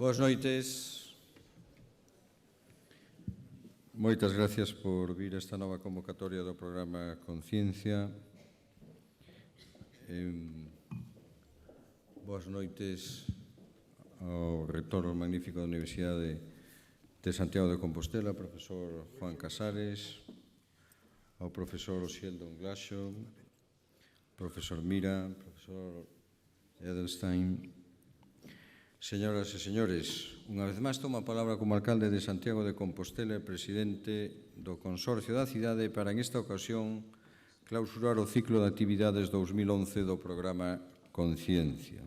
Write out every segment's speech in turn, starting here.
Boas noites. Moitas gracias por vir a esta nova convocatoria do programa Conciencia. Boas noites ao rector magnífico da Universidade de Santiago de Compostela, profesor Juan Casares, ao profesor Sheldon Glashow, profesor Mira, profesor Edelstein. Señoras e señores, unha vez máis tomo a palabra como alcalde de Santiago de Compostela e presidente do Consorcio da Cidade para, en esta ocasión, clausurar o ciclo de actividades 2011 do programa Conciencia.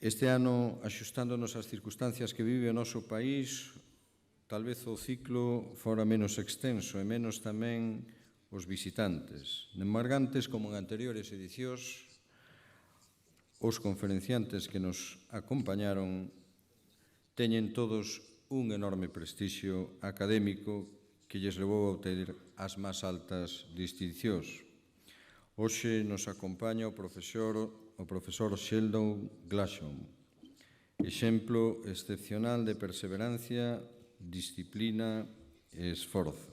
Este ano, axustándonos ás circunstancias que vive o noso país, tal vez o ciclo fora menos extenso e menos tamén os visitantes. En Margantes, como en anteriores edicións, os conferenciantes que nos acompañaron teñen todos un enorme prestixio académico que lles levou a obter as máis altas distincións. Hoxe nos acompaña o profesor Sheldon Glashow, exemplo excepcional de perseverancia, disciplina e esforzo.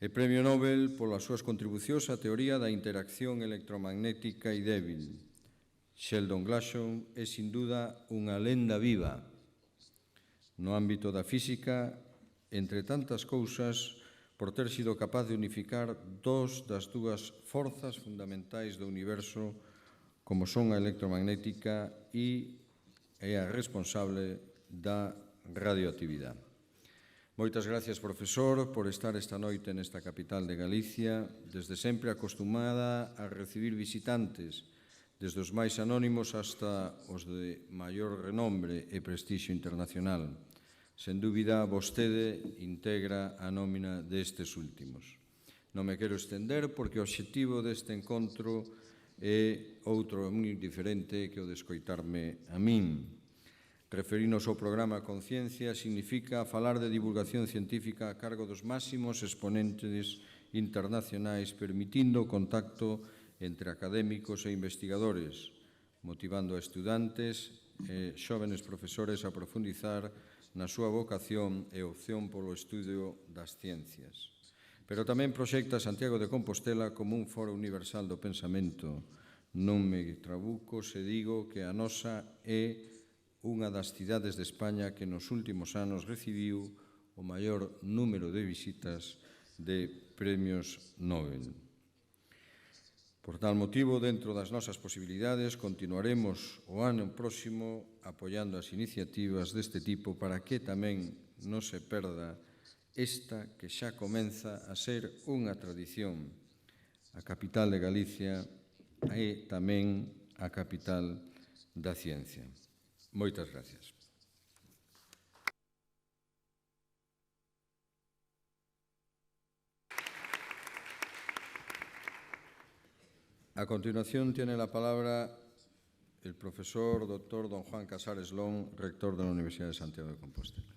E Premio Nobel polas súas contribucións á teoría da interacción electromagnética e débil. Sheldon Glashow é, sin duda, unha lenda viva no ámbito da física, entre tantas cousas, por ter sido capaz de unificar dos das dúas forzas fundamentais do universo, como son a electromagnética e é a responsable da radioactividade. Moitas gracias, profesor, por estar esta noite nesta capital de Galicia, desde sempre acostumada a recibir visitantes, desde os máis anónimos hasta os de maior renombre e prestixio internacional. Sen dúbida, vostede integra a nómina destes últimos. Non me quero estender porque o obxectivo deste encontro é outro moi diferente que o de escoitarme a min. Referirnos ao programa Conciencia significa falar de divulgación científica a cargo dos máximos exponentes internacionais, permitindo o contacto entre académicos e investigadores, motivando a estudantes e xóvenes profesores a profundizar na súa vocación e opción polo estudio das ciencias. Pero tamén proxecta Santiago de Compostela como un foro universal do pensamento. Non me trabuco se digo que a nosa é unha das cidades de España que nos últimos anos recibiu o maior número de visitas de premios Nobel. Por tal motivo, dentro das nosas posibilidades, continuaremos o ano próximo apoiando as iniciativas deste tipo para que tamén non se perda esta que xa comeza a ser unha tradición. A capital de Galicia é tamén a capital da ciencia. Moitas gracias. A continuación tiene la palabra el profesor doctor don Juan Casares Lón, rector de la Universidad de Santiago de Compostela.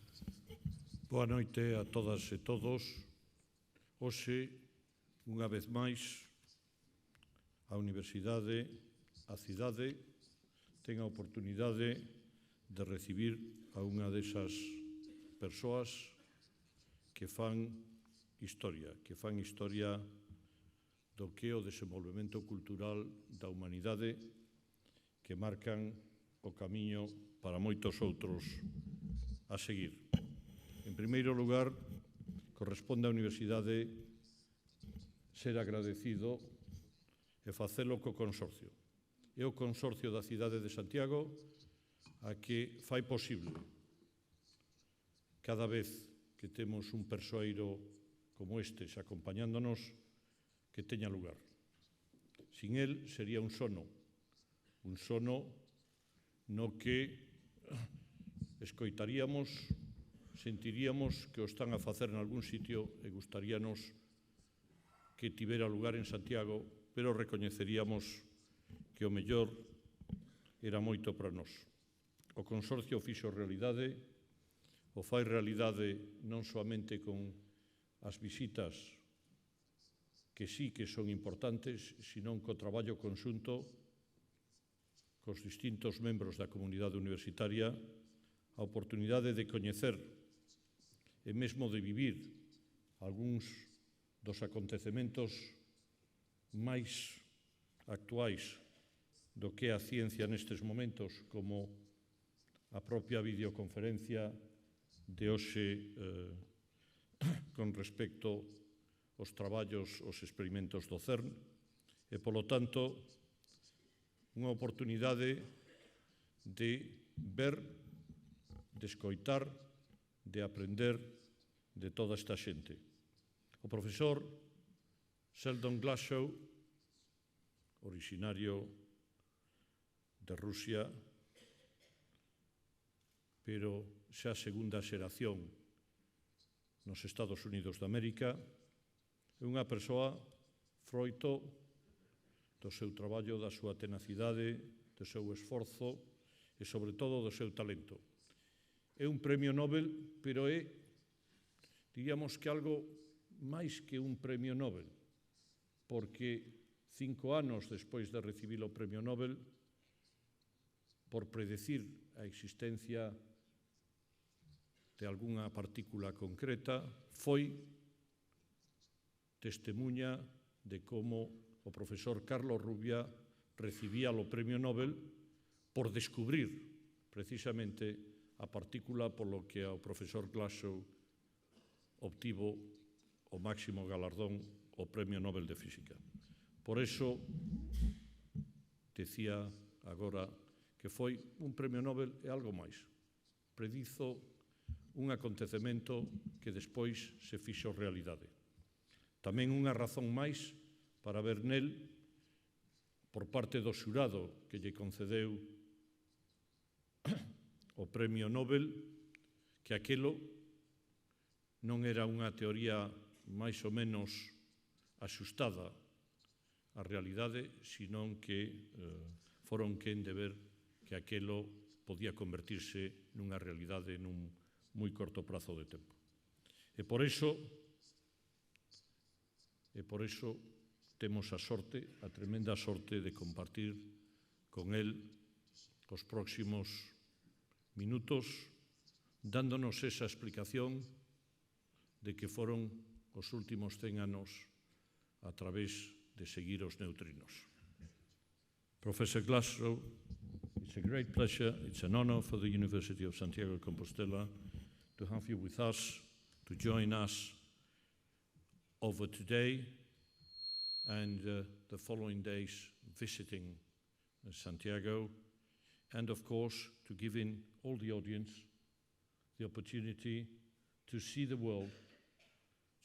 Boa noite a todas e todos. Hoxe, unha vez máis, a Universidade, a cidade, ten a oportunidade de recibir a unha desas persoas que fan historia do que é o desenvolvemento cultural da humanidade, que marcan o camiño para moitos outros a seguir. En primeiro lugar, corresponde á Universidade ser agradecido e facelo co Consorcio. É o Consorcio da Cidade de Santiago a que fai posible cada vez que temos un persoeiro como estes acompañándonos que teña lugar. Sin el sería un sono no que escoitaríamos, sentiríamos que o están a facer en algún sitio e gustaríanos que tivera lugar en Santiago, pero recoñeceríamos que o mellor era moito para nós. O Consorcio fixo realidade, o fai realidade non soamente con as visitas que sí que son importantes, sino co traballo conxunto cos distintos membros da comunidade universitaria a oportunidade de coñecer e mesmo de vivir algúns dos acontecementos máis actuais do que é a ciencia nestes momentos, como a propia videoconferencia de hoxe con respecto aos traballos, aos experimentos do CERN, e, polo tanto, unha oportunidade de ver, de escoitar, de aprender de toda esta xente. O profesor Sheldon Glashow, originario de Rusia, pero xa segunda xeración nos Estados Unidos de América, é unha persoa froito do seu traballo, da súa tenacidade, do seu esforzo e, sobre todo, do seu talento. É un premio Nobel, pero é, diríamos que algo máis que un premio Nobel, porque 5 anos despois de recibir o premio Nobel, por predecir a existencia de algunha partícula concreta, foi testemunha de como o profesor Carlos Rubbia recibía o premio Nobel por descubrir precisamente a partícula polo que o profesor Glashow obtivo o máximo galardón, o premio Nobel de Física. Por eso, decía agora que foi un premio Nobel e algo máis. Predizo un acontecemento que despois se fixo realidade. Tamén unha razón máis para ver nel, por parte do xurado que lle concedeu o premio Nobel, que aquelo non era unha teoría máis ou menos axustada á realidade, senón que foron quen de ver que aquelo podía convertirse nunha realidade nun moi corto prazo de tempo. E por iso temos a sorte, a tremenda sorte de compartir con el os próximos minutos, dándonos esa explicación de que foron os últimos 100 anos a través de seguir os neutrinos. Professor Glashow, it's a great pleasure, it's an honor for the University of Santiago de Compostela to have you with us, to join us over today and the following days visiting Santiago, and of course to giving all the audience the opportunity to see the world,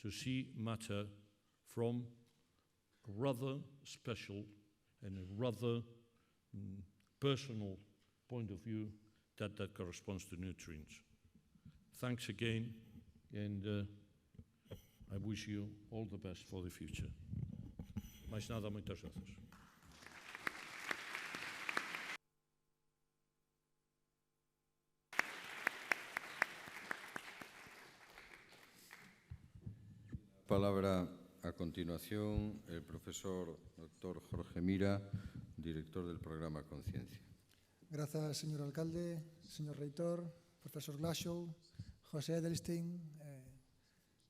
to see matter from a rather special and a rather personal point of view that corresponds to neutrons. Thanks again, and I wish you all the best for the future. Mais nada, muitas gracias. Palabra a continuación el profesor Dr. Jorge Mira, director del programa Conciencia. Grazas, señor alcalde, señor reitor, profesor Glashow, José Edelstein,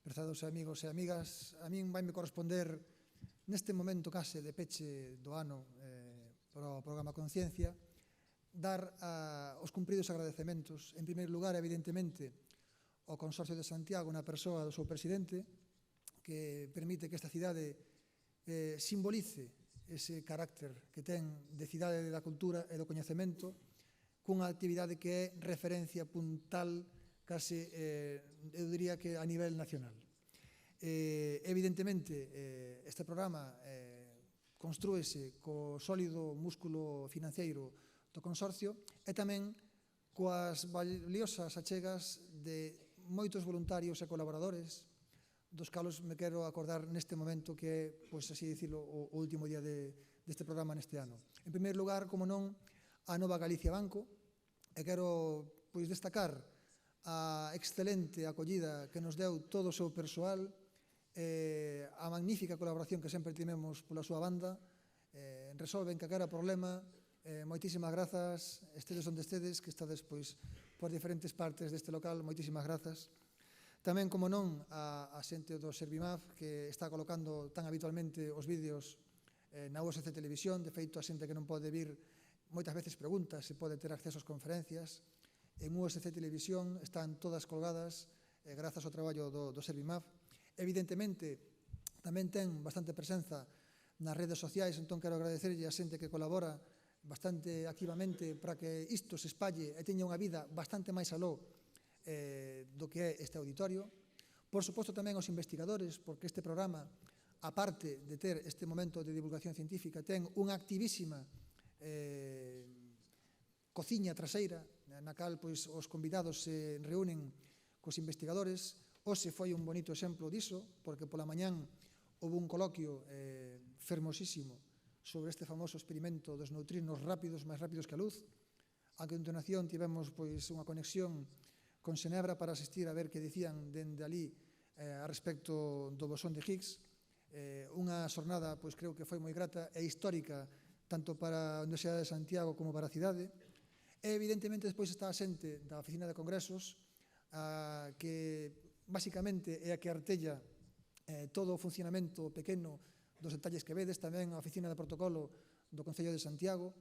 prezados amigos e amigas. A min vai me corresponder neste momento case de peche do ano para o programa Conciencia dar os cumpridos agradecementos, en primeiro lugar, evidentemente, ao Consorcio de Santiago na persoa do seu presidente, que permite que esta cidade simbolice ese carácter que ten de cidade da cultura e do coñecemento cunha actividade que é referencia puntal case, eu diría que a nivel nacional. Evidentemente, este programa construíse co sólido músculo financeiro do consorcio e tamén coas valiosas achegas de moitos voluntarios e colaboradores, dos calos me quero acordar neste momento que é, pois así dicilo, o último día deste programa neste ano. En primeiro lugar, como non, a Nova Galicia Banco, e quero pois destacar a excelente acollida que nos deu todo o seu persoal, a magnífica colaboración que sempre tivemos pola súa banda, resolven calquera problema, Moitísimas grazas, estedes onde estedes, que estades pois por diferentes partes deste local, moitísimas grazas. Tamén, como non, a xente do Servimaf, que está colocando tan habitualmente os vídeos na USC Televisión. De feito, a xente que non pode vir moitas veces pregunta se pode ter acceso ás conferencias. En USC Televisión están todas colgadas grazas ao traballo do Servimaf. Evidentemente, tamén ten bastante presenza nas redes sociais, entón quero agradecerlle a xente que colabora bastante activamente para que isto se espalle e teña unha vida bastante máis aló do que é este auditorio. Por suposto tamén aos investigadores, porque este programa, aparte de ter este momento de divulgación científica, ten unha activísima cociña traseira, na cal pois, os convidados se reúnen cos investigadores. Hoxe foi un bonito exemplo diso, porque pola mañán houve un coloquio fermosísimo sobre este famoso experimento dos neutrinos rápidos, máis rápidos que a luz. A continuación tivemos pois, unha conexión con Xenebra para asistir a ver que dicían dende ali a respecto do bosón de Higgs. Unha xornada, pois, creo que foi moi grata e histórica tanto para a Universidade de Santiago como para a cidade. E, evidentemente, despois está a xente da Oficina de Congresos, que, basicamente, é a que artella todo o funcionamento pequeno dos detalles que vedes, tamén a Oficina de Protocolo do Concello de Santiago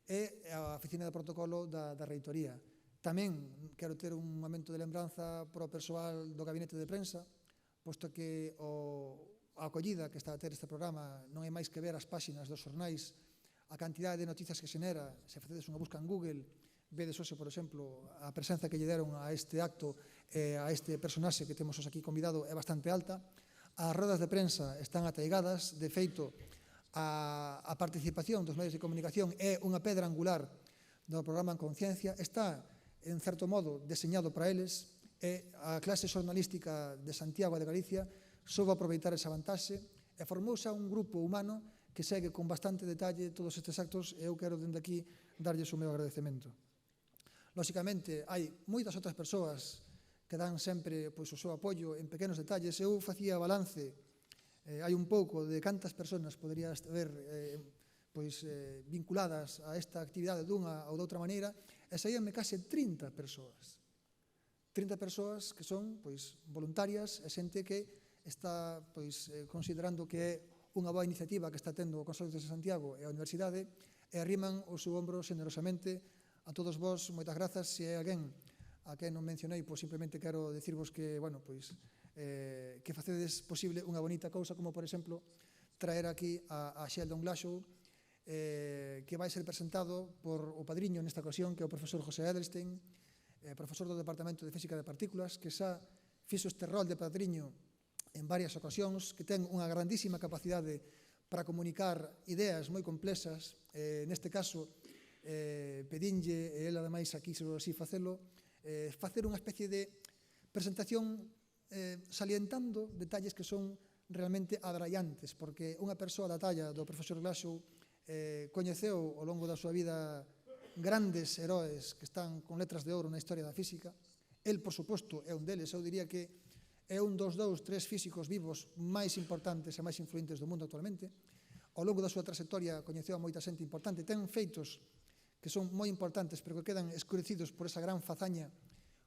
e a Oficina de Protocolo da Reitoría. Tamén quero ter un momento de lembranza para o persoal do Gabinete de Prensa, posto que a acollida que está a ter este programa non é máis que ver as páxinas dos xornais, a cantidade de noticias que xenera. Se facedes unha busca en Google, vedes hoxe, por exemplo, a presenza que lle deron a este acto a este personaxe que temos hoxe aquí convidado é bastante alta. As rodas de prensa están ateigadas. De feito, a participación dos medios de comunicación é unha pedra angular do programa En Conciencia. Está, en certo modo, deseñado para eles, e a clase xornalística de Santiago e de Galicia soubo aproveitar esa vantaxe e formouse un grupo humano que segue con bastante detalle todos estes actos, e eu quero dende aquí darlles o meu agradecemento. Lóxicamente, hai moitas outras persoas que dan sempre pois, o seu apoio en pequenos detalles. Eu facía balance hai un pouco de cantas persoas podería haber vinculadas a esta actividade dunha ou de outra maneira, e saíanme case 30 persoas. 30 persoas que son pois, voluntarias e xente que está pois, considerando que é unha boa iniciativa que está tendo o Consorcio de Santiago e a Universidade, e arriman o seu ombro xenerosamente. A todos vós, moitas grazas. Se hai alguén a que non mencionei, pois simplemente quero dicirvos que, bueno, pois, que facedes posible unha bonita cousa, como, por exemplo, traer aquí a Sheldon Glashow, que vai ser presentado por o padriño nesta ocasión, que é o profesor José Edelstein, profesor do Departamento de Física de Partículas, que xa fixo este rol de padriño en varias ocasións, que ten unha grandísima capacidade para comunicar ideas moi complexas. Neste caso, pedinlle, e ele ademais aquí se así facelo, facer unha especie de presentación salientando detalles que son realmente adrallantes, porque unha persoa da talla do profesor Glashow coñeceu ao longo da súa vida grandes heróis que están con letras de ouro na historia da física. El, por suposto, é un deles. Eu diría que é un dos 2, 3 físicos vivos máis importantes e máis influentes do mundo actualmente. Ao longo da súa trayectoria coñeceu a moita xente importante. Ten feitos que son moi importantes, pero que quedan escurecidos por esa gran fazaña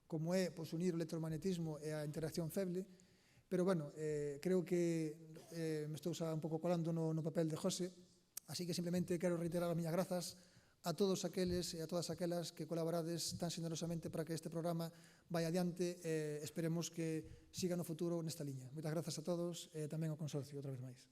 como é pois, unir o electromagnetismo e a interacción feble. Pero, bueno, creo que me estou xa un pouco colando no papel de José, así que simplemente quero reiterar as miñas grazas a todos aqueles e a todas aquelas que colaborades tan generosamente para que este programa vai adiante e esperemos que siga no futuro nesta liña. Moitas grazas a todos e tamén ao Consorcio, outra vez máis.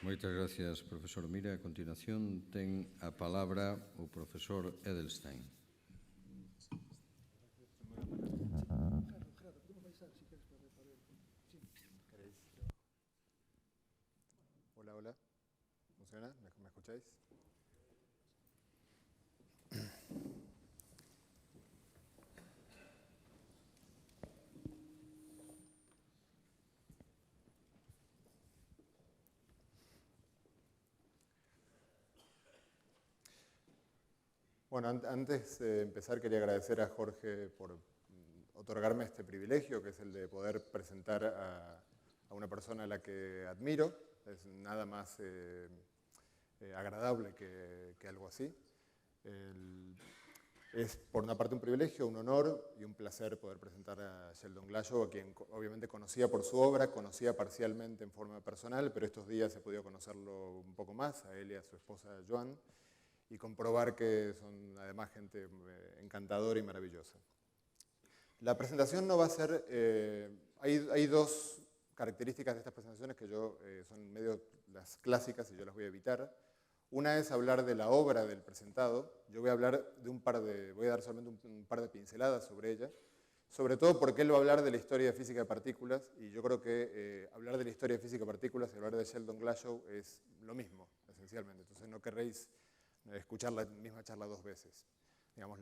Moitas gracias, profesor Mira. A continuación ten a palabra o profesor Edelstein. Hola, hola. ¿Funciona? ¿Me escucháis? Bueno, antes de empezar quería agradecer a Jorge por otorgarme este privilegio, que es el de poder presentar a una persona a la que admiro. Es nada más agradable que algo así. Es por una parte un privilegio, un honor y un placer poder presentar a Sheldon Glashow, a quien obviamente conocía por su obra, conocía parcialmente en forma personal, pero estos días he podido conocerlo un poco más, a él y a su esposa Joan, y comprobar que son además gente encantadora y maravillosa. La presentación no va a ser... hay dos características de estas presentaciones que son medio las clásicas y yo las voy a evitar. Una es hablar de la obra del presentado. Yo voy a hablar de voy a dar solamente un par de pinceladas sobre ella, sobre todo porque él va a hablar de la historia de física de partículas, y yo creo que hablar de la historia de física de partículas y hablar de Sheldon Glashow es lo mismo, esencialmente. Entonces no querréis escuchar la misma charla dos veces. Digamos,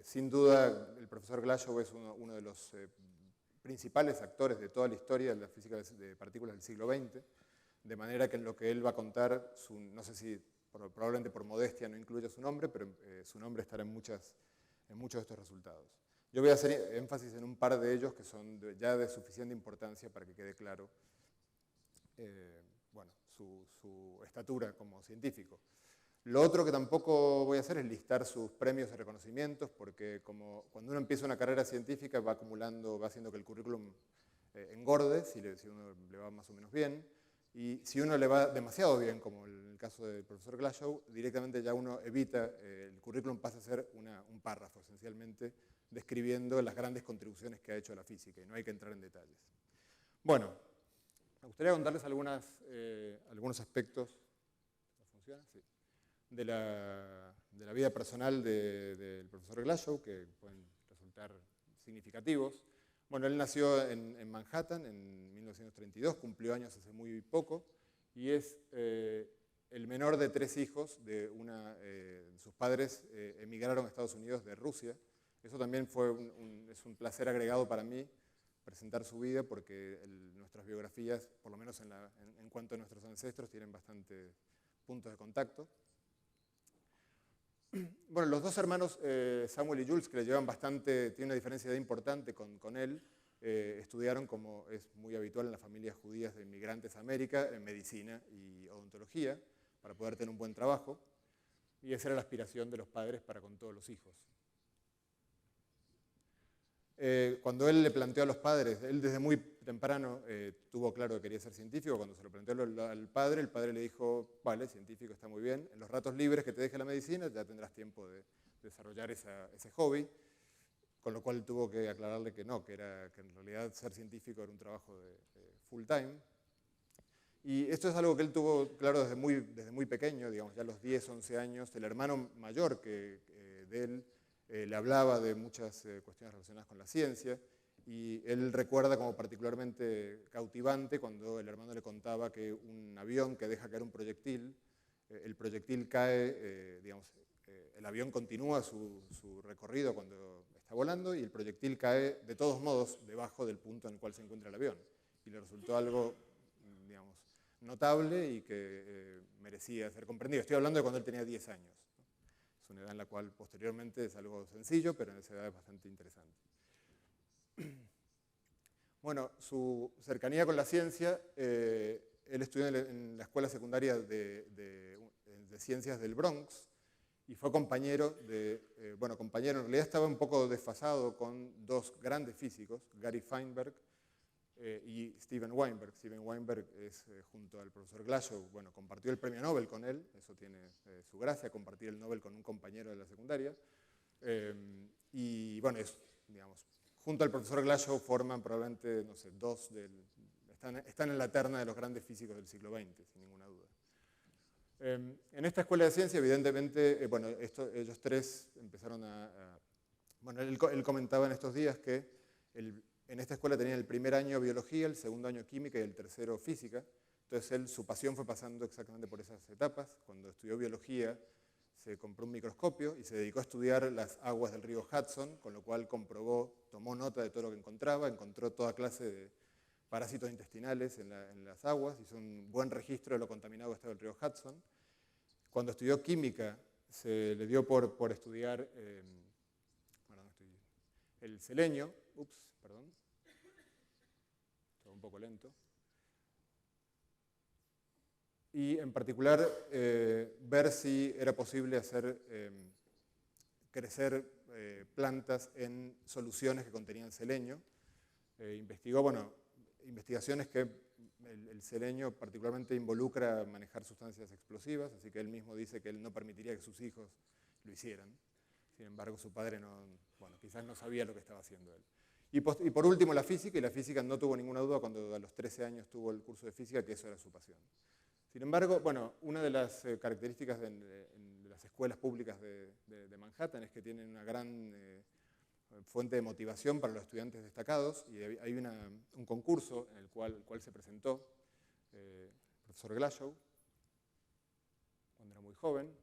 sin duda, el profesor Glashow es uno de los principales actores de toda la historia de la física de partículas del siglo XX, de manera que en lo que él va a contar, no sé si probablemente por modestia no incluya su nombre, pero su nombre estará en muchos de estos resultados. Yo voy a hacer énfasis en un par de ellos que son ya de suficiente importancia para que quede claro bueno, su estatura como científico. Lo otro que tampoco voy a hacer es listar sus premios y reconocimientos, porque cuando uno empieza una carrera científica va acumulando, va haciendo que el currículum engorde, si uno le va más o menos bien, y si uno le va demasiado bien, como en el caso del profesor Glashow, directamente ya uno evita, el currículum pasa a ser un párrafo, esencialmente, describiendo las grandes contribuciones que ha hecho a la física, y no hay que entrar en detalles. Bueno, me gustaría contarles algunos aspectos. ¿Funciona? Sí. De la vida personal del profesor Glashow, que pueden resultar significativos. Bueno, él nació en Manhattan en 1932, cumplió años hace muy poco, y es el menor de 3 hijos. Sus padres emigraron a Estados Unidos de Rusia. Eso también es un placer agregado para mí, presentar su vida, porque nuestras biografías, por lo menos en cuanto a nuestros ancestros, tienen bastantes puntos de contacto. Bueno, los dos hermanos, Samuel y Jules, que le llevan bastante, tienen una diferencia de edad importante con él, estudiaron, como es muy habitual en las familias judías de inmigrantes a América, en medicina y odontología, para poder tener un buen trabajo, y esa era la aspiración de los padres para con todos los hijos. Cuando él le planteó a los padres, él desde muy temprano tuvo claro que quería ser científico. Cuando se lo planteó al padre, el padre le dijo: vale, científico está muy bien, en los ratos libres que te deje la medicina ya tendrás tiempo de desarrollar ese hobby, con lo cual tuvo que aclararle que no, que en realidad ser científico era un trabajo de full time. Y esto es algo que él tuvo claro desde muy pequeño, digamos, ya a los 10, 11 años. El hermano mayor de él le hablaba de muchas cuestiones relacionadas con la ciencia, y él recuerda como particularmente cautivante cuando el hermano le contaba que un avión que deja caer un proyectil, el proyectil cae, el avión continúa su recorrido cuando está volando, y el proyectil cae de todos modos debajo del punto en el cual se encuentra el avión, y le resultó algo, digamos, notable y que merecía ser comprendido. Estoy hablando de cuando él tenía 10 años. Es una edad en la cual posteriormente es algo sencillo, pero en esa edad es bastante interesante. Bueno, su cercanía con la ciencia, él estudió en la escuela secundaria de ciencias del Bronx, y fue compañero compañero, en realidad estaba un poco desfasado con dos grandes físicos, Gary Feinberg y Steven Weinberg. Steven Weinberg es, junto al profesor Glashow, bueno, compartió el premio Nobel con él, eso tiene su gracia, compartir el Nobel con un compañero de la secundaria. Y bueno, digamos, junto al profesor Glashow forman probablemente, no sé, están en la terna de los grandes físicos del siglo XX, sin ninguna duda. En esta escuela de ciencia, evidentemente, bueno, ellos tres empezaron bueno, él comentaba en estos días que en esta escuela tenían el primer año biología, el segundo año química y el tercero física. Entonces su pasión fue pasando exactamente por esas etapas. Cuando estudió biología se compró un microscopio y se dedicó a estudiar las aguas del río Hudson, con lo cual tomó nota de todo lo que encontraba, encontró toda clase de parásitos intestinales en las aguas, hizo un buen registro de lo contaminado que estaba el río Hudson. Cuando estudió química se le dio por estudiar el selenio, perdón, todo un poco lento, y en particular ver si era posible hacer crecer plantas en soluciones que contenían selenio. Investigó, investigaciones que el selenio particularmente involucra manejar sustancias explosivas, así que él mismo dice que él no permitiría que sus hijos lo hicieran. Sin embargo, su padre quizás no sabía lo que estaba haciendo él. Y por último, la física, y la física no tuvo ninguna duda cuando a los 13 años tuvo el curso de física, que eso era su pasión. Sin embargo, una de las características de las escuelas públicas de Manhattan es que tienen una gran fuente de motivación para los estudiantes destacados, y hay un concurso en el cual se presentó el profesor Glashow cuando era muy joven,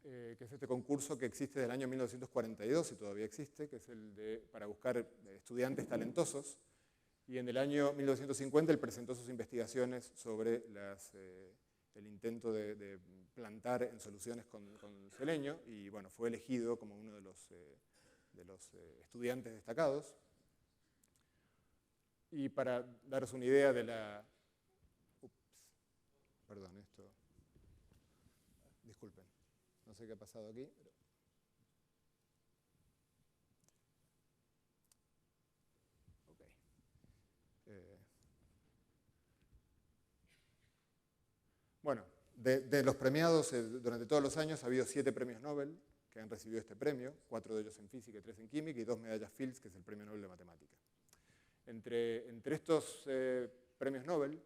que es este concurso que existe desde el año 1942 y todavía existe, que es el para buscar estudiantes talentosos. Y en el año 1950 él presentó sus investigaciones sobre el intento de plantar en soluciones con selenio, y fue elegido como uno de los estudiantes destacados. Y para daros una idea de la... Perdón, disculpen, no sé qué ha pasado aquí. De los premiados durante todos los años ha habido 7 premios Nobel que han recibido este premio, 4 de ellos en física y 3 en química, y 2 medallas Fields, que es el premio Nobel de matemática. Entre estos premios Nobel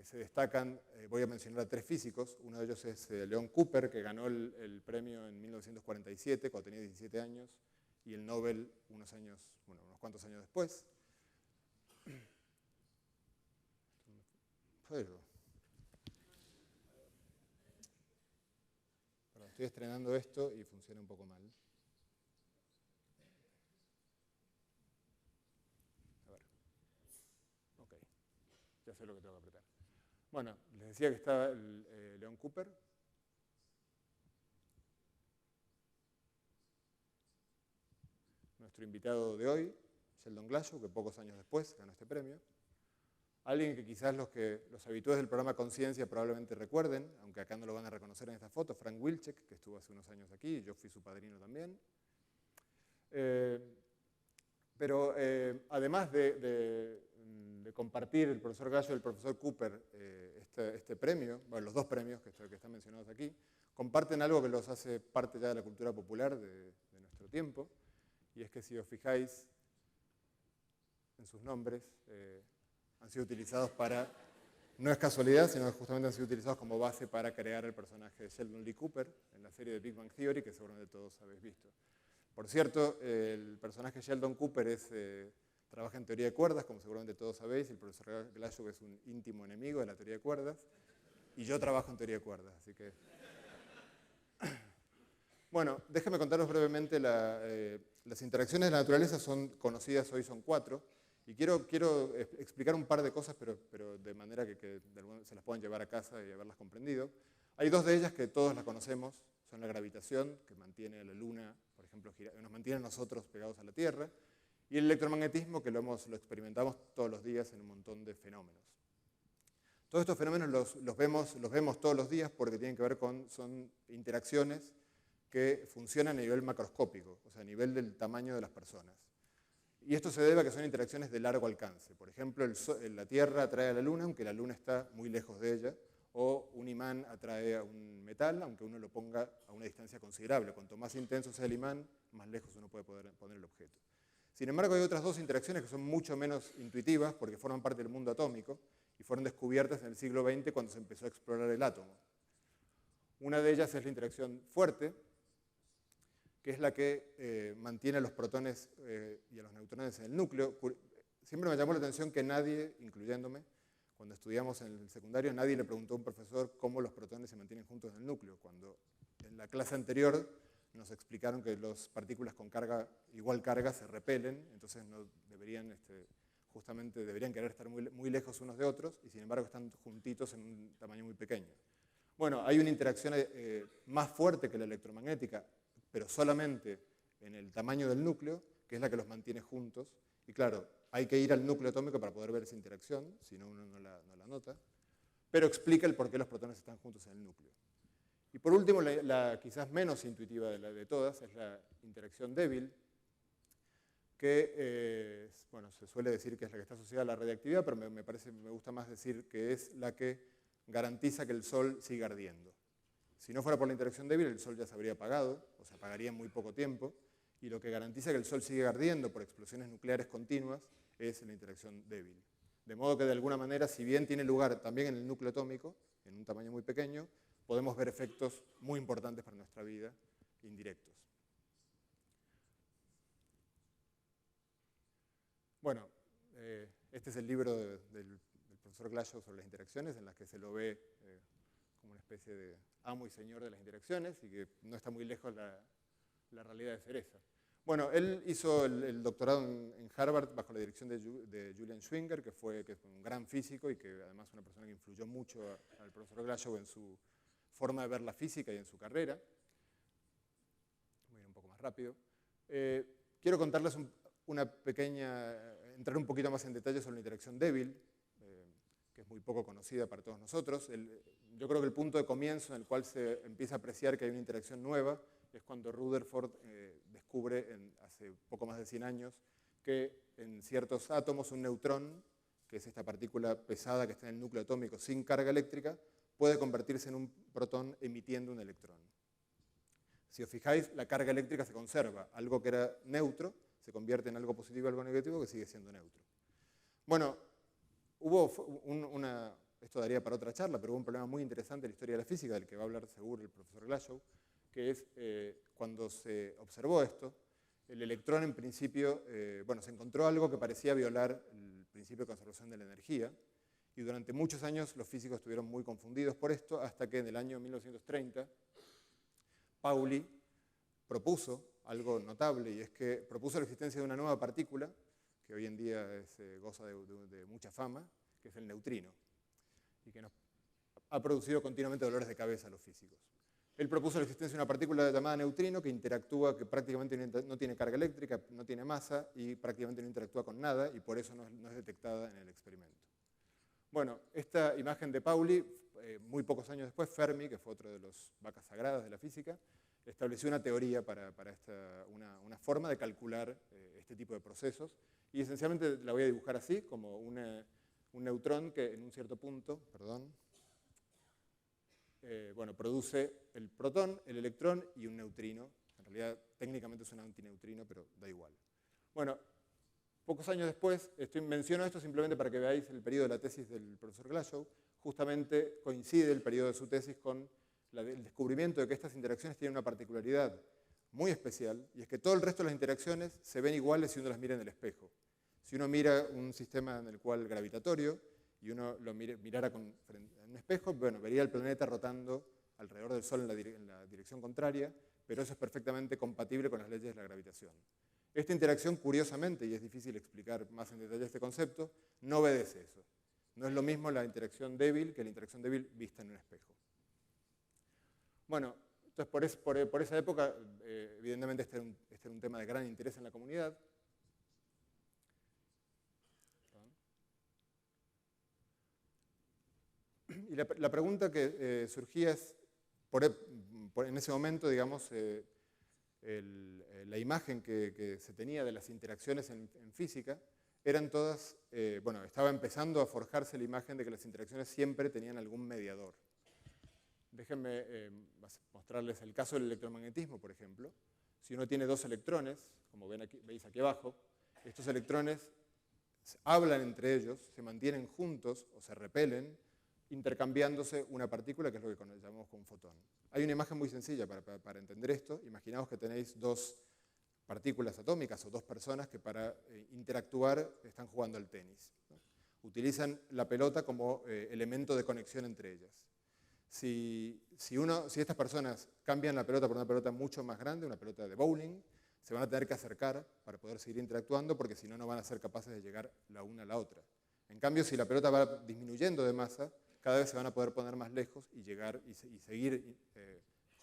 se destacan, voy a mencionar a 3 físicos. Uno de ellos es Leon Cooper, que ganó el premio en 1947, cuando tenía 17 años, y el Nobel unos cuantos años después. Estoy estrenando esto y funciona un poco mal. A ver. Ok. Ya sé lo que tengo que apretar. Les decía que estaba Leon Cooper. Nuestro invitado de hoy, Sheldon Glashow, que pocos años después ganó este premio. Alguien que quizás los habitués del programa Conciencia probablemente recuerden, aunque acá no lo van a reconocer en esta foto, Frank Wilczek, que estuvo hace unos años aquí, y yo fui su padrino también. Pero además de compartir el profesor Glashow y el profesor Cooper este premio, los 2 premios que están mencionados aquí, comparten algo que los hace parte ya de la cultura popular de nuestro tiempo, y es que si os fijáis en sus nombres, han sido utilizados no es casualidad, sino que justamente han sido utilizados como base para crear el personaje de Sheldon Lee Cooper en la serie de Big Bang Theory, que seguramente todos habéis visto. Por cierto, el personaje Sheldon Cooper trabaja en teoría de cuerdas, como seguramente todos sabéis, y el profesor Glashow es un íntimo enemigo de la teoría de cuerdas, y yo trabajo en teoría de cuerdas, así que... Déjenme contaros brevemente, las interacciones de la naturaleza son conocidas hoy, son 4, y quiero explicar un par de cosas, pero de manera que se las puedan llevar a casa y haberlas comprendido. Hay 2 de ellas que todos las conocemos, son la gravitación, que mantiene a la Luna, por ejemplo, nos mantiene a nosotros pegados a la Tierra, y el electromagnetismo, que lo experimentamos todos los días en un montón de fenómenos. Todos estos fenómenos los vemos todos los días porque tienen que ver son interacciones que funcionan a nivel macroscópico, o sea, a nivel del tamaño de las personas. Y esto se debe a que son interacciones de largo alcance. Por ejemplo, la Tierra atrae a la Luna, aunque la Luna está muy lejos de ella, o un imán atrae a un metal, aunque uno lo ponga a una distancia considerable. Cuanto más intenso sea el imán, más lejos uno puede poner el objeto. Sin embargo, hay otras 2 interacciones que son mucho menos intuitivas porque forman parte del mundo atómico y fueron descubiertas en el siglo XX cuando se empezó a explorar el átomo. Una de ellas es la interacción fuerte, que es la que mantiene a los protones y a los neutrones en el núcleo. Siempre me llamó la atención que nadie, incluyéndome, cuando estudiamos en el secundario, nadie le preguntó a un profesor cómo los protones se mantienen juntos en el núcleo, cuando en la clase anterior nos explicaron que las partículas con igual carga se repelen, entonces no deberían, justamente deberían querer estar muy lejos unos de otros, y sin embargo están juntitos en un tamaño muy pequeño. Hay una interacción más fuerte que la electromagnética, pero solamente en el tamaño del núcleo, que es la que los mantiene juntos. Y claro, hay que ir al núcleo atómico para poder ver esa interacción, si no uno no la nota, pero explica el por qué los protones están juntos en el núcleo. Y por último, la quizás menos intuitiva de todas es la interacción débil, que bueno, se suele decir que es la que está asociada a la radiactividad, pero me gusta más decir que es la que garantiza que el Sol siga ardiendo. Si no fuera por la interacción débil, el Sol ya se habría apagado, o se apagaría en muy poco tiempo, y lo que garantiza que el Sol siga ardiendo por explosiones nucleares continuas es la interacción débil. De modo que de alguna manera, si bien tiene lugar también en el núcleo atómico, en un tamaño muy pequeño, podemos ver efectos muy importantes para nuestra vida, indirectos. Bueno, este es el libro del profesor Glashow sobre las interacciones, en las que se lo ve como una especie de amo y señor de las interacciones, y que no está muy lejos la realidad de ser esa. Bueno, él hizo el doctorado en Harvard bajo la dirección de Julian Schwinger, que es un gran físico y que además es una persona que influyó mucho al profesor Glashow en su forma de ver la física y en su carrera. Voy a ir un poco más rápido. Quiero contarles entrar un poquito más en detalle sobre la interacción débil, que es muy poco conocida para todos nosotros. Yo creo que el punto de comienzo en el cual se empieza a apreciar que hay una interacción nueva es cuando Rutherford descubre hace poco más de 100 años que en ciertos átomos un neutrón, que es esta partícula pesada que está en el núcleo atómico sin carga eléctrica, puede convertirse en un protón emitiendo un electrón. Si os fijáis, la carga eléctrica se conserva. Algo que era neutro se convierte en algo positivo, algo negativo, que sigue siendo neutro. Bueno, esto daría para otra charla, pero hubo un problema muy interesante en la historia de la física, del que va a hablar seguro el profesor Glashow, que es cuando se observó esto, el electrón en principio, se encontró algo que parecía violar el principio de conservación de la energía, y durante muchos años los físicos estuvieron muy confundidos por esto, hasta que en el año 1930 Pauli propuso algo notable, y es que propuso la existencia de una nueva partícula, que hoy en día goza de mucha fama, que es el neutrino, y que nos ha producido continuamente dolores de cabeza a los físicos. Él propuso la existencia de una partícula llamada neutrino que interactúa, que prácticamente no tiene carga eléctrica, no tiene masa y prácticamente no interactúa con nada, y por eso no es detectada en el experimento. Bueno, esta imagen de Pauli, muy pocos años después, Fermi, que fue otro de los vacas sagradas de la física, estableció una teoría para una forma de calcular este tipo de procesos, y esencialmente la voy a dibujar así, como un neutrón que en un cierto punto, produce el protón, el electrón y un neutrino. En realidad, técnicamente es un antineutrino, pero da igual. Bueno, pocos años después, menciono esto simplemente para que veáis el periodo de la tesis del profesor Glashow. Justamente coincide el periodo de su tesis con el descubrimiento de que estas interacciones tienen una particularidad muy especial, y es que todo el resto de las interacciones se ven iguales si uno las mira en el espejo. Si uno mira un sistema en el cual gravitatorio, y uno lo mirara en un espejo, vería el planeta rotando alrededor del Sol en la dirección contraria, pero eso es perfectamente compatible con las leyes de la gravitación. Esta interacción, curiosamente, y es difícil explicar más en detalle este concepto, no obedece eso. No es lo mismo la interacción débil que la interacción débil vista en un espejo. Bueno, entonces por esa época, evidentemente este era un tema de gran interés en la comunidad. Y la pregunta que surgía es, en ese momento, digamos, la imagen que se tenía de las interacciones en física, eran todas, estaba empezando a forjarse la imagen de que las interacciones siempre tenían algún mediador. Déjenme mostrarles el caso del electromagnetismo, por ejemplo. Si uno tiene dos electrones, como veis aquí abajo, estos electrones hablan entre ellos, se mantienen juntos o se repelen, intercambiándose una partícula, que es lo que llamamos un fotón. Hay una imagen muy sencilla para entender esto. Imaginaos que tenéis dos partículas atómicas o dos personas que para interactuar están jugando al tenis, ¿no? Utilizan la pelota como elemento de conexión entre ellas. Si estas personas cambian la pelota por una pelota mucho más grande, una pelota de bowling, se van a tener que acercar para poder seguir interactuando, porque si no, no van a ser capaces de llegar la una a la otra. En cambio, si la pelota va disminuyendo de masa, cada vez se van a poder poner más lejos y llegar y seguir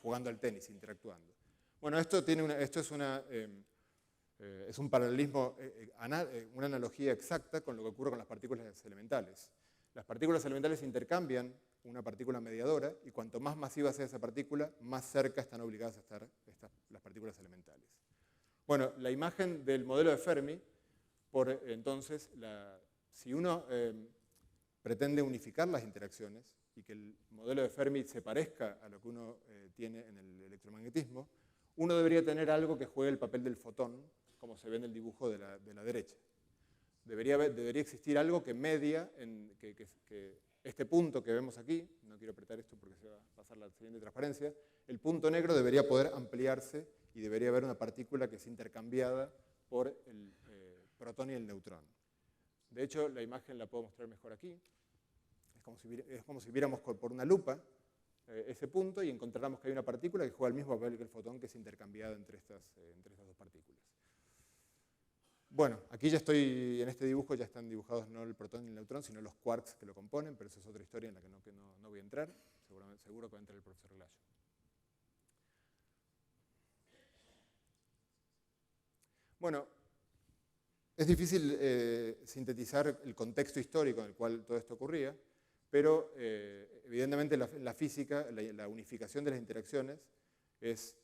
jugando al tenis, interactuando. Bueno, esto es un paralelismo, una analogía exacta con lo que ocurre con las partículas elementales. Las partículas elementales intercambian una partícula mediadora y cuanto más masiva sea esa partícula, más cerca están obligadas a estar las partículas elementales. Bueno, la imagen del modelo de Fermi, entonces, si uno pretende unificar las interacciones y que el modelo de Fermi se parezca a lo que uno tiene en el electromagnetismo, uno debería tener algo que juegue el papel del fotón, como se ve en el dibujo de la derecha. Debería existir algo que media, que este punto que vemos aquí, no quiero apretar esto porque se va a pasar la siguiente transparencia, el punto negro debería poder ampliarse y debería haber una partícula que es intercambiada por el protón y el neutrón. De hecho, la imagen la puedo mostrar mejor aquí. Es como si viéramos por una lupa ese punto y encontráramos que hay una partícula que juega el mismo papel que el fotón, que es intercambiada entre estas dos partículas. Bueno, aquí ya en este dibujo ya están dibujados no el protón y el neutrón, sino los quarks que lo componen, pero esa es otra historia en la que no voy a entrar. Seguro que va a entrar el profesor Glashow. Bueno, es difícil sintetizar el contexto histórico en el cual todo esto ocurría, pero evidentemente la física, la unificación de las interacciones es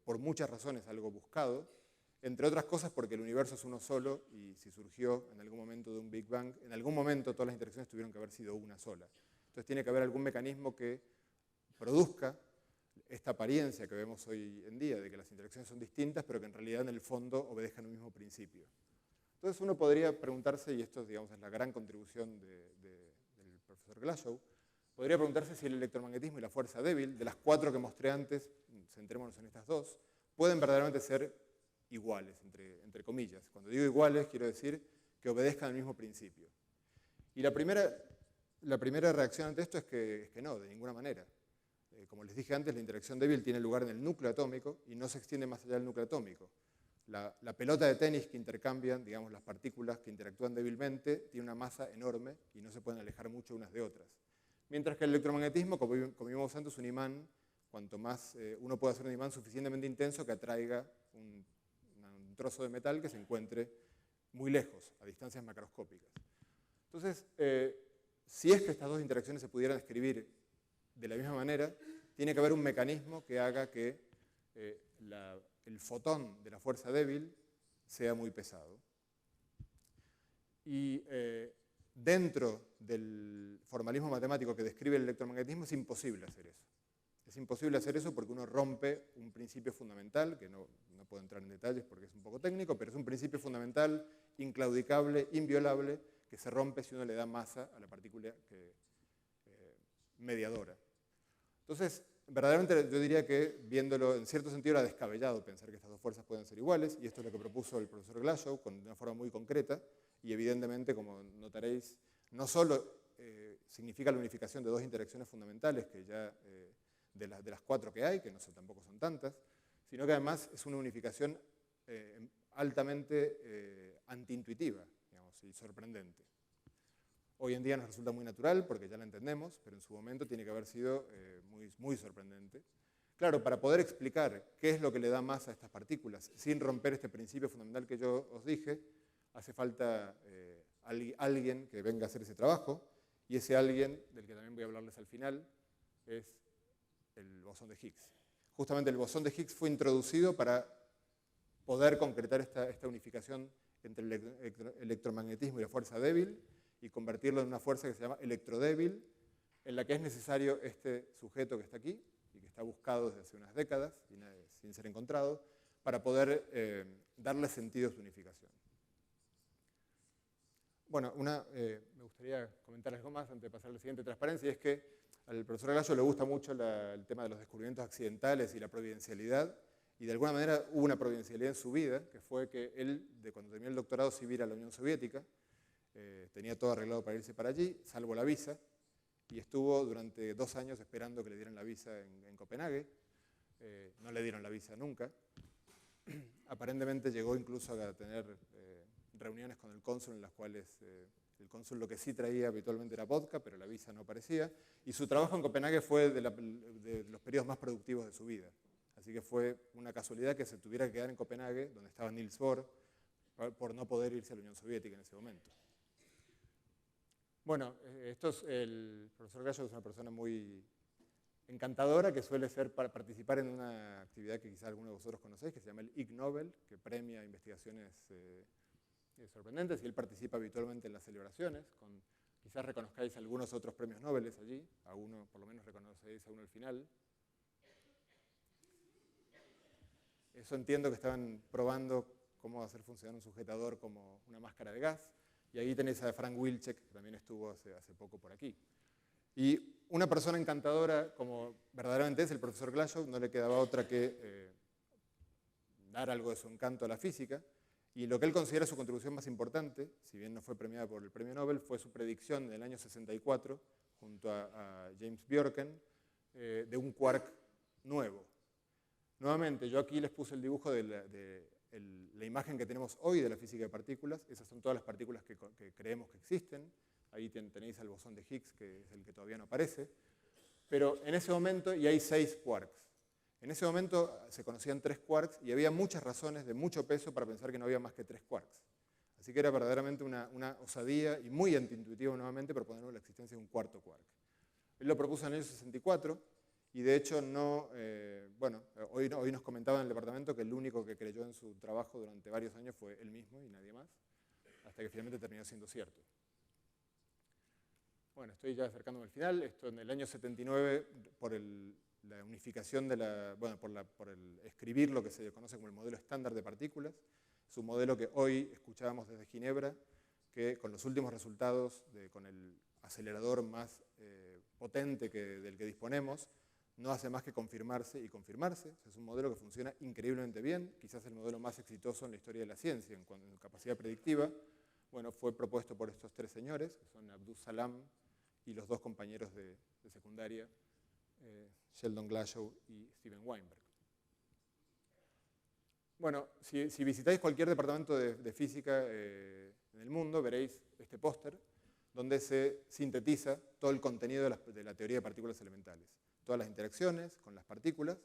por muchas razones algo buscado, entre otras cosas porque el universo es uno solo y si surgió en algún momento de un Big Bang, en algún momento todas las interacciones tuvieron que haber sido una sola. Entonces tiene que haber algún mecanismo que produzca esta apariencia que vemos hoy en día de que las interacciones son distintas, pero que en realidad en el fondo obedezcan un mismo principio. Entonces uno podría preguntarse, y esto digamos, es la gran contribución del profesor Glashow, podría preguntarse si el electromagnetismo y la fuerza débil, de las 4 que mostré antes, centrémonos en estas 2, pueden verdaderamente ser iguales, entre comillas. Cuando digo iguales, quiero decir que obedezcan al mismo principio. Y la primera reacción ante esto es que no, de ninguna manera. Como les dije antes, la interacción débil tiene lugar en el núcleo atómico y no se extiende más allá del núcleo atómico. La pelota de tenis que intercambian, digamos, las partículas que interactúan débilmente, tiene una masa enorme y no se pueden alejar mucho unas de otras. Mientras que el electromagnetismo, como vimos antes, es un imán, cuanto más uno puede hacer un imán suficientemente intenso que atraiga un trozo de metal que se encuentre muy lejos, a distancias macroscópicas. Entonces, si es que estas dos interacciones se pudieran describir de la misma manera, tiene que haber un mecanismo que haga que el fotón de la fuerza débil sea muy pesado. Y dentro del formalismo matemático que describe el electromagnetismo es imposible hacer eso. Es imposible hacer eso porque uno rompe un principio fundamental, que no puedo entrar en detalles porque es un poco técnico, pero es un principio fundamental, inclaudicable, inviolable, que se rompe si uno le da masa a la partícula mediadora. Entonces, verdaderamente yo diría que, viéndolo en cierto sentido, era descabellado pensar que estas dos fuerzas pueden ser iguales, y esto es lo que propuso el profesor Glashow de una forma muy concreta, y evidentemente, como notaréis, no solo significa la unificación de dos interacciones fundamentales, que ya de las 4 que hay, que tampoco son tantas, sino que además es una unificación altamente antiintuitiva, digamos, y sorprendente. Hoy en día nos resulta muy natural porque ya la entendemos, pero en su momento tiene que haber sido muy sorprendente. Claro, para poder explicar qué es lo que le da masa a estas partículas sin romper este principio fundamental que yo os dije, hace falta alguien que venga a hacer ese trabajo, y ese alguien, del que también voy a hablarles al final, es el bosón de Higgs. Justamente el bosón de Higgs fue introducido para poder concretar esta unificación entre el electromagnetismo y la fuerza débil y convertirlo en una fuerza que se llama electrodébil, en la que es necesario este sujeto que está aquí y que está buscado desde hace unas décadas sin ser encontrado, para poder darle sentido a su unificación. Bueno, me gustaría comentar algo más antes de pasar a la siguiente transparencia, y es que al profesor Glashow le gusta mucho el tema de los descubrimientos accidentales y la providencialidad, y de alguna manera hubo una providencialidad en su vida, que fue que él, cuando terminó el doctorado, se iba a ir a la Unión Soviética, tenía todo arreglado para irse para allí, salvo la visa, y estuvo durante 2 años esperando que le dieran la visa en Copenhague. No le dieron la visa nunca. Aparentemente llegó incluso a tener reuniones con el cónsul en las cuales el cónsul lo que sí traía habitualmente era vodka, pero la visa no aparecía, y su trabajo en Copenhague fue de los periodos más productivos de su vida. Así Así que fue una casualidad que se tuviera que quedar en Copenhague, donde estaba Niels Bohr, por no poder irse a la Unión Soviética en ese momento. Bueno, el profesor Glashow es una persona muy encantadora, que suele participar en una actividad que quizá algunos de vosotros conocéis, que se llama el Ig Nobel, que premia investigaciones sorprendentes, y él participa habitualmente en las celebraciones. Quizás reconozcáis algunos otros premios Nobel allí, a uno, por lo menos reconocéis a uno al final. Eso entiendo que estaban probando cómo hacer funcionar un sujetador como una máscara de gas, y ahí tenéis a Frank Wilczek, que también estuvo hace poco por aquí. Y una persona encantadora, como verdaderamente es el profesor Glashow, no le quedaba otra que dar algo de su encanto a la física, y lo que él considera su contribución más importante, si bien no fue premiada por el premio Nobel, fue su predicción del año 64, junto a James Bjorken, de un quark nuevo. Nuevamente, yo aquí les puse el dibujo de la imagen que tenemos hoy de la física de partículas. Esas son todas las partículas que creemos que existen. Ahí tenéis al bosón de Higgs, que es el que todavía no aparece. Pero en ese momento, y hay 6 quarks. En ese momento se conocían 3 quarks y había muchas razones de mucho peso para pensar que no había más que 3 quarks. Así que era verdaderamente una osadía y muy antiintuitivo nuevamente proponer la existencia de un cuarto quark. Él lo propuso en el año 64 y de hecho hoy nos comentaban en el departamento que el único que creyó en su trabajo durante varios años fue él mismo y nadie más, hasta que finalmente terminó siendo cierto. Bueno, estoy ya acercándome al final. Esto en el año 79, por la unificación por el escribir lo que se conoce como el modelo estándar de partículas. Es un modelo que hoy escuchábamos desde Ginebra, que con los últimos resultados, con el acelerador más potente del que disponemos, no hace más que confirmarse y confirmarse. Es un modelo que funciona increíblemente bien, quizás el modelo más exitoso en la historia de la ciencia en cuanto a capacidad predictiva. Bueno, fue propuesto por estos 3 señores, que son Abdus Salam y los 2 compañeros de secundaria, Sheldon Glashow y Steven Weinberg. Bueno, si visitáis cualquier departamento de física en el mundo, veréis este póster donde se sintetiza todo el contenido de la teoría de partículas elementales. Todas las interacciones con las partículas.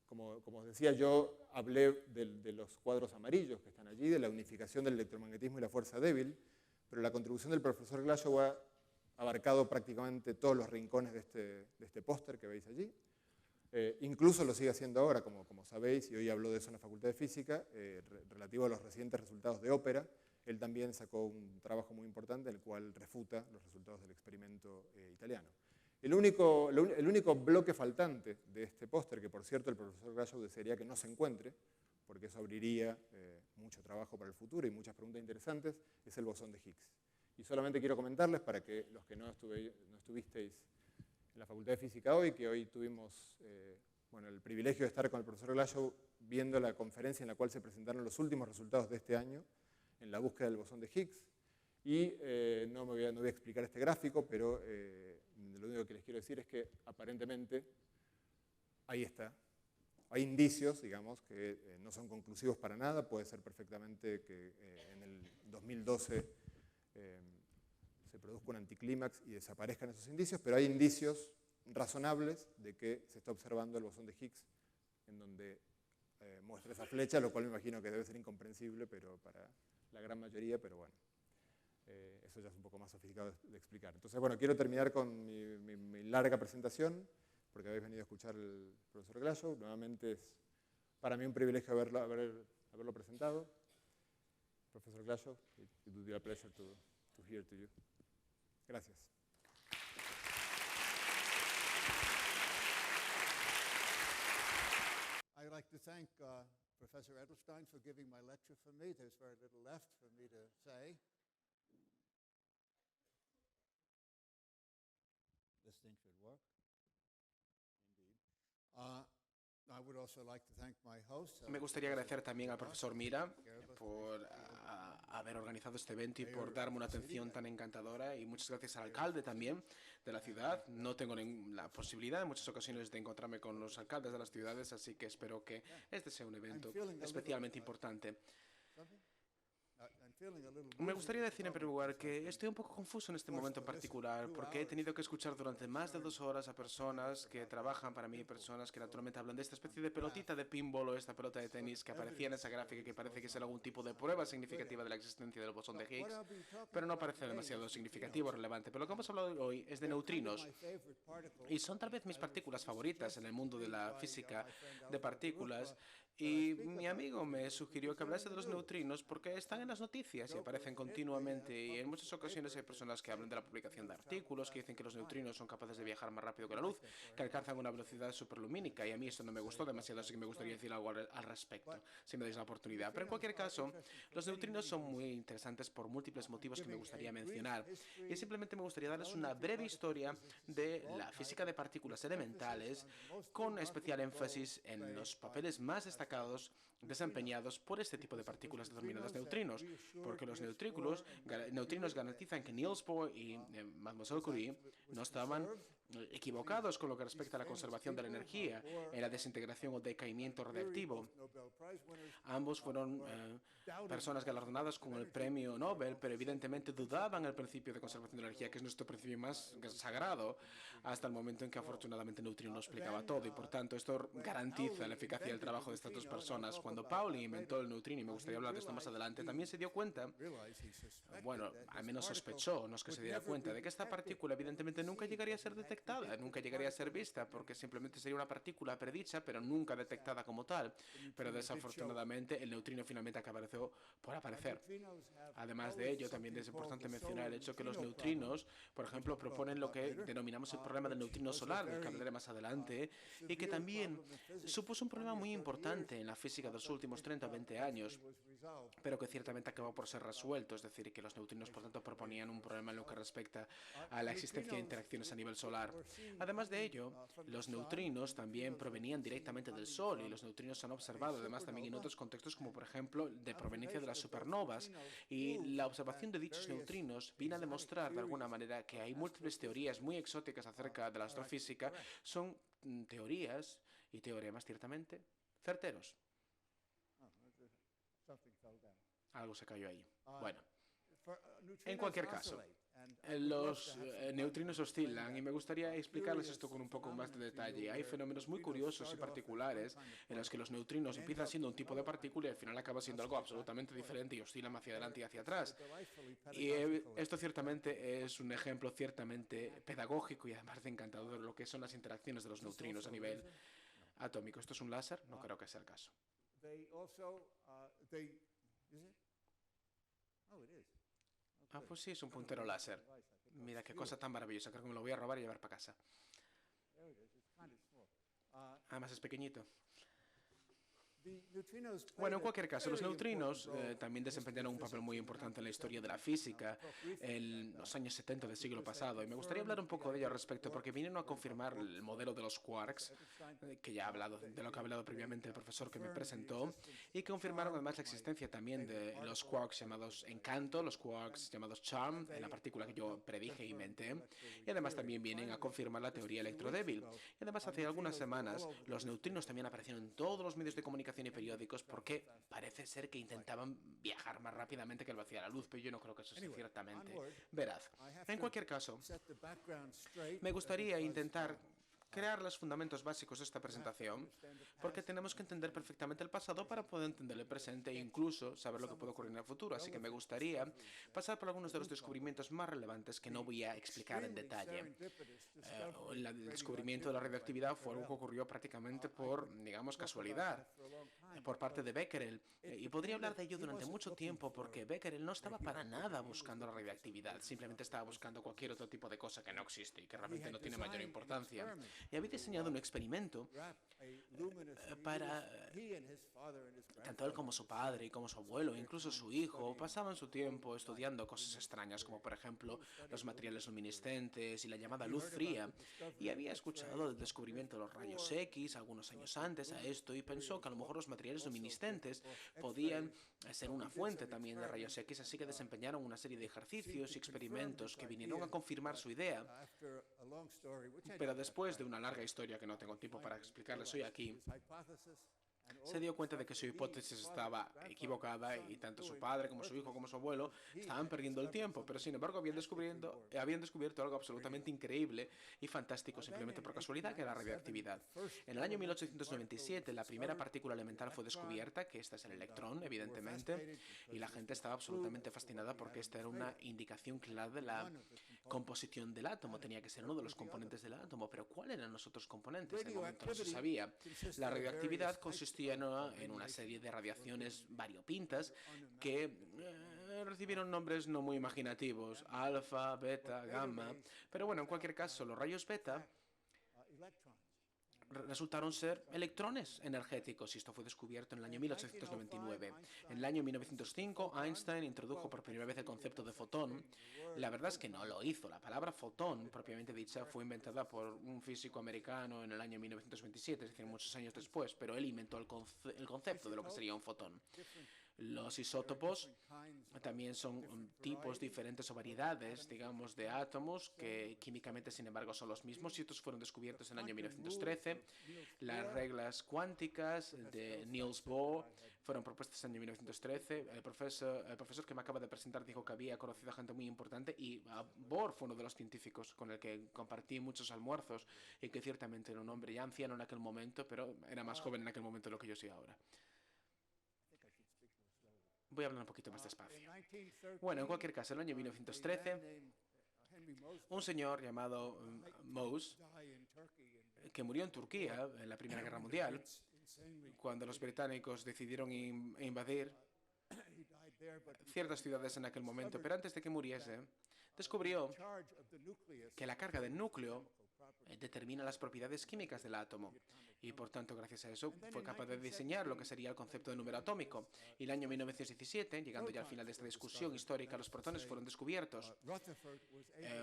Como os decía, yo hablé de los cuadros amarillos que están allí, de la unificación del electromagnetismo y la fuerza débil, pero la contribución del profesor Glashow ha abarcado prácticamente todos los rincones de este póster que veis allí. Incluso lo sigue haciendo ahora, como sabéis, y hoy habló de eso en la Facultad de Física, relativo a los recientes resultados de ópera. Él también sacó un trabajo muy importante en el cual refuta los resultados del experimento italiano. El único bloque faltante de este póster, que por cierto el profesor Glashow desearía que no se encuentre, porque eso abriría mucho trabajo para el futuro y muchas preguntas interesantes, es el bosón de Higgs. Y solamente quiero comentarles, para que los que no estuvisteis en la Facultad de Física hoy, que hoy tuvimos el privilegio de estar con el profesor Glashow viendo la conferencia en la cual se presentaron los últimos resultados de este año en la búsqueda del bosón de Higgs. Y no voy a explicar este gráfico, pero lo único que les quiero decir es que aparentemente ahí está. Hay indicios, digamos, que no son conclusivos para nada. Puede ser perfectamente que en el 2012 se produzca un anticlímax y desaparezcan esos indicios, pero hay indicios razonables de que se está observando el bosón de Higgs, en donde muestra esa flecha, lo cual me imagino que debe ser incomprensible pero para la gran mayoría, pero bueno. Eso ya es un poco más sofisticado de explicar. Entonces, bueno, quiero terminar con mi larga presentación, porque habéis venido a escuchar al profesor Glashow. Nuevamente es para mí un privilegio haberlo presentado. Profesor Glashow, it would be a pleasure to hear to you. Gracias. I'd like to thank Professor Edelstein for giving my lecture for me. There's very little left for me to say. This thing should work. Indeed. I would also like to thank my host. Me gustaría agradecer también al profesor Mira por haber organizado este evento y por darme una atención tan encantadora, y muchas gracias al alcalde también de la ciudad. No tengo la posibilidad en muchas ocasiones de encontrarme con los alcaldes de las ciudades, así que espero que este sea un evento especialmente importante. Me gustaría decir en primer lugar que estoy un poco confuso en este momento en particular porque he tenido que escuchar durante más de 2 horas a personas que trabajan para mí, personas que naturalmente hablan de esta especie de pelotita de pinball o esta pelota de tenis que aparecía en esa gráfica que parece que es algún tipo de prueba significativa de la existencia del bosón de Higgs, pero no parece demasiado significativo o relevante. Pero lo que hemos hablado hoy es de neutrinos y son tal vez mis partículas favoritas en el mundo de la física de partículas. Y mi amigo me sugirió que hablase de los neutrinos porque están en las noticias y aparecen continuamente. Y en muchas ocasiones hay personas que hablan de la publicación de artículos que dicen que los neutrinos son capaces de viajar más rápido que la luz, que alcanzan una velocidad superlumínica. Y a mí esto no me gustó demasiado, así que me gustaría decir algo al respecto, si me dais la oportunidad. Pero en cualquier caso, los neutrinos son muy interesantes por múltiples motivos que me gustaría mencionar. Y simplemente me gustaría darles una breve historia de la física de partículas elementales, con especial énfasis en los papeles más destacados desempeñados por este tipo de partículas denominadas neutrinos, porque los neutrinos garantizan que Niels Bohr y Mademoiselle Curie no estaban equivocados con lo que respecta a la conservación de la energía en la desintegración o decaimiento radiactivo. Ambos fueron personas galardonadas con el premio Nobel, pero evidentemente dudaban el principio de conservación de la energía, que es nuestro principio más sagrado, hasta el momento en que afortunadamente Neutrino lo explicaba todo, y por tanto esto garantiza la eficacia del trabajo de estas dos personas. Cuando Pauli inventó el neutrino, y me gustaría hablar de esto más adelante, también se dio cuenta, bueno, al menos sospechó, no es que se diera cuenta, de que esta partícula evidentemente nunca llegaría a ser detectada, nunca llegaría a ser vista, porque simplemente sería una partícula predicha, pero nunca detectada como tal. Pero desafortunadamente el neutrino finalmente acabaría por aparecer. Además de ello, también es importante mencionar el hecho que los neutrinos, por ejemplo, proponen lo que denominamos el problema del neutrino solar, del que hablaré más adelante, y que también supuso un problema muy importante en la física de los últimos 30 o 20 años, pero que ciertamente acabó por ser resuelto, es decir, que los neutrinos, por tanto, proponían un problema en lo que respecta a la existencia de interacciones a nivel solar. Además de ello, los neutrinos también provenían directamente del Sol, y los neutrinos se han observado además también en otros contextos, como por ejemplo de proveniencia de las supernovas, y la observación de dichos neutrinos viene a demostrar de alguna manera que hay múltiples teorías muy exóticas acerca de la astrofísica. Son teorías y teoremas ciertamente certeros. Algo se cayó ahí. Bueno, en cualquier caso, los neutrinos oscilan, y me gustaría explicarles esto con un poco más de detalle. Hay fenómenos muy curiosos y particulares en los que los neutrinos empiezan siendo un tipo de partícula y al final acaba siendo algo absolutamente diferente y oscilan hacia adelante y hacia atrás. Y esto ciertamente es un ejemplo ciertamente pedagógico y además de encantador de lo que son las interacciones de los neutrinos a nivel atómico. ¿Esto es un láser? No creo que sea el caso. Ah, pues sí, es un puntero láser. Mira qué cosa tan maravillosa. Creo que me lo voy a robar y llevar para casa. Además es pequeñito. Bueno, en cualquier caso, los neutrinos también desempeñaron un papel muy importante en la historia de la física en los años 70 del siglo pasado, y me gustaría hablar un poco de ello al respecto porque vinieron a confirmar el modelo de los quarks, que ya ha hablado, de lo que ha hablado previamente el profesor que me presentó, y que confirmaron además la existencia también de los quarks llamados Encanto, los quarks llamados Charm, en la partícula que yo predije e inventé, y además también vienen a confirmar la teoría electrodébil. Y además hace algunas semanas los neutrinos también aparecieron en todos los medios de comunicación y periódicos porque parece ser que intentaban viajar más rápidamente que la velocidad de la luz, pero yo no creo que eso sea ciertamente veraz. En cualquier caso, me gustaría intentar crear los fundamentos básicos de esta presentación, porque tenemos que entender perfectamente el pasado para poder entender el presente e incluso saber lo que puede ocurrir en el futuro. Así que me gustaría pasar por algunos de los descubrimientos más relevantes que no voy a explicar en detalle. El descubrimiento de la radioactividad fue algo que ocurrió prácticamente por, digamos, casualidad, por parte de Becquerel. Y podría hablar de ello durante mucho tiempo porque Becquerel no estaba para nada buscando la radioactividad, simplemente estaba buscando cualquier otro tipo de cosa que no existe y que realmente no tiene mayor importancia. Y había diseñado un experimento para tanto él como su padre y como su abuelo, incluso su hijo, pasaban su tiempo estudiando cosas extrañas como por ejemplo los materiales luminiscentes y la llamada luz fría, y había escuchado el descubrimiento de los rayos X algunos años antes a esto y pensó que a lo mejor los materiales luminiscentes podían ser una fuente también de rayos X, así que desempeñaron una serie de ejercicios y experimentos que vinieron a confirmar su idea. Pero después de una larga historia que no tengo tiempo para explicarles hoy aquí, se dio cuenta de que su hipótesis estaba equivocada y tanto su padre como su hijo como su abuelo estaban perdiendo el tiempo, pero sin embargo habían descubierto algo absolutamente increíble y fantástico simplemente por casualidad, que era la radioactividad. En el año 1897 la primera partícula elemental fue descubierta, que esta es el electrón, evidentemente, y la gente estaba absolutamente fascinada porque esta era una indicación clara de la composición del átomo, tenía que ser uno de los componentes del átomo, pero ¿cuáles eran los otros componentes? De momento no se sabía. La radioactividad consistía en una serie de radiaciones variopintas que recibieron nombres no muy imaginativos, alfa, beta, gamma, pero bueno, en cualquier caso, los rayos beta resultaron ser electrones energéticos y esto fue descubierto en el año 1899. En el año 1905, Einstein introdujo por primera vez el concepto de fotón. La verdad es que no lo hizo. La palabra fotón, propiamente dicha, fue inventada por un físico americano en el año 1927, es decir, muchos años después, pero él inventó el concepto de lo que sería un fotón. Los isótopos también son tipos diferentes o variedades, digamos, de átomos que químicamente, sin embargo, son los mismos y estos fueron descubiertos en el año 1913. Las reglas cuánticas de Niels Bohr fueron propuestas en el año 1913. El profesor que me acaba de presentar dijo que había conocido a gente muy importante y Bohr fue uno de los científicos con el que compartí muchos almuerzos y que ciertamente era un hombre ya anciano en aquel momento, pero era más joven en aquel momento de lo que yo soy ahora. Voy a hablar un poquito más despacio. Bueno, en cualquier caso, en el año 1913, un señor llamado Mose, que murió en Turquía en la Primera Guerra Mundial, cuando los británicos decidieron invadir ciertas ciudades en aquel momento, pero antes de que muriese, descubrió que la carga del núcleo determina las propiedades químicas del átomo y por tanto gracias a eso fue capaz de diseñar lo que sería el concepto de número atómico. Y el año 1917, llegando ya al final de esta discusión histórica, los protones fueron descubiertos.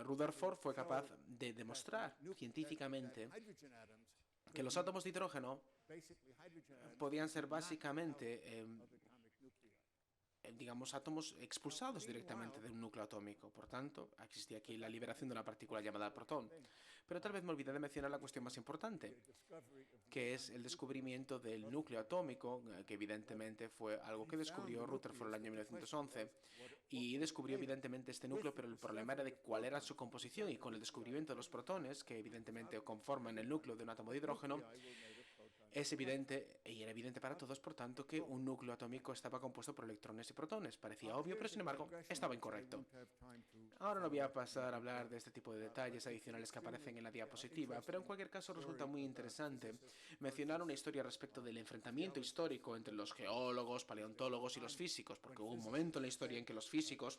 Rutherford fue capaz de demostrar científicamente que los átomos de hidrógeno podían ser básicamente digamos, átomos expulsados directamente de un núcleo atómico. Por tanto, existía aquí la liberación de una partícula llamada protón. Pero tal vez me olvidé de mencionar la cuestión más importante, que es el descubrimiento del núcleo atómico, que evidentemente fue algo que descubrió Rutherford en el año 1911, y descubrió evidentemente este núcleo, pero el problema era de cuál era su composición, y con el descubrimiento de los protones, que evidentemente conforman el núcleo de un átomo de hidrógeno, es evidente, y era evidente para todos, por tanto, que un núcleo atómico estaba compuesto por electrones y protones. Parecía obvio, pero sin embargo, estaba incorrecto. Ahora no voy a pasar a hablar de este tipo de detalles adicionales que aparecen en la diapositiva, pero en cualquier caso resulta muy interesante mencionar una historia respecto del enfrentamiento histórico entre los geólogos, paleontólogos y los físicos, porque hubo un momento en la historia en que los físicos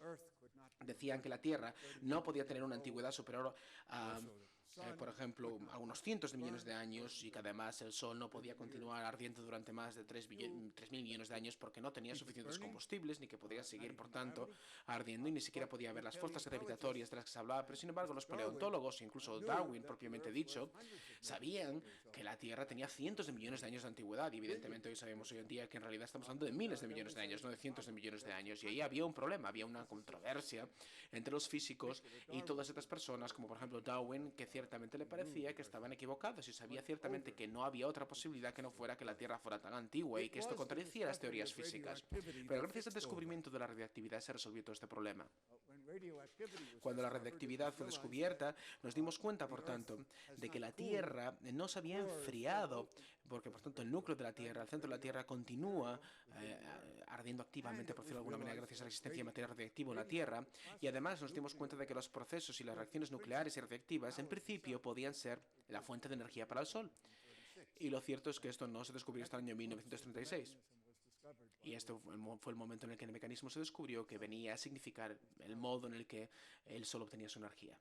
decían que la Tierra no podía tener una antigüedad superior a por ejemplo, a unos cientos de millones de años y que además el Sol no podía continuar ardiendo durante más de 3.000 millones de años porque no tenía suficientes combustibles ni que podía seguir, por tanto, ardiendo y ni siquiera podía haber las fuerzas gravitatorias de las que se hablaba. Pero, sin embargo, los paleontólogos, incluso Darwin propiamente dicho, sabían que la Tierra tenía cientos de millones de años de antigüedad y evidentemente hoy sabemos hoy en día que en realidad estamos hablando de miles de millones de años, no de cientos de millones de años. Y ahí había un problema, había una controversia entre los físicos y todas estas personas, como por ejemplo Darwin, que ciertamente le parecía que estaban equivocados y sabía ciertamente que no había otra posibilidad que no fuera que la Tierra fuera tan antigua y que esto contradecía las teorías físicas. Pero gracias al descubrimiento de la radiactividad se resolvió todo este problema. Cuando la radiactividad fue descubierta, nos dimos cuenta, por tanto, de que la Tierra no se había enfriado, porque, por tanto, el núcleo de la Tierra, el centro de la Tierra, continúa ardiendo activamente, por decirlo de alguna manera, gracias a la existencia de material radiactivo en la Tierra, y además nos dimos cuenta de que los procesos y las reacciones nucleares y radiactivas, en principio, podían ser la fuente de energía para el Sol. Y lo cierto es que esto no se descubrió hasta el año 1936. Y esto fue el momento en el que el mecanismo se descubrió, que venía a significar el modo en el que el Sol obtenía su energía.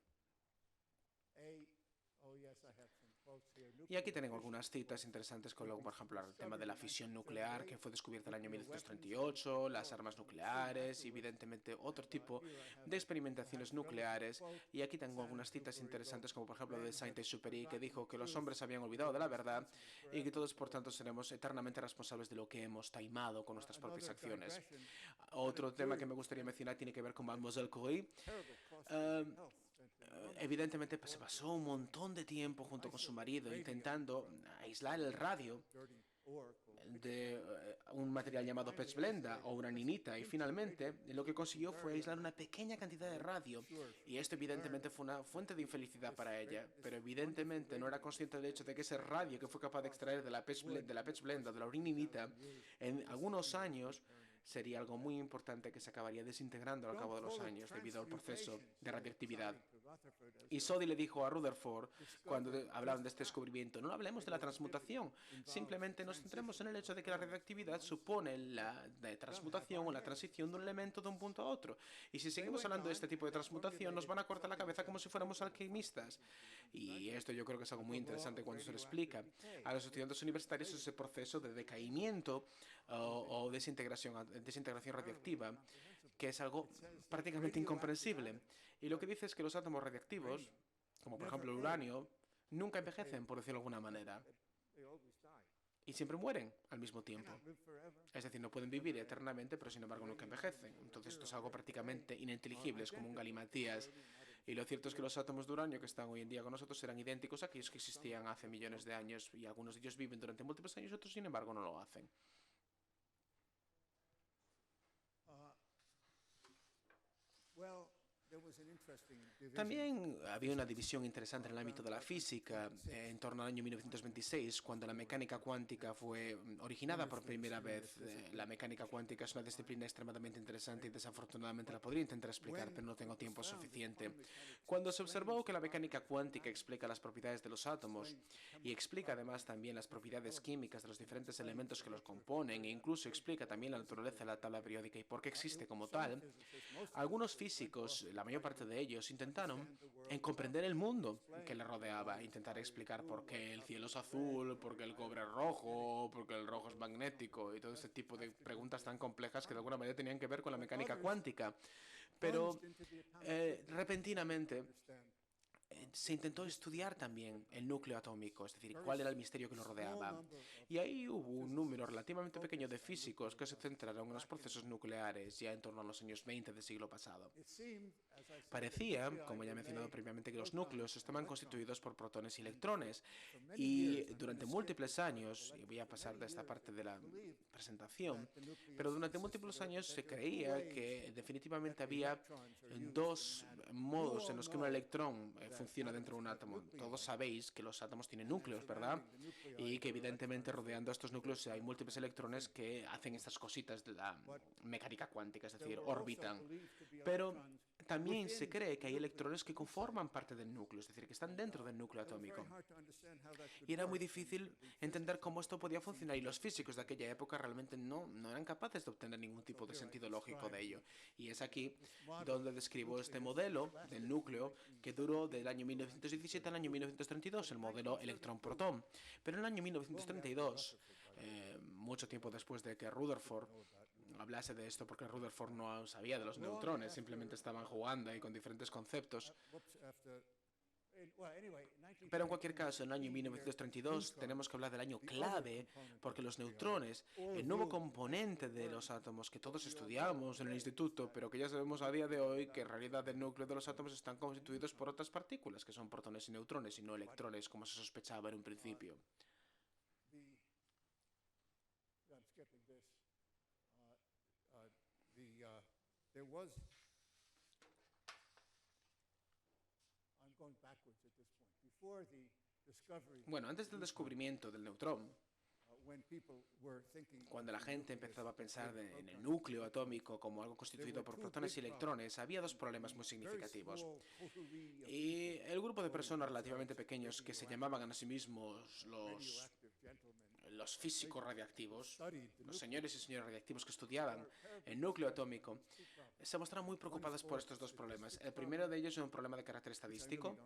Y aquí tengo algunas citas interesantes, como por ejemplo el tema de la fisión nuclear, que fue descubierta en el año 1938, las armas nucleares y evidentemente otro tipo de experimentaciones nucleares. Y aquí tengo algunas citas interesantes, como por ejemplo de Saint-Exupéry, que dijo que los hombres habían olvidado de la verdad y que todos por tanto seremos eternamente responsables de lo que hemos taimado con nuestras propias acciones. Otro tema que me gustaría mencionar tiene que ver con Mademoiselle Curie. Evidentemente se pasó un montón de tiempo junto con su marido intentando aislar el radio de un material llamado pechblenda o uraninita, y finalmente lo que consiguió fue aislar una pequeña cantidad de radio, y esto evidentemente fue una fuente de infelicidad para ella, pero evidentemente no era consciente del hecho de que ese radio que fue capaz de extraer de la pechblenda, de la uraninita, en algunos años sería algo muy importante que se acabaría desintegrando al cabo de los años debido al proceso de radioactividad. Y Soddy le dijo a Rutherford, cuando hablaron de este descubrimiento, no hablemos de la transmutación, simplemente nos centremos en el hecho de que la radioactividad supone la transmutación o la transición de un elemento de un punto a otro. Y si seguimos hablando de este tipo de transmutación, nos van a cortar la cabeza como si fuéramos alquimistas. Y esto yo creo que es algo muy interesante cuando se lo explica a los estudiantes universitarios, ese proceso de decaimiento o desintegración radioactiva, que es algo prácticamente incomprensible. Y lo que dice es que los átomos radiactivos, como por ejemplo el uranio, nunca envejecen, por decirlo de alguna manera, y siempre mueren al mismo tiempo. Es decir, no pueden vivir eternamente, pero sin embargo nunca envejecen. Entonces esto es algo prácticamente ininteligible, es como un galimatías. Y lo cierto es que los átomos de uranio que están hoy en día con nosotros serán idénticos a aquellos que existían hace millones de años, y algunos de ellos viven durante múltiples años, otros sin embargo no lo hacen. También había una división interesante en el ámbito de la física en torno al año 1926, cuando la mecánica cuántica fue originada por primera vez. La mecánica cuántica es una disciplina extremadamente interesante y desafortunadamente la podría intentar explicar, pero no tengo tiempo suficiente. Cuando se observó que la mecánica cuántica explica las propiedades de los átomos y explica además también las propiedades químicas de los diferentes elementos que los componen, e incluso explica también la naturaleza de la tabla periódica y por qué existe como tal, algunos físicos, la mayor parte de ellos, intentaron comprender el mundo que le rodeaba, intentar explicar por qué el cielo es azul, por qué el cobre es rojo, por qué el rojo es magnético y todo ese tipo de preguntas tan complejas que de alguna manera tenían que ver con la mecánica cuántica. Pero repentinamente se intentó estudiar también el núcleo atómico, es decir, cuál era el misterio que lo rodeaba. Y ahí hubo un número relativamente pequeño de físicos que se centraron en los procesos nucleares ya en torno a los años 20 del siglo pasado. Parecía, como ya he mencionado previamente, que los núcleos estaban constituidos por protones y electrones, y durante múltiples años, y voy a pasar de esta parte de la presentación, pero durante múltiples años se creía que definitivamente había dos modos en los que un electrón funciona dentro de un átomo. Todos sabéis que los átomos tienen núcleos, ¿verdad? Y que evidentemente rodeando a estos núcleos hay múltiples electrones que hacen estas cositas de la mecánica cuántica, es decir, orbitan. Pero también se cree que hay electrones que conforman parte del núcleo, es decir, que están dentro del núcleo atómico. Y era muy difícil entender cómo esto podía funcionar, y los físicos de aquella época realmente no eran capaces de obtener ningún tipo de sentido lógico de ello. Y es aquí donde describo este modelo del núcleo que duró del año 1917 al año 1932, el modelo electrón-protón. Pero en el año 1932, mucho tiempo después de que Rutherford hablase de esto, porque Rutherford no sabía de los neutrones, simplemente estaban jugando ahí con diferentes conceptos. Pero en cualquier caso, en el año 1932 tenemos que hablar del año clave, porque los neutrones, el nuevo componente de los átomos que todos estudiamos en el instituto, pero que ya sabemos a día de hoy que en realidad el núcleo de los átomos están constituidos por otras partículas, que son protones y neutrones, y no electrones, como se sospechaba en un principio. Bueno, antes del descubrimiento del neutrón, cuando la gente empezaba a pensar en el núcleo atómico como algo constituido por protones y electrones, había dos problemas muy significativos. Y el grupo de personas relativamente pequeños que se llamaban a sí mismos los físicos radiactivos, los señores y señoras radiactivos que estudiaban el núcleo atómico, se mostraron muy preocupadas por estos dos problemas. El primero de ellos es un problema de carácter estadístico,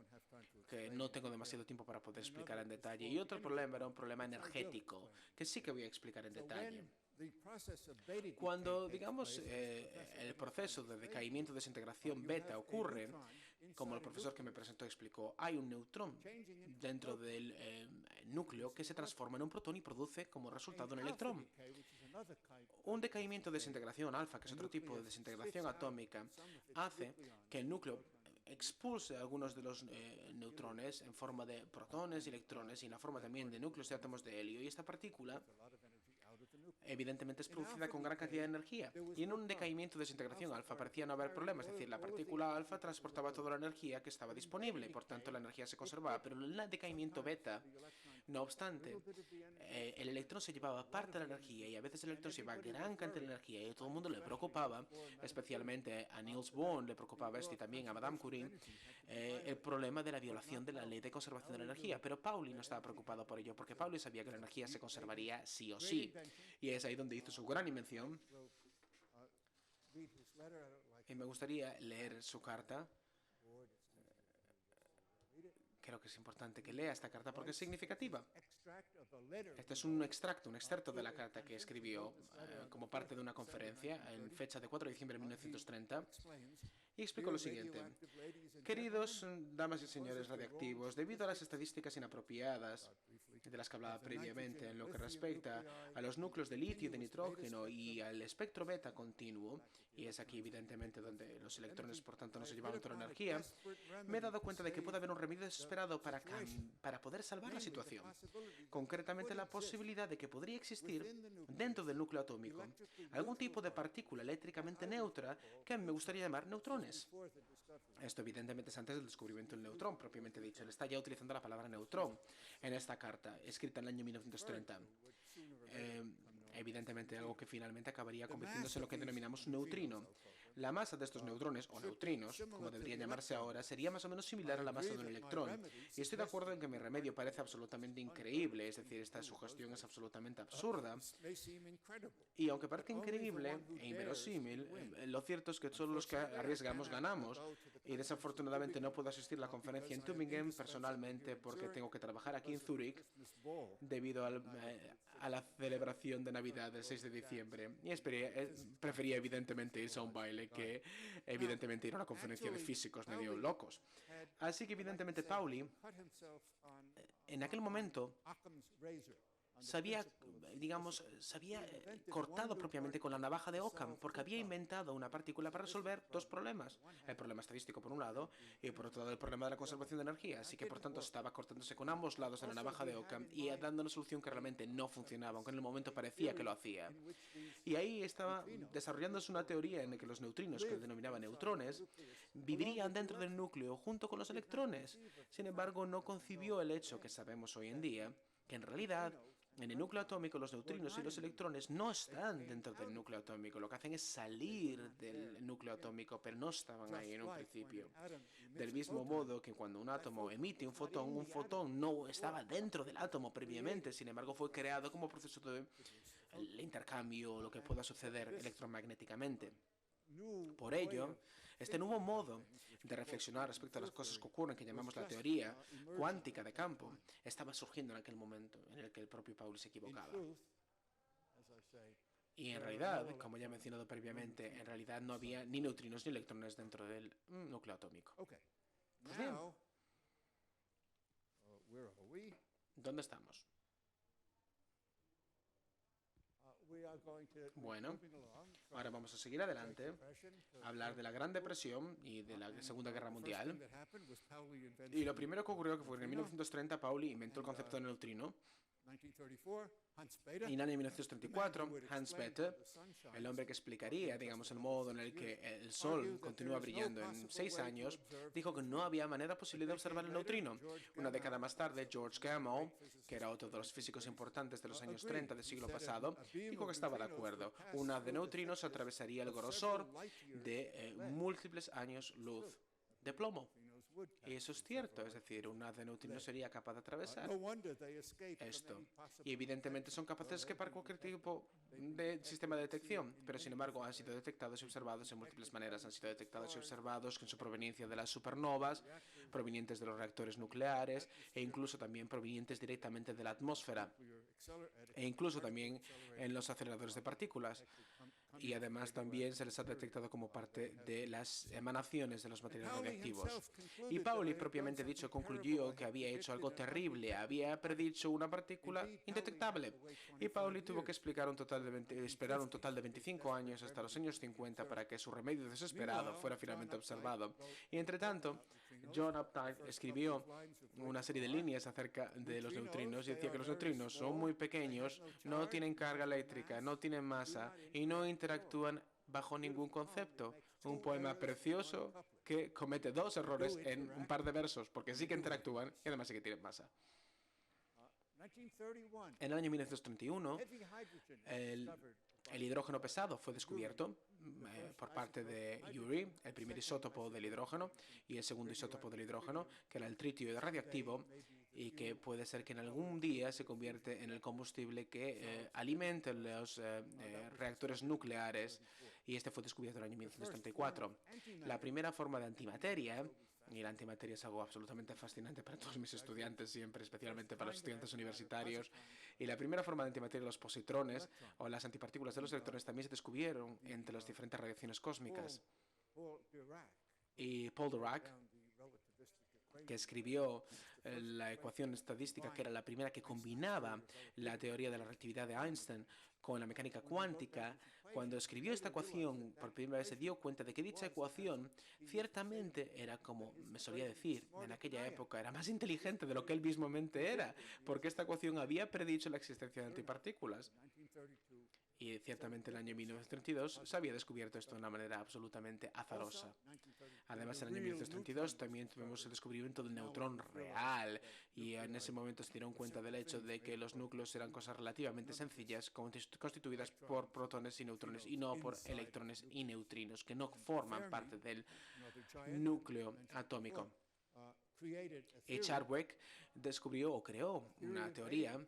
que no tengo demasiado tiempo para poder explicar en detalle, y otro problema era un problema energético, que sí que voy a explicar en detalle. Cuando, digamos, el proceso de decaimiento, desintegración beta ocurre, como el profesor que me presentó explicó, hay un neutrón dentro del núcleo que se transforma en un protón y produce como resultado un electrón. Un decaimiento de desintegración alfa, que es otro tipo de desintegración atómica, hace que el núcleo expulse algunos de los neutrones en forma de protones y electrones, y en la forma también de núcleos de átomos de helio, y esta partícula evidentemente es producida con gran cantidad de energía. Y en un decaimiento de desintegración alfa parecía no haber problema, es decir, la partícula alfa transportaba toda la energía que estaba disponible y por tanto la energía se conservaba. Pero en el decaimiento beta, no obstante, el electrón se llevaba parte de la energía y a veces el electrón se llevaba gran cantidad de energía y a todo el mundo le preocupaba, especialmente a Niels Bohr le preocupaba esto y también a Madame Curie, el problema de la violación de la ley de conservación de la energía. Pero Pauli no estaba preocupado por ello, porque Pauli sabía que la energía se conservaría sí o sí. Y es ahí donde hizo su gran invención. Y me gustaría leer su carta. Creo que es importante que lea esta carta porque es significativa. Este es un extracto de la carta que escribió como parte de una conferencia en fecha de 4 de diciembre de 1930 y explicó lo siguiente. Queridos damas y señores radiactivos, debido a las estadísticas inapropiadas de las que hablaba previamente en lo que respecta a los núcleos de litio y de nitrógeno y al espectro beta continuo, y es aquí evidentemente donde los electrones por tanto no se llevan toda la energía, me he dado cuenta de que puede haber un remedio desesperado para poder salvar la situación. Concretamente la posibilidad de que podría existir dentro del núcleo atómico algún tipo de partícula eléctricamente neutra que me gustaría llamar neutrones. Esto evidentemente es antes del descubrimiento del neutrón, propiamente dicho. Él está ya utilizando la palabra neutrón en esta carta, escrita en el año 1930. Evidentemente algo que finalmente acabaría convirtiéndose en lo que denominamos un neutrino. La masa de estos neutrones, o neutrinos, como deberían llamarse ahora, sería más o menos similar a la masa de un electrón. Y estoy de acuerdo en que mi remedio parece absolutamente increíble, es decir, esta sugestión es absolutamente absurda. Y aunque parezca increíble e inverosímil, lo cierto es que solo los que arriesgamos ganamos. Y desafortunadamente no puedo asistir a la conferencia en Tübingen personalmente porque tengo que trabajar aquí en Zúrich debido a la celebración de Navidad del 6 de diciembre. Y prefería evidentemente irse a un baile que evidentemente ir a una conferencia de físicos medio locos. Así que evidentemente Pauli en aquel momento se había cortado propiamente con la navaja de Occam porque había inventado una partícula para resolver dos problemas. El problema estadístico por un lado y por otro lado el problema de la conservación de energía. Así que por tanto estaba cortándose con ambos lados de la navaja de Occam y dando una solución que realmente no funcionaba, aunque en el momento parecía que lo hacía. Y ahí estaba desarrollándose una teoría en la que los neutrinos, que él denominaba neutrones, vivirían dentro del núcleo junto con los electrones. Sin embargo, no concibió el hecho que sabemos hoy en día, que en realidad en el núcleo atómico los neutrinos y los electrones no están dentro del núcleo atómico. Lo que hacen es salir del núcleo atómico, pero no estaban ahí en un principio. Del mismo modo que cuando un átomo emite un fotón no estaba dentro del átomo previamente, sin embargo fue creado como proceso de intercambio o lo que pueda suceder electromagnéticamente. Por ello, este nuevo modo de reflexionar respecto a las cosas que ocurren, que llamamos la teoría cuántica de campo, estaba surgiendo en aquel momento en el que el propio Pauli se equivocaba. Y en realidad, como ya he mencionado previamente, en realidad no había ni neutrinos ni electrones dentro del núcleo atómico. Pues bien, ¿dónde estamos? Bueno, ahora vamos a seguir adelante, a hablar de la Gran Depresión y de la Segunda Guerra Mundial. Y lo primero que ocurrió que fue que en 1930 Pauli inventó el concepto de neutrino. Y en el año 1934, Hans Bethe, el hombre que explicaría, digamos, el modo en el que el Sol continúa brillando en 6 años, dijo que no había manera posible de observar el neutrino. Una década más tarde, George Gamow, que era otro de los físicos importantes de los años 30 del siglo pasado, dijo que estaba de acuerdo. Un haz de neutrinos atravesaría el grosor de múltiples años luz de plomo. Y eso es cierto, es decir, un haz de neutrinos sería capaz de atravesar esto. Y evidentemente son capaces de escapar cualquier tipo de sistema de detección, pero sin embargo han sido detectados y observados en múltiples maneras. Han sido detectados y observados con su proveniencia de las supernovas, provenientes de los reactores nucleares e incluso también provenientes directamente de la atmósfera e incluso también en los aceleradores de partículas. Y además también se les ha detectado como parte de las emanaciones de los materiales radiactivos. Y Pauli, propiamente dicho, concluyó que había hecho algo terrible, había predicho una partícula indetectable. Y Pauli tuvo que esperar un total de 25 años hasta los años 50 para que su remedio desesperado fuera finalmente observado. Y entre tanto, John Updike escribió una serie de líneas acerca de los neutrinos y decía que los neutrinos son muy pequeños, no tienen carga eléctrica, no tienen masa y no interactúan bajo ningún concepto. Un poema precioso que comete 2 errores en un par de versos, porque sí que interactúan y además sí que tienen masa. En el año 1931, el hidrógeno pesado fue descubierto por parte de Urey, el primer isótopo del hidrógeno, y el segundo isótopo del hidrógeno, que era el tritio radioactivo, y que puede ser que en algún día se convierte en el combustible que alimente los reactores nucleares, y este fue descubierto en el año 1934. La primera forma de antimateria, y la antimateria es algo absolutamente fascinante para todos mis estudiantes siempre, especialmente para los estudiantes universitarios. Y la primera forma de antimateria, los positrones o las antipartículas de los electrones, también se descubrieron entre las diferentes radiaciones cósmicas. Y Paul Dirac, que escribió la ecuación estadística, que era la primera que combinaba la teoría de la relatividad de Einstein con la mecánica cuántica, cuando escribió esta ecuación por primera vez se dio cuenta de que dicha ecuación ciertamente era, como me solía decir en aquella época, era más inteligente de lo que él mismamente era, porque esta ecuación había predicho la existencia de antipartículas. Y ciertamente en el año 1932 se había descubierto esto de una manera absolutamente azarosa. Además, en el año 1932 también tuvimos el descubrimiento del neutrón real, y en ese momento se dieron cuenta del hecho de que los núcleos eran cosas relativamente sencillas, constituidas por protones y neutrones, y no por electrones y neutrinos, que no forman parte del núcleo atómico. Y Chadwick descubrió o creó una teoría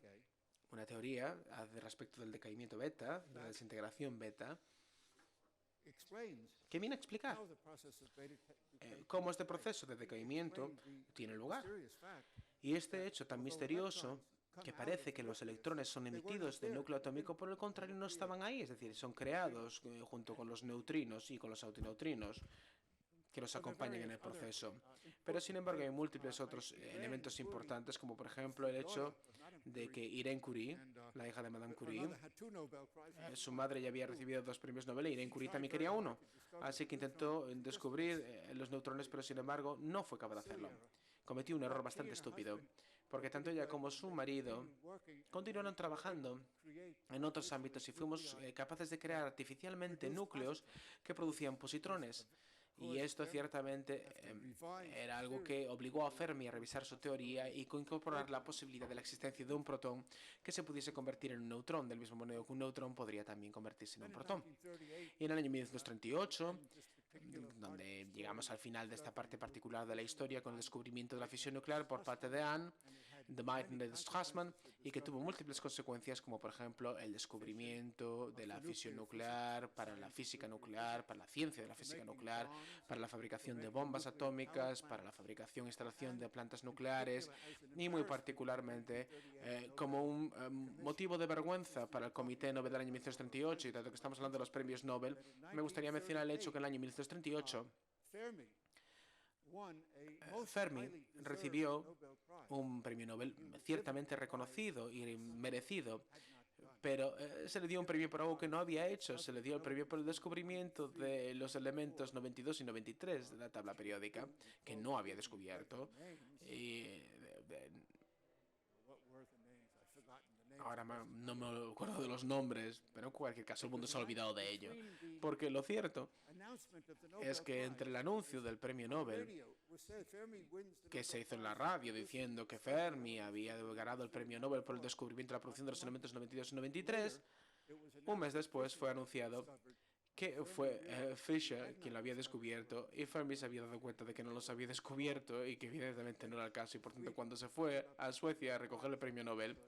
respecto del decaimiento beta, de la desintegración beta, que viene a explicar cómo este proceso de decaimiento tiene lugar. Y este hecho tan misterioso, que parece que los electrones son emitidos del núcleo atómico, por el contrario no estaban ahí, es decir, son creados junto con los neutrinos y con los antineutrinos que los acompañan en el proceso. Pero sin embargo hay múltiples otros elementos importantes, como por ejemplo el hecho de que Irene Curie, la hija de Madame Curie, su madre ya había recibido 2 premios Nobel y Irene Curie también quería uno. Así que intentó descubrir los neutrones, pero sin embargo no fue capaz de hacerlo. Cometió un error bastante estúpido, porque tanto ella como su marido continuaron trabajando en otros ámbitos y fuimos capaces de crear artificialmente núcleos que producían positrones. Y esto ciertamente era algo que obligó a Fermi a revisar su teoría y incorporar la posibilidad de la existencia de un protón que se pudiese convertir en un neutrón, del mismo modo que un neutrón podría también convertirse en un protón. Y en el año 1938, donde llegamos al final de esta parte particular de la historia con el descubrimiento de la fisión nuclear por parte de Hahn, de Meitner y de Strassmann, y que tuvo múltiples consecuencias, como por ejemplo el descubrimiento de la fisión nuclear para la física nuclear, para la ciencia de la física nuclear, para la fabricación de bombas atómicas, para la fabricación e instalación de plantas nucleares, y muy particularmente como un motivo de vergüenza para el Comité Nobel del año 1938, y dado que estamos hablando de los premios Nobel, me gustaría mencionar el hecho que en el año 1938 Fermi recibió un premio Nobel ciertamente reconocido y merecido, pero se le dio un premio por algo que no había hecho. Se le dio el premio por el descubrimiento de los elementos 92 y 93 de la tabla periódica, que no había descubierto. Y ahora no me acuerdo de los nombres, pero en cualquier caso el mundo se ha olvidado de ello. Porque lo cierto es que entre el anuncio del premio Nobel, que se hizo en la radio diciendo que Fermi había ganado el premio Nobel por el descubrimiento de la producción de los elementos 92 y 93, un mes después fue anunciado que fue Fisher quien lo había descubierto, y Fermi se había dado cuenta de que no los había descubierto y que evidentemente no era el caso, y por tanto cuando se fue a Suecia a recoger el premio Nobel,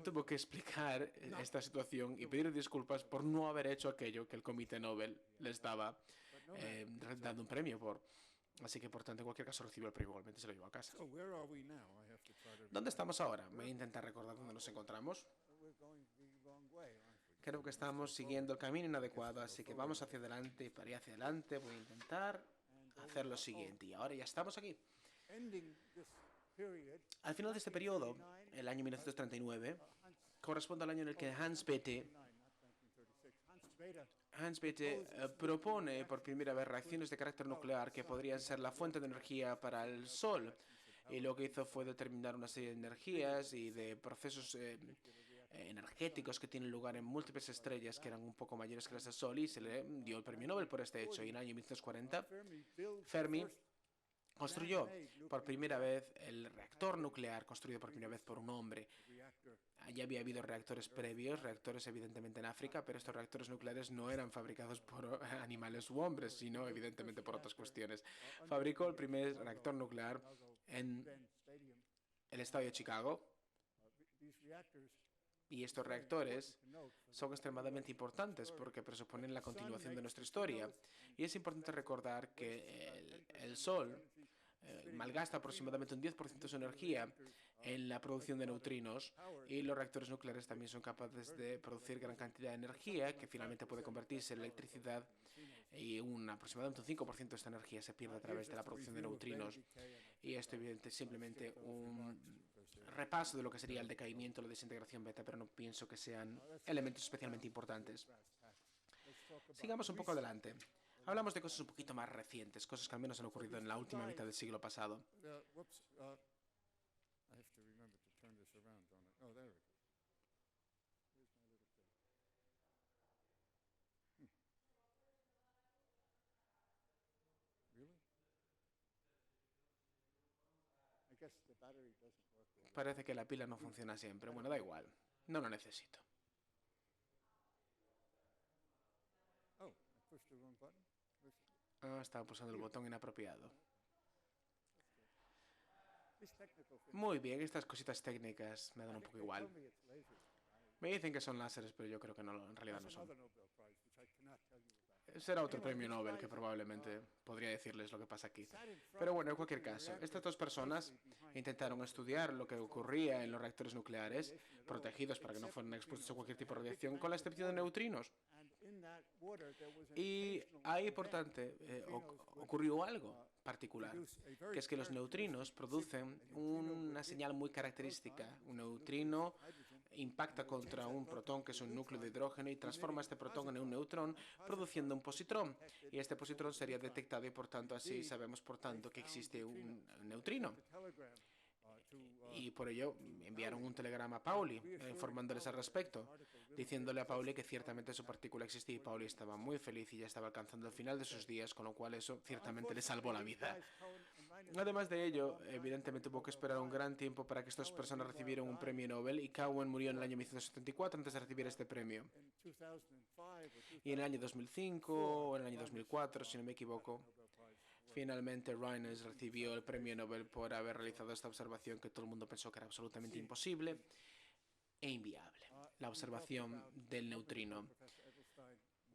tuvo que explicar esta situación y pedir disculpas por no haber hecho aquello que el Comité Nobel le estaba dando un premio por. Así que, por tanto, en cualquier caso recibió el premio igualmente, se lo llevó a casa. ¿Dónde estamos ahora? Voy a intentar recordar dónde nos encontramos. Creo que estamos siguiendo el camino inadecuado, así que vamos hacia adelante, y para ir hacia adelante voy a intentar hacer lo siguiente. Y ahora ya estamos aquí. Al final de este periodo, el año 1939, corresponde al año en el que Hans Bethe Hans Bethe propone por primera vez reacciones de carácter nuclear que podrían ser la fuente de energía para el Sol. Y lo que hizo fue determinar una serie de energías y de procesos energéticos que tienen lugar en múltiples estrellas que eran un poco mayores que las del Sol, y se le dio el premio Nobel por este hecho. Y en el año 1940, Fermi construyó por primera vez el reactor nuclear, construido por primera vez por un hombre. Ya había habido reactores previos, reactores evidentemente en África, pero estos reactores nucleares no eran fabricados por animales u hombres, sino evidentemente por otras cuestiones. Fabricó el primer reactor nuclear en el estado de Chicago, y estos reactores son extremadamente importantes porque presuponen la continuación de nuestra historia. Y es importante recordar que el Sol malgasta aproximadamente un 10% de su energía en la producción de neutrinos, y los reactores nucleares también son capaces de producir gran cantidad de energía que finalmente puede convertirse en electricidad, y aproximadamente un 5% de esta energía se pierde a través de la producción de neutrinos. Y esto evidentemente es simplemente un repaso de lo que sería el decaimiento, la desintegración beta, pero no pienso que sean elementos especialmente importantes. Sigamos un poco adelante. Hablamos de cosas un poquito más recientes, cosas que al menos han ocurrido en la última mitad del siglo pasado. Parece que la pila no funciona siempre. Bueno, da igual. No lo necesito. Estaba pulsando el botón inapropiado. Muy bien, estas cositas técnicas me dan un poco igual. Me dicen que son láseres, pero yo creo que no, en realidad no son. Será otro premio Nobel que probablemente podría decirles lo que pasa aquí. Pero bueno, en cualquier caso, estas dos personas intentaron estudiar lo que ocurría en los reactores nucleares, protegidos para que no fueran expuestos a cualquier tipo de radiación, con la excepción de neutrinos. Y ahí, por tanto, ocurrió algo particular, que es que los neutrinos producen una señal muy característica. Un neutrino impacta contra un protón, que es un núcleo de hidrógeno, y transforma este protón en un neutrón, produciendo un positrón. Y este positrón sería detectado, y por tanto así sabemos por tanto que existe un neutrino. Y por ello enviaron un telegrama a Pauli informándoles al respecto, diciéndole a Pauli que ciertamente su partícula existía, y Pauli estaba muy feliz y ya estaba alcanzando el final de sus días, con lo cual eso ciertamente le salvó la vida. Además de ello, evidentemente tuvo que esperar un gran tiempo para que estas personas recibieran un premio Nobel, y Cowen murió en el año 1974 antes de recibir este premio. Y en el año 2005 o en el año 2004, si no me equivoco, finalmente Reines recibió el premio Nobel por haber realizado esta observación que todo el mundo pensó que era absolutamente imposible e inviable, la observación del neutrino.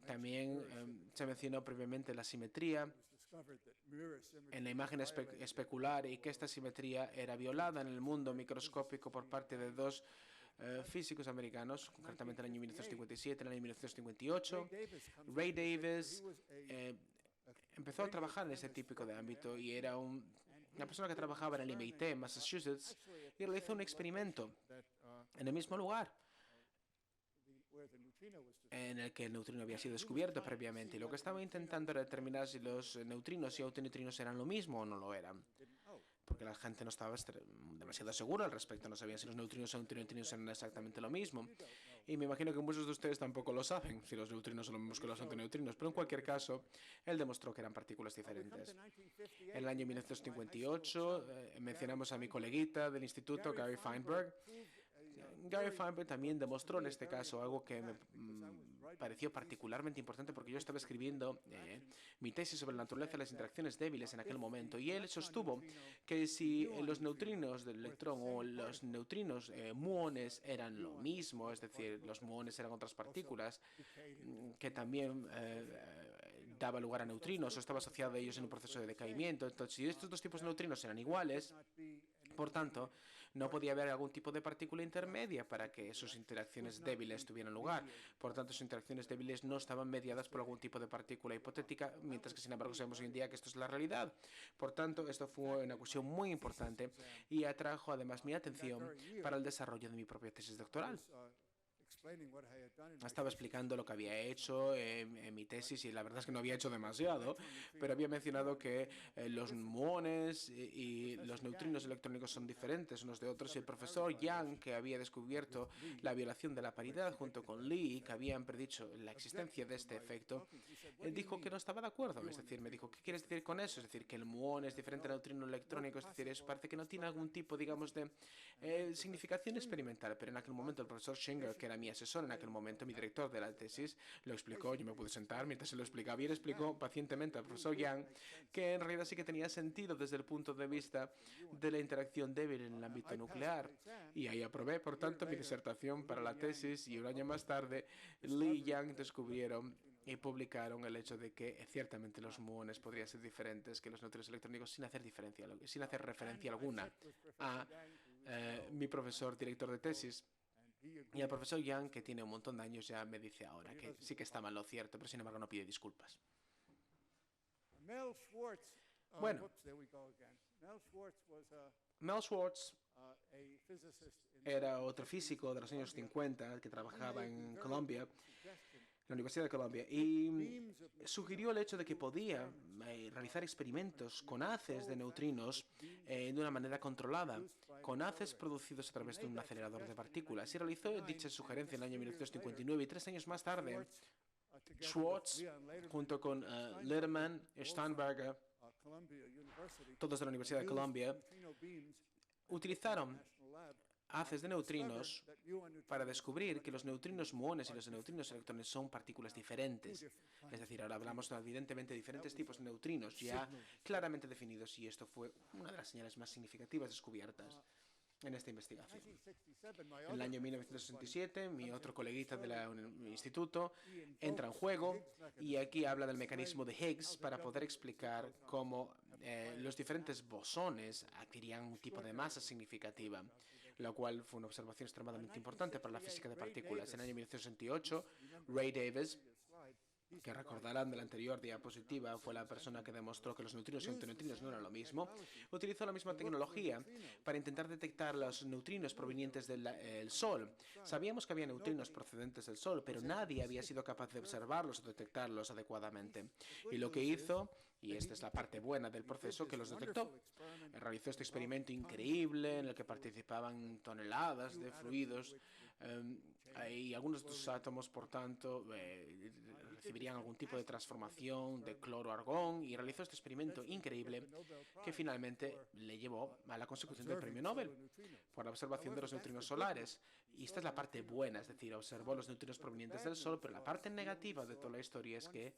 También se mencionó previamente la simetría en la imagen especular, y que esta simetría era violada en el mundo microscópico por parte de dos físicos americanos, concretamente en el año 1957 y en el año 1958. Ray Davis empezó a trabajar en ese típico de ámbito, y era una persona que trabajaba en el MIT en Massachusetts, y realizó un experimento en el mismo lugar en el que el neutrino había sido descubierto previamente, y lo que estaba intentando era determinar si los neutrinos y autoneutrinos eran lo mismo o no lo eran, porque la gente no estaba demasiado segura al respecto, no sabían si los neutrinos y autoneutrinos eran exactamente lo mismo, y me imagino que muchos de ustedes tampoco lo saben, si los neutrinos son lo mismo que los autoneutrinos, pero en cualquier caso, él demostró que eran partículas diferentes. En el año 1958 mencionamos a mi coleguita del instituto, Gary Feinberg. Gary Feinberg también demostró en este caso algo que me pareció particularmente importante, porque yo estaba escribiendo mi tesis sobre la naturaleza de las interacciones débiles en aquel momento, y él sostuvo que si los neutrinos del electrón o los neutrinos muones eran lo mismo, es decir, los muones eran otras partículas que también daba lugar a neutrinos o estaba asociado a ellos en un proceso de decaimiento. Entonces, si estos dos tipos de neutrinos eran iguales, por tanto, no podía haber algún tipo de partícula intermedia para que sus interacciones débiles tuvieran lugar. Por tanto, sus interacciones débiles no estaban mediadas por algún tipo de partícula hipotética, mientras que, sin embargo, sabemos hoy en día que esto es la realidad. Por tanto, esto fue una cuestión muy importante y atrajo además mi atención para el desarrollo de mi propia tesis doctoral. explaining what I had done in my Estaba explicando lo que había hecho en mi tesis y la verdad es que no había hecho demasiado, pero había mencionado que los muones y los neutrinos electrónicos son diferentes unos de otros. Y el profesor Yang, que había descubierto la violación de la paridad junto con Lee, que habían predicho la existencia de este efecto, dijo que no estaba de acuerdo. Es decir, me dijo, ¿qué quieres decir con eso? Es decir, que el muón es diferente al neutrino electrónico. Es decir, eso parece que no tiene algún tipo, digamos, de significación experimental. Pero en aquel momento el profesor Schenger, que era mi asesor en aquel momento, mi director de la tesis, lo explicó. Yo me pude sentar mientras se lo explicaba y él explicó pacientemente al profesor Yang que en realidad sí que tenía sentido desde el punto de vista de la interacción débil en el ámbito nuclear. Y ahí aprobé, por tanto, mi disertación para la tesis y un año más tarde Lee y Yang descubrieron y publicaron el hecho de que ciertamente los muones podrían ser diferentes que los neutrinos electrónicos sin hacer referencia alguna a mi profesor director de tesis. Y el profesor Yang, que tiene un montón de años, ya me dice ahora que sí que estaba en lo cierto, pero sin embargo no pide disculpas. Mel Schwartz, Bueno. whoops, there we go again. Mel Schwartz was Mel Schwartz a physicist in era otro físico de los años 50 que trabajaba en Colombia, en la Universidad de Colombia, y sugirió el hecho de que podía realizar experimentos con haces de neutrinos de una manera controlada, con haces producidos a través de un acelerador de partículas. Y realizó dicha sugerencia en el año 1959 y 3 años más tarde, Schwartz, junto con Letterman, Steinberger, Columbia University, todos de la Universidad de Colombia, utilizaron haces de neutrinos para descubrir que los neutrinos muones y los neutrinos electrones son partículas diferentes. Es decir, ahora hablamos evidentemente de diferentes tipos de neutrinos ya claramente definidos, y esto fue una de las señales más significativas descubiertas en esta investigación. En el año 1967, mi otro coleguita del instituto entra en juego y aquí habla del mecanismo de Higgs para poder explicar cómo los diferentes bosones adquirían un tipo de masa significativa, lo cual fue una observación extremadamente importante para la física de partículas. En el año 1968, Ray Davis, que recordarán de la anterior diapositiva, fue la persona que demostró que los neutrinos y antineutrinos no eran lo mismo, utilizó la misma tecnología para intentar detectar los neutrinos provenientes del Sol. Sabíamos que había neutrinos procedentes del Sol, pero nadie había sido capaz de observarlos o detectarlos adecuadamente. Y lo que hizo, y esta es la parte buena del proceso, que los detectó. Realizó este experimento increíble en el que participaban toneladas de fluidos y algunos de estos átomos, por tanto, recibirían algún tipo de transformación de cloro-argón, y realizó este experimento increíble que finalmente le llevó a la consecución del premio Nobel por la observación de los neutrinos solares. Y esta es la parte buena, es decir, observó los neutrinos provenientes del Sol, pero la parte negativa de toda la historia es que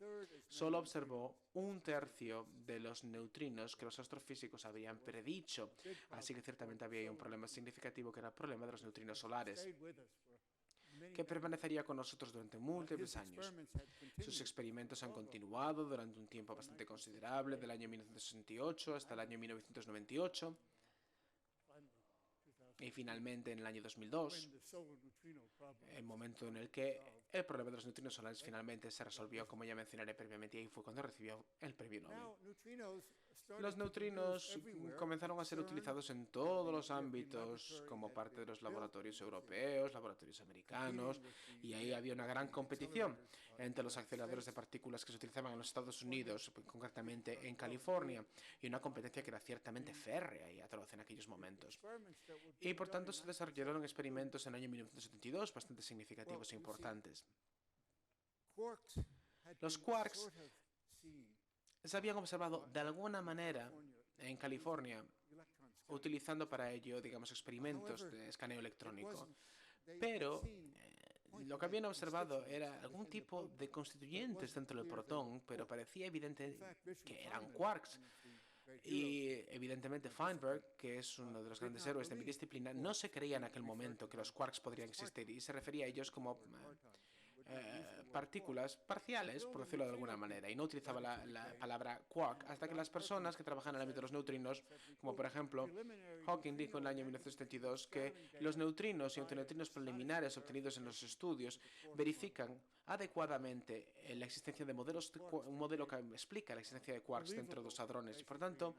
solo observó 1/3 de los neutrinos que los astrofísicos habían predicho. Así que ciertamente había un problema significativo, que era el problema de los neutrinos solares, que permanecería con nosotros durante múltiples años. Sus experimentos han continuado durante un tiempo bastante considerable, del año 1968 hasta el año 1998, y finalmente en el año 2002, el momento en el que el problema de los neutrinos solares finalmente se resolvió, como ya mencionaré previamente, y ahí fue cuando recibió el premio Nobel. Los neutrinos comenzaron a ser utilizados en todos los ámbitos como parte de los laboratorios europeos, laboratorios americanos, y ahí había una gran competición entre los aceleradores de partículas que se utilizaban en los Estados Unidos, concretamente en California, y una competencia que era ciertamente férrea y atroz en aquellos momentos. Y por tanto se desarrollaron experimentos en el año 1972 bastante significativos e importantes. Los quarks se habían observado de alguna manera en California, utilizando para ello, digamos, experimentos de escaneo electrónico. Pero lo que habían observado era algún tipo de constituyentes dentro del protón, pero parecía evidente que eran quarks. Y evidentemente Feinberg, que es uno de los grandes héroes de mi disciplina, no se creía en aquel momento que los quarks podrían existir y se refería a ellos como partículas parciales, por decirlo de alguna manera, y no utilizaba la palabra quark, hasta que las personas que trabajan en el ámbito de los neutrinos, como por ejemplo Hawking, dijo en el año 1972 que los neutrinos y antineutrinos preliminares obtenidos en los estudios verifican adecuadamente la existencia de modelos, un modelo que explica la existencia de quarks dentro de los hadrones, y por tanto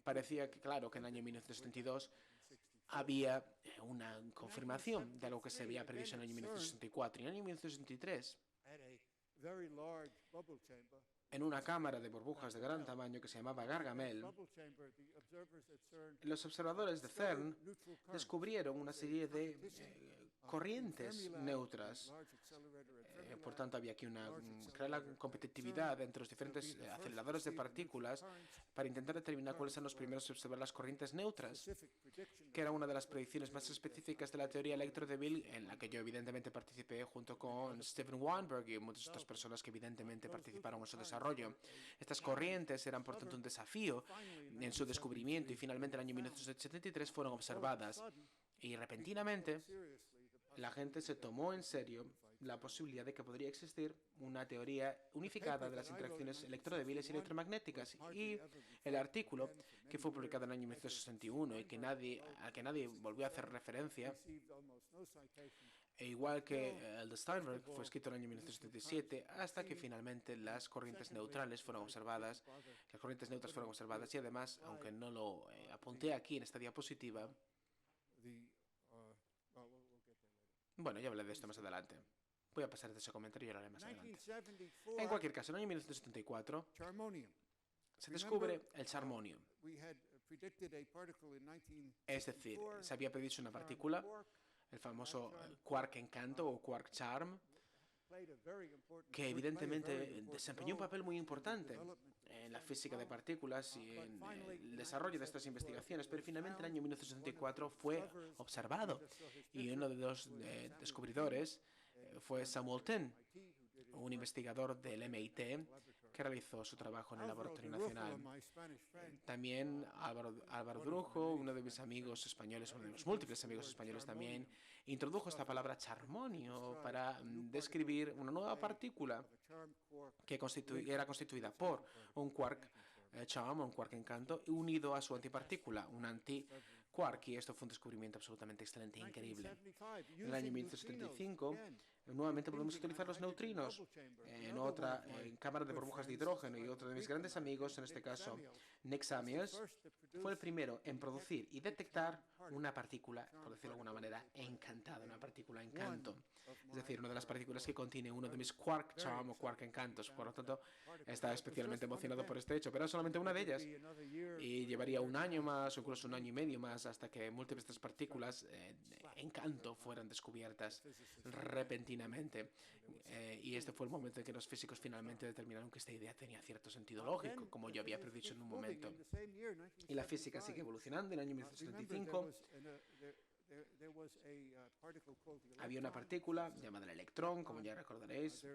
parecía que, claro, que en el año 1972 había una confirmación de algo que se había previsto en el año 1964. Y en el año 1963, at a very large bubble chamber. en una cámara de burbujas de gran tamaño que se llamaba Gargamel, Bubble chamber, the observers at CERN los observadores de CERN neutral currents. descubrieron una serie de corrientes Fermilab, neutras. large accelerator at Fermilab, Por tanto, había aquí una clara competitividad entre los diferentes aceleradores de partículas para intentar determinar cuáles eran los primeros a observar las corrientes neutras, specific prediction que era una de las predicciones más específicas de la teoría electrodébil, en la que yo evidentemente participé junto con Steven Weinberg y muchas otras personas que evidentemente participaron en su desarrollo. Estas corrientes eran por tanto un desafío en su descubrimiento y finalmente en el año 1973 fueron observadas y repentinamente la gente se tomó en serio la posibilidad de que podría existir una teoría unificada de las interacciones electrodébiles y electromagnéticas. Y el artículo, que fue publicado en el año 1961 y al que nadie volvió a hacer referencia, received almost no citation. e igual que el de Steinberg, fue escrito en el año 1977, hasta que finalmente las corrientes neutrales fueron observadas. Las corrientes neutras fueron observadas y además, aunque no lo apunté aquí en esta diapositiva, We'll get there later. bueno, ya hablaré de esto más adelante. Voy a pasar de ese comentario y lo haré más adelante. 1974, En cualquier caso, en el año 1974 charmonium. se descubre el charmonio. We had predicted a particle in 1964. Es decir, se había predicho una partícula, el famoso quark encanto o quark charm, Played a very important que evidentemente desempeñó un papel muy importante en la física de partículas y en el desarrollo de estas investigaciones, pero finalmente en el año 1964 fue observado y uno de los descubridores fue Samuel Tin, un investigador del MIT que realizó su trabajo en el Laboratorio Nacional. my Spanish friend. También Álvaro Drujo, uno de mis amigos españoles, uno de mis múltiples amigos españoles también, introdujo esta palabra charmonio para describir una nueva partícula Charm quark que era constituida por un quark charm, un quark encanto, unido a su antipartícula, un anti-quark, y esto fue un descubrimiento absolutamente excelente e increíble. 1975, En el año using 1975, neutrinos, nuevamente podemos utilizar los neutrinos en otra cámara de burbujas de hidrógeno, y otro de mis grandes amigos, en este caso Nick Samios, fue el primero en producir y detectar una partícula, por decirlo de alguna manera, encantada, una partícula encanto. Es decir, una de las partículas que contiene uno de mis quark charm o quark encantos. Por lo tanto, estaba especialmente emocionado por este hecho, pero era solamente una de ellas. Y llevaría un año más o incluso un año y medio más hasta que múltiples de estas partículas encanto fueran descubiertas repentinamente. Y este fue el momento en que los físicos finalmente determinaron que esta idea tenía cierto sentido lógico, como yo había predicho en un momento. Y la física sigue evolucionando. En el año 1975 había una partícula llamada el electrón, como ya recordaréis,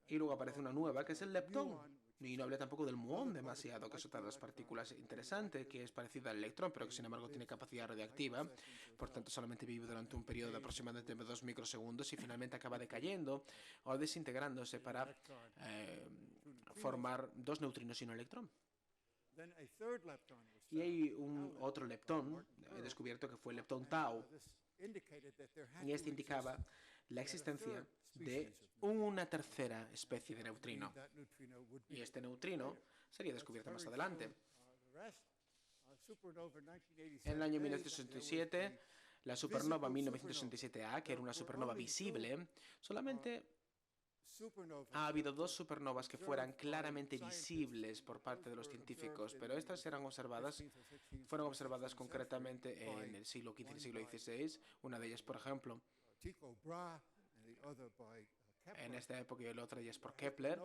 y luego aparece una nueva que es el leptón. Y no hablé tampoco del muón demasiado, que es otra de las partículas interesante, que es parecida al electrón, pero que sin embargo tiene capacidad radiactiva. Por tanto, solamente vive durante un periodo de aproximadamente 2 microsegundos y finalmente acaba decayendo o desintegrándose para formar dos neutrinos y un electrón. Y hay otro leptón descubierto que fue el leptón tau, y este indicaba la existencia de una tercera especie de neutrino. Y este neutrino sería descubierto más adelante. En el año 1967, la supernova 1967A, que era una supernova visible, solamente ha habido dos supernovas que fueran claramente visibles por parte de los científicos, pero estas fueron observadas concretamente en el siglo XV y siglo XVI. Una de ellas, por ejemplo, en esta época, y la otra ya es por Kepler,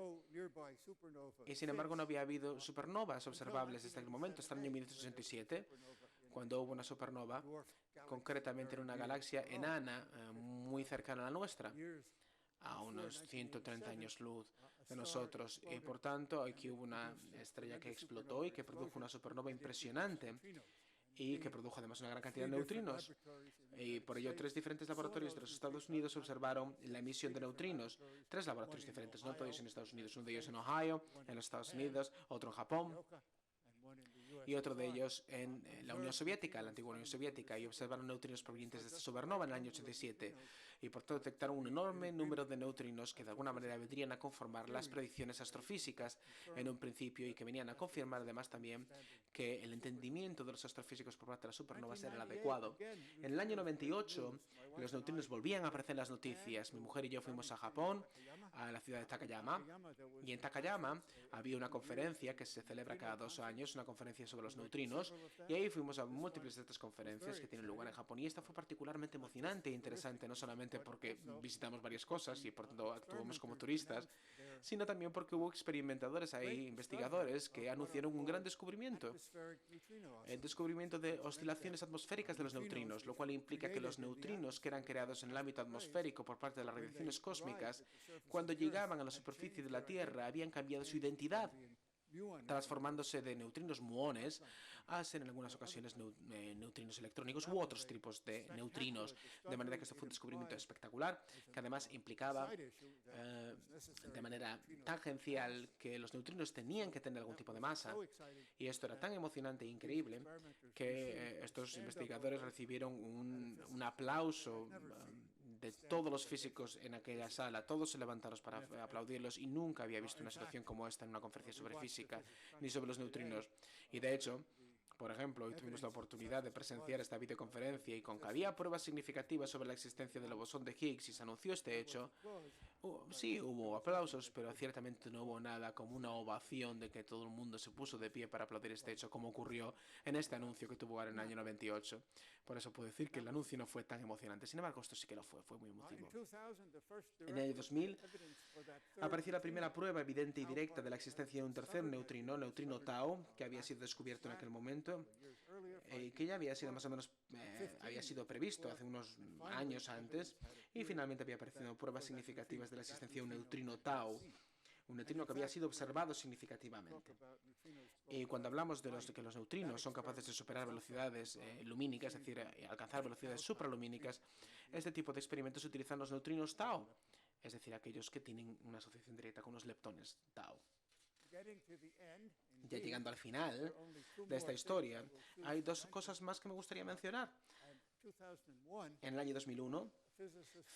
y sin embargo no había habido supernovas observables desde aquel momento, hasta el año 1967, cuando hubo una supernova, concretamente en una galaxia enana muy cercana a la nuestra, a unos 130 años luz de nosotros, y por tanto aquí hubo una estrella que explotó y que produjo una supernova impresionante y que produjo además una gran cantidad de neutrinos, y por ello 3 diferentes laboratorios de los Estados Unidos observaron la emisión de neutrinos. 3 laboratorios diferentes, no todos en Estados Unidos, uno de ellos en Ohio, en los Estados Unidos, otro en Japón y otro de ellos en la Unión Soviética, la antigua Unión Soviética, y observaron neutrinos provenientes de esta supernova en el año 87. Y por tanto detectaron un enorme número de neutrinos que de alguna manera vendrían a conformar las predicciones astrofísicas en un principio y que venían a confirmar además también que el entendimiento de los astrofísicos por parte de las supernovas era el adecuado. En el año 98 los neutrinos volvían a aparecer en las noticias. Mi mujer y yo fuimos a Japón, a la ciudad de Takayama, y en Takayama había una conferencia que se celebra cada 2 años, una conferencia sobre los neutrinos, y ahí fuimos a múltiples de estas conferencias que tienen lugar en Japón, y esta fue particularmente emocionante e interesante, no solamente porque visitamos varias cosas y por tanto actuamos como turistas, sino también porque hubo experimentadores ahí, investigadores, que anunciaron un gran descubrimiento, el descubrimiento de oscilaciones atmosféricas de los neutrinos, lo cual implica que los neutrinos que eran creados en el ámbito atmosférico por parte de las radiaciones cósmicas, cuando llegaban a la superficie de la Tierra, habían cambiado su identidad, transformándose de neutrinos muones a ser en algunas ocasiones neutrinos electrónicos u otros tipos de neutrinos, de manera que esto fue un descubrimiento espectacular, que además implicaba de manera tangencial que los neutrinos tenían que tener algún tipo de masa, y esto era tan emocionante e increíble que estos investigadores recibieron un aplauso de todos los físicos en aquella sala. Todos se levantaron para aplaudirlos, y nunca había visto una situación como esta en una conferencia sobre física ni sobre los neutrinos. Y de hecho, por ejemplo, hoy tuvimos la oportunidad de presenciar esta videoconferencia, y con que había pruebas significativas sobre la existencia del bosón de Higgs y se anunció este hecho, sí, hubo aplausos, pero ciertamente no hubo nada como una ovación de que todo el mundo se puso de pie para aplaudir este hecho, como ocurrió en este anuncio que tuvo lugar en el año 98. Por eso puedo decir que el anuncio no fue tan emocionante. Sin embargo, esto sí que lo fue muy emotivo. En el año 2000 apareció la primera prueba evidente y directa de la existencia de un tercer neutrino, el neutrino tau, que había sido descubierto en aquel momento, que ya había sido más o menos había sido previsto hace unos años antes, y finalmente había aparecido pruebas significativas de la existencia de un neutrino tau, un neutrino que había sido observado significativamente. Y cuando hablamos de que los neutrinos son capaces de superar velocidades lumínicas, es decir, alcanzar velocidades supralumínicas, este tipo de experimentos utilizan los neutrinos tau, es decir, aquellos que tienen una asociación directa con los leptones tau. Ya llegando al final de esta historia, hay 2 cosas más que me gustaría mencionar. En el año 2001,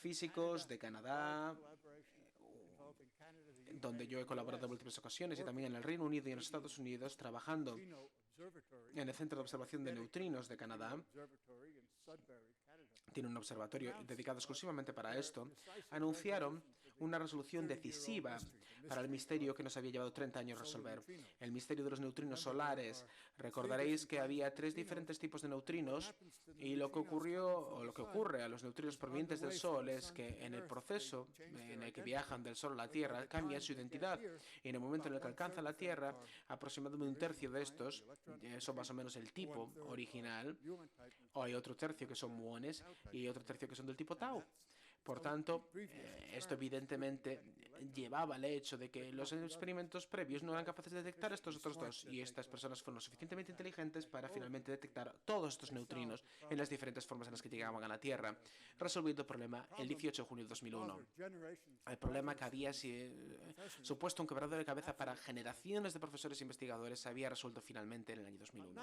físicos de Canadá, donde yo he colaborado en múltiples ocasiones, y también en el Reino Unido y en los Estados Unidos, trabajando en el Centro de Observación de Neutrinos de Canadá, tiene un observatorio dedicado exclusivamente para esto, anunciaron una resolución decisiva para el misterio que nos había llevado 30 años resolver, el misterio de los neutrinos solares. Recordaréis que había 3 diferentes tipos de neutrinos, y lo que ocurrió, o lo que ocurre a los neutrinos provenientes del Sol, es que en el proceso en el que viajan del Sol a la Tierra cambian su identidad, y en el momento en el que alcanzan la Tierra, aproximadamente 1/3 de estos son más o menos el tipo original, o hay otro tercio que son muones y otro tercio que son del tipo tau. Por tanto, esto evidentemente llevaba al hecho de que los experimentos previos no eran capaces de detectar estos otros 2, y estas personas fueron lo suficientemente inteligentes para finalmente detectar todos estos neutrinos en las diferentes formas en las que llegaban a la Tierra, resolviendo el problema el 18 de junio de 2001. El problema que había supuesto un quebradero de cabeza para generaciones de profesores e investigadores se había resuelto finalmente en el año 2001.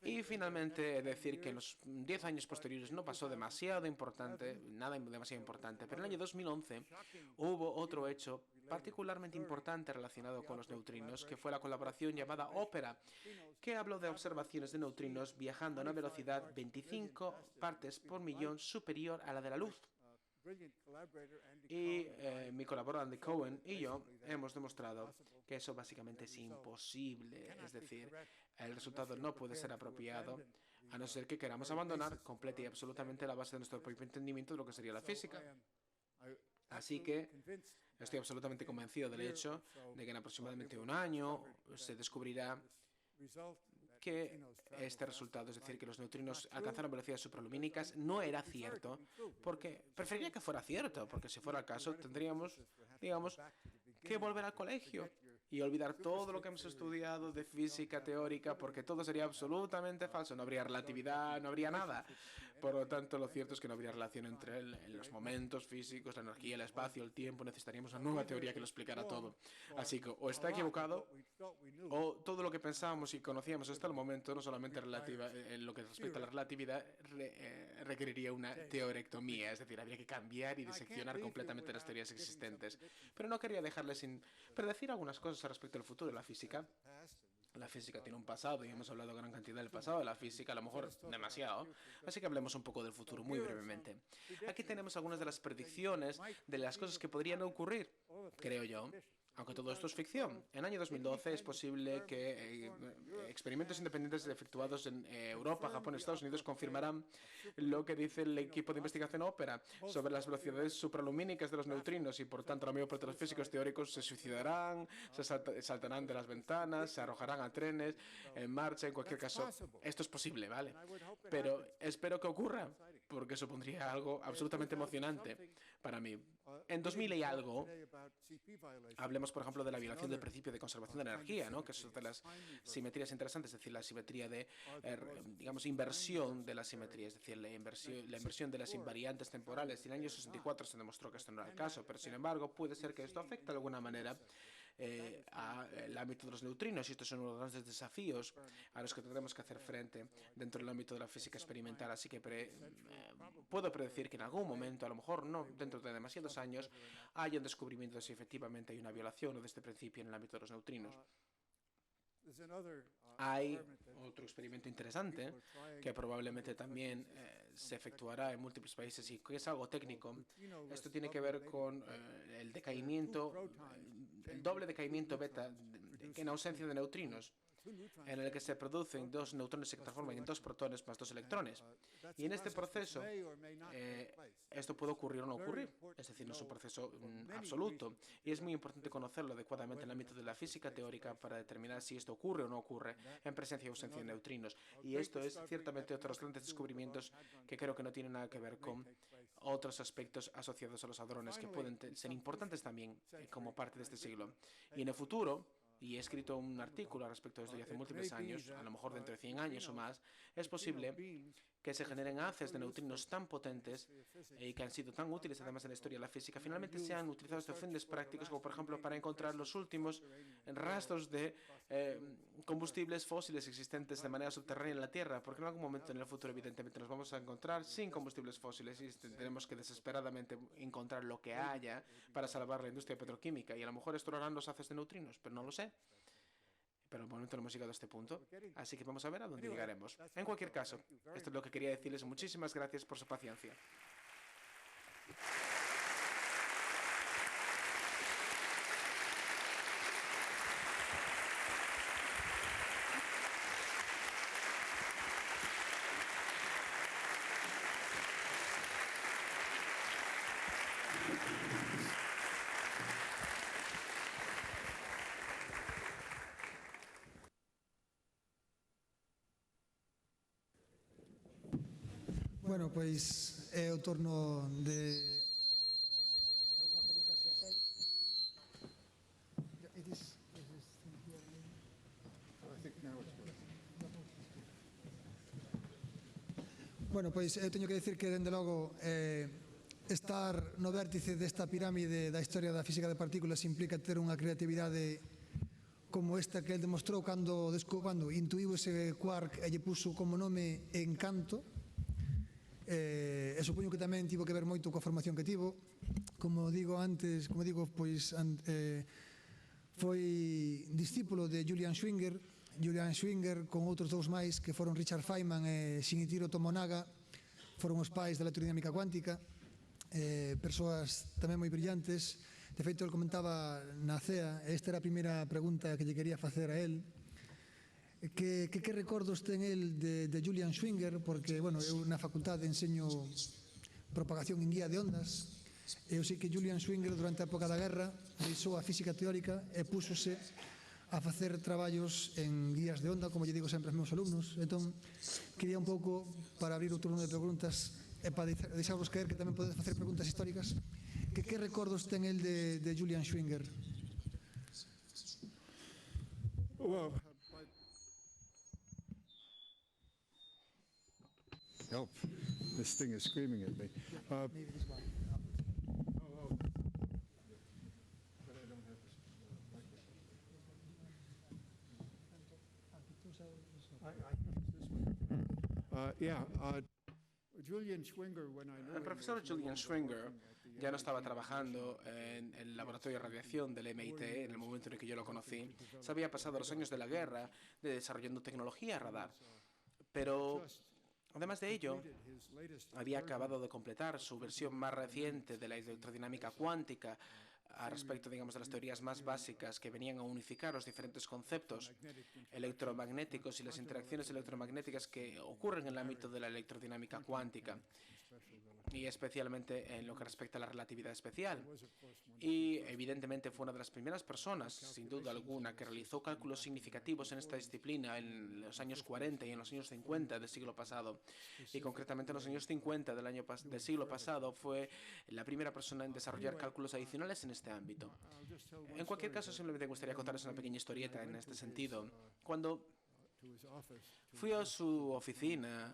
Y finalmente, decir que en los 10 años posteriores no pasó demasiado importante, nada demasiado importante, pero en el año 2011 hubo otro hecho particularmente importante relacionado con los neutrinos, que fue la colaboración llamada OPERA, que habló de observaciones de neutrinos viajando a una velocidad 25 partes por millón superior a la de la luz. Y mi colaborador Andy Cohen y yo hemos demostrado que eso básicamente es imposible, es decir, el resultado no puede ser apropiado a no ser que queramos abandonar completa y absolutamente la base de nuestro propio entendimiento de lo que sería la física. Así que estoy absolutamente convencido del hecho de que en aproximadamente un año se descubrirá que este resultado, es decir, que los neutrinos alcanzaron velocidades supralumínicas, no era cierto, porque preferiría que fuera cierto, porque si fuera el caso tendríamos, digamos, que volver al colegio y olvidar todo lo que hemos estudiado de física teórica, porque todo sería absolutamente falso, no habría relatividad, no habría nada. Por lo tanto, lo cierto es que no habría relación entre los momentos físicos, la energía, el espacio, el tiempo. Necesitaríamos una nueva teoría que lo explicara todo. Así que o está equivocado o todo lo que pensábamos y conocíamos hasta el momento, no solamente en lo que respecta a la relatividad, requeriría una teorectomía, es decir, habría que cambiar y diseccionar completamente las teorías existentes. Pero no quería dejarles sin predecir algunas cosas respecto al futuro de la física. La física tiene un pasado y hemos hablado gran cantidad del pasado de la física, a lo mejor demasiado. Así que hablemos un poco del futuro muy brevemente. Aquí tenemos algunas de las predicciones de las cosas que podrían ocurrir, creo yo. Aunque todo esto es ficción. En el año 2012 es posible que experimentos independientes efectuados en Europa, Japón y Estados Unidos confirmarán lo que dice el equipo de investigación Opera sobre las velocidades supralumínicas de los neutrinos y, por tanto, la mayor parte de los físicos teóricos se suicidarán, se saltarán de las ventanas, se arrojarán a trenes, en marcha, en cualquier caso. Esto es posible, ¿vale? Pero espero que ocurra, porque supondría algo absolutamente emocionante para mí. En 2000 y algo, hablemos, por ejemplo, de la violación del principio de conservación de la energía, ¿no? Que es de las simetrías interesantes, es decir, la simetría de, digamos, inversión de la simetría, es decir, la inversión de las invariantes temporales. En el año 64 se demostró que esto no era el caso, pero sin embargo puede ser que esto afecte de alguna manera al ámbito de los neutrinos, y estos son uno de los grandes desafíos a los que tendremos que hacer frente dentro del ámbito de la física experimental. Así que puedo predecir que en algún momento, a lo mejor no dentro de demasiados años, haya un descubrimiento de si efectivamente hay una violación de este principio en el ámbito de los neutrinos. Hay otro experimento interesante que probablemente también se efectuará en múltiples países y que es algo técnico. Esto tiene que ver con el decaimiento, el doble decaimiento beta en ausencia de neutrinos, en el que se producen dos neutrones que se transforman en dos protones más dos electrones. Y en este proceso, esto puede ocurrir o no ocurrir. Es decir, no es un proceso absoluto. Y es muy importante conocerlo adecuadamente en el ámbito de la física teórica para determinar si esto ocurre o no ocurre en presencia o ausencia de neutrinos. Y esto es ciertamente otro de los grandes descubrimientos que creo que no tienen nada que ver con otros aspectos asociados a los hadrones que pueden ser importantes también como parte de este siglo. Y en el futuro, y he escrito un artículo al respecto de esto ya hace múltiples años, a lo mejor dentro de 100 años o más, es posible que se generen haces de neutrinos tan potentes y que han sido tan útiles además en la historia de la física, finalmente sean utilizados de fines prácticos, como por ejemplo para encontrar los últimos rastros de combustibles fósiles existentes de manera subterránea en la Tierra, porque en algún momento en el futuro evidentemente nos vamos a encontrar sin combustibles fósiles y tenemos que desesperadamente encontrar lo que haya para salvar la industria petroquímica, y a lo mejor esto lo harán los haces de neutrinos, pero no lo sé. Pero al momento no hemos llegado a este punto, así que vamos a ver a dónde llegaremos. En cualquier caso, esto es lo que quería decirles. Muchísimas gracias por su paciencia. Bueno, pois é o turno de... Bueno, pois eu teño que decir que, dende logo, estar no vértice desta pirámide da historia da física de partículas implica ter unha creatividade como esta que ele demostrou cando intuiu ese quark e lle puso como nome Encanto. E supoño que tamén tivo que ver moito coa formación que tivo. Como digo, pois foi discípulo de Julian Schwinger. Julian Schwinger con outros dous máis que foron Richard Feynman e Shinichiro Tomonaga, foron os pais da electrodinámica cuántica, persoas tamén moi brillantes. De feito, ele comentaba na CEA, e esta era a primeira pregunta que lle quería facer a él, que recordos ten el de Julian Schwinger, porque, bueno, eu na facultade enseño propagación en guía de ondas. Eu sei que Julian Schwinger durante a época da guerra deixou a física teórica e púsose a facer traballos en guías de onda, como lle digo sempre aos meus alumnos. Entón, quería un pouco, para abrir o turno de preguntas e para deixarvos caer que tamén podedes facer preguntas históricas, que recordos ten el de Julian Schwinger? Well, This thing is screaming at me. Maybe this one. Julian Schwinger, when I knew El him, profesor was no Julian longer Schwinger working at the ya no estaba MIT trabajando en el laboratorio de radiación del MIT en el momento en el que yo lo conocí. Se había pasado los años de la guerra desarrollando tecnología radar. Pero, además de ello, había acabado de completar su versión más reciente de la electrodinámica cuántica a respecto, digamos, de las teorías más básicas que venían a unificar los diferentes conceptos electromagnéticos y las interacciones electromagnéticas que ocurren en el ámbito de la electrodinámica cuántica, y especialmente en lo que respecta a la relatividad especial. Y evidentemente fue una de las primeras personas, sin duda alguna, que realizó cálculos significativos en esta disciplina en los años 40 y en los años 50 del siglo pasado. Y concretamente en los años 50 del siglo pasado fue la primera persona en desarrollar cálculos adicionales en este ámbito. En cualquier caso, simplemente me gustaría contarles una pequeña historieta en este sentido. Cuando fui a su oficina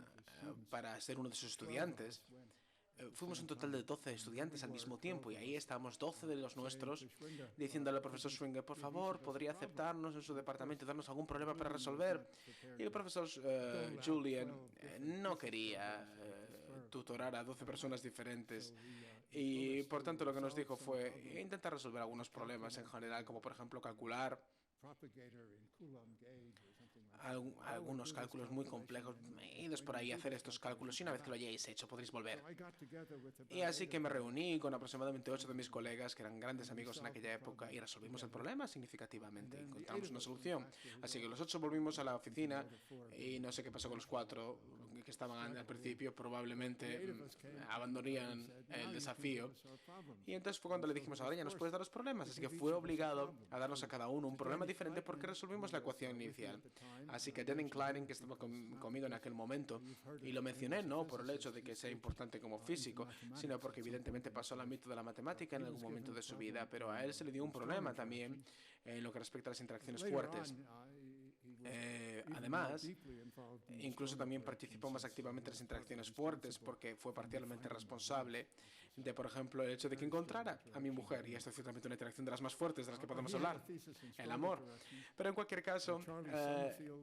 para ser uno de sus estudiantes, fuimos un total de 12 estudiantes al mismo tiempo y ahí estábamos 12 de los nuestros diciéndole al profesor Schwinger, por favor, ¿podría aceptarnos en su departamento y darnos algún problema para resolver? Y el profesor Julian no quería tutorar a 12 personas diferentes y por tanto lo que nos dijo fue intentar resolver algunos problemas en general, como por ejemplo calcular algunos cálculos muy complejos. Idos por ahí a hacer estos cálculos y una vez que lo hayáis hecho podréis volver. Y así que me reuní con aproximadamente 8 de mis colegas que eran grandes amigos en aquella época y resolvimos el problema significativamente. Encontramos una solución. Así que los 8 volvimos a la oficina y no sé qué pasó con los 4 que estaban al principio. Probablemente abandonarían el desafío. Y entonces fue cuando le dijimos, ahora ya nos puedes dar los problemas. Así que fue obligado a darnos a cada uno un problema diferente porque resolvimos la ecuación inicial. Así que Denning Klein, que estaba conmigo en aquel momento, y lo mencioné no por el hecho de que sea importante como físico, sino porque evidentemente pasó al ámbito de la matemática en algún momento de su vida, pero a él se le dio un problema también en lo que respecta a las interacciones fuertes. Además, incluso también participó más activamente en las interacciones fuertes porque fue parcialmente responsable de, por ejemplo, el hecho de que encontrara a mi mujer, y esto es ciertamente una interacción de las más fuertes de las que podemos hablar, el amor. Pero en cualquier caso,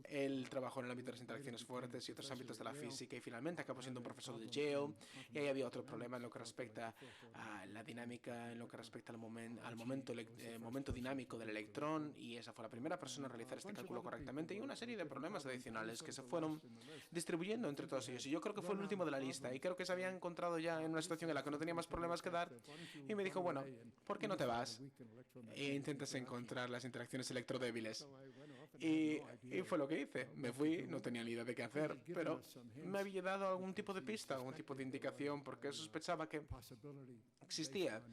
él trabajó en el ámbito de las interacciones fuertes y otros ámbitos de la física y finalmente acabó siendo un profesor de Yale, y ahí había otro problema en lo que respecta a la dinámica, en lo que respecta al momento dinámico del electrón, y esa fue la primera persona a realizar este cálculo correctamente, y una serie de problemas adicionales que se fueron distribuyendo entre todos ellos. Y yo creo que fue el último de la lista y creo que se había encontrado ya en una situación en la que no tenía más problemas que dar y me dijo, bueno, ¿por qué no te vas e intentas encontrar las interacciones electrodébiles? Y fue lo que hice. Me fui, no tenía ni idea de qué hacer, pero me había dado algún tipo de pista, algún tipo de indicación, porque sospechaba que existía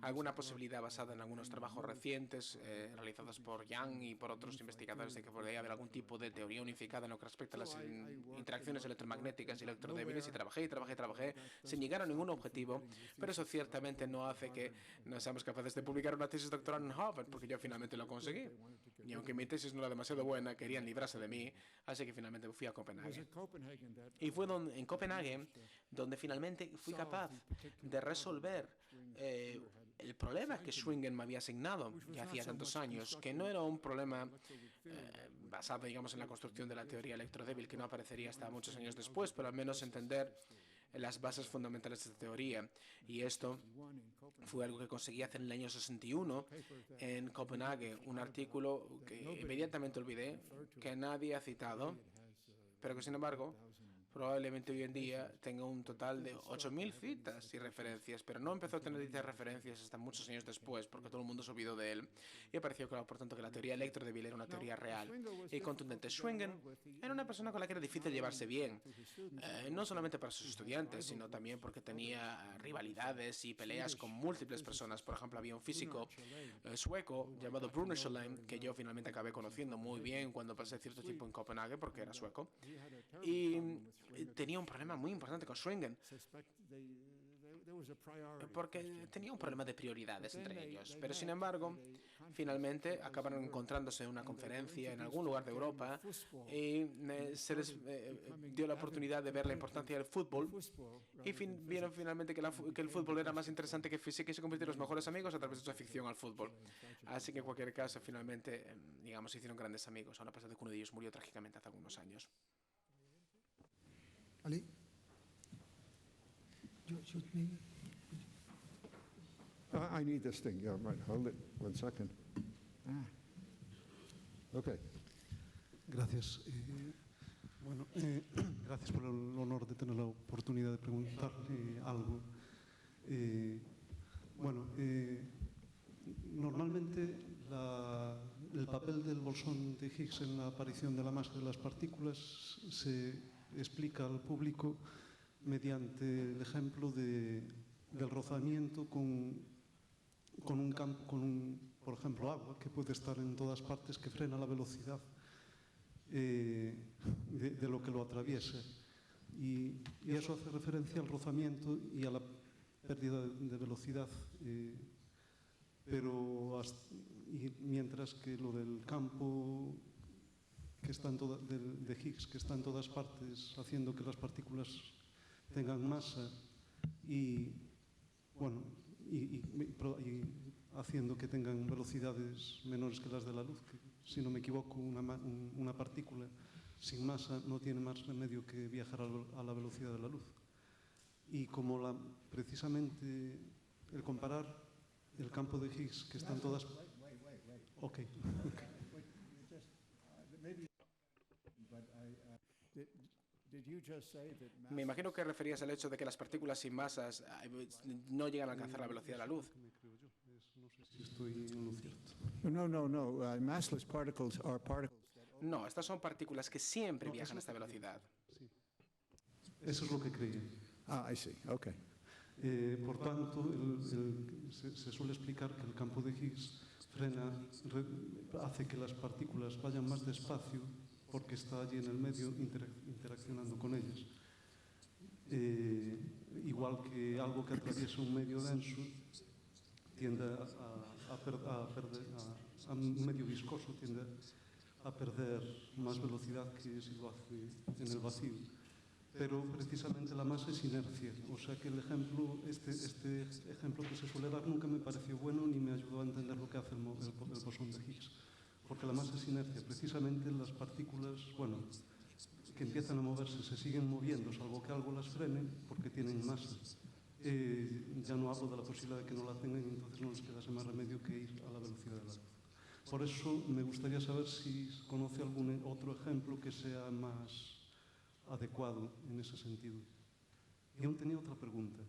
alguna posibilidad basada en algunos trabajos recientes realizados por Young y por otros investigadores de que podría haber algún tipo de teoría unificada en lo que respecta a las interacciones electromagnéticas y electrodébiles, y trabajé sin llegar a ningún objetivo, pero eso ciertamente no hace que no seamos capaces de publicar una tesis doctoral en Harvard, porque yo finalmente lo conseguí. Y aunque mi tesis no era demasiado buena, querían librarse de mí, así que finalmente fui a Copenhague. Y fue en Copenhague donde finalmente fui capaz de resolver el problema que Schwingen me había asignado ya hacía tantos años, que no era un problema basado, digamos, en la construcción de la teoría electrodébil, que no aparecería hasta muchos años después, pero al menos entender las bases fundamentales de esta teoría. Y esto fue algo que conseguí hacer en el año 61 en Copenhague, un artículo que inmediatamente olvidé, que nadie ha citado, pero que sin embargo probablemente hoy en día tenga un total de 8.000 citas y referencias, pero no empezó a tener dichas referencias hasta muchos años después, porque todo el mundo se olvidó de él, y apareció claro, por tanto, que la teoría electrodébil era una teoría real y contundente. Schwingen era una persona con la que era difícil llevarse bien, no solamente para sus estudiantes, sino también porque tenía rivalidades y peleas con múltiples personas. Por ejemplo, había un físico sueco llamado Bruno Scholem, que yo finalmente acabé conociendo muy bien cuando pasé cierto tiempo en Copenhague, porque era sueco, y tenía un problema muy importante con Schwingen. porque tenía un problema de prioridades entre ellos. Pero sin embargo, finalmente acabaron encontrándose en una conferencia en algún lugar de Europa y se les dio la oportunidad de ver la importancia del fútbol y vieron finalmente que el fútbol era más interesante que física y se convirtieron en los mejores amigos a través de su afición al fútbol. Así que en cualquier caso, finalmente, digamos, se hicieron grandes amigos, a pesar de que uno de ellos murió trágicamente hace algunos años. Ali? I need this thing. Yeah, right. Hold it 1 second. Okay. Gracias. Gracias por el honor de tener la oportunidad de preguntarle algo. Normalmente el papel del bosón de Higgs en la aparición de la masa de las partículas se explica al público mediante el ejemplo del rozamiento con un campo, por ejemplo, agua, que puede estar en todas partes, que frena la velocidad de lo que lo atraviesa. Y eso hace referencia al rozamiento y a la pérdida de velocidad. Mientras que lo del campo que está de Higgs, que está en todas partes, haciendo que las partículas tengan masa y haciendo que tengan velocidades menores que las de la luz, que, si no me equivoco, una partícula sin masa no tiene más remedio que viajar a la velocidad de la luz. Y como precisamente el comparar el campo de Higgs, que está en todas... Okay. Me imagino que referías al hecho de que las partículas sin masas no llegan a alcanzar la velocidad de la luz. No sé si estoy en lo cierto. No. Massless particles are particles. No, estas son partículas que siempre viajan a esta velocidad. Sí. Eso es lo que creía. I see. Okay. Por tanto, se suele explicar que el campo de Higgs hace que las partículas vayan más despacio porque está allí en el medio interaccionando con ellas. Igual que algo que atraviesa un medio denso tiende a un medio viscoso tiende a perder más velocidad que si lo hace en el vacío. Pero precisamente la masa es inercia, o sea que este ejemplo que se suele dar nunca me pareció bueno ni me ayudó a entender lo que hace el bosón de Higgs, porque la masa es inercia, precisamente las partículas, que empiezan a moverse se siguen moviendo, salvo que algo las frene, porque tienen masa. Ya no hablo de la posibilidad de que no la tengan y entonces no les quedase más remedio que ir a la velocidad de la luz. Por eso me gustaría saber si conoce algún otro ejemplo que sea más adecuado en ese sentido. Y aún tenía otra pregunta.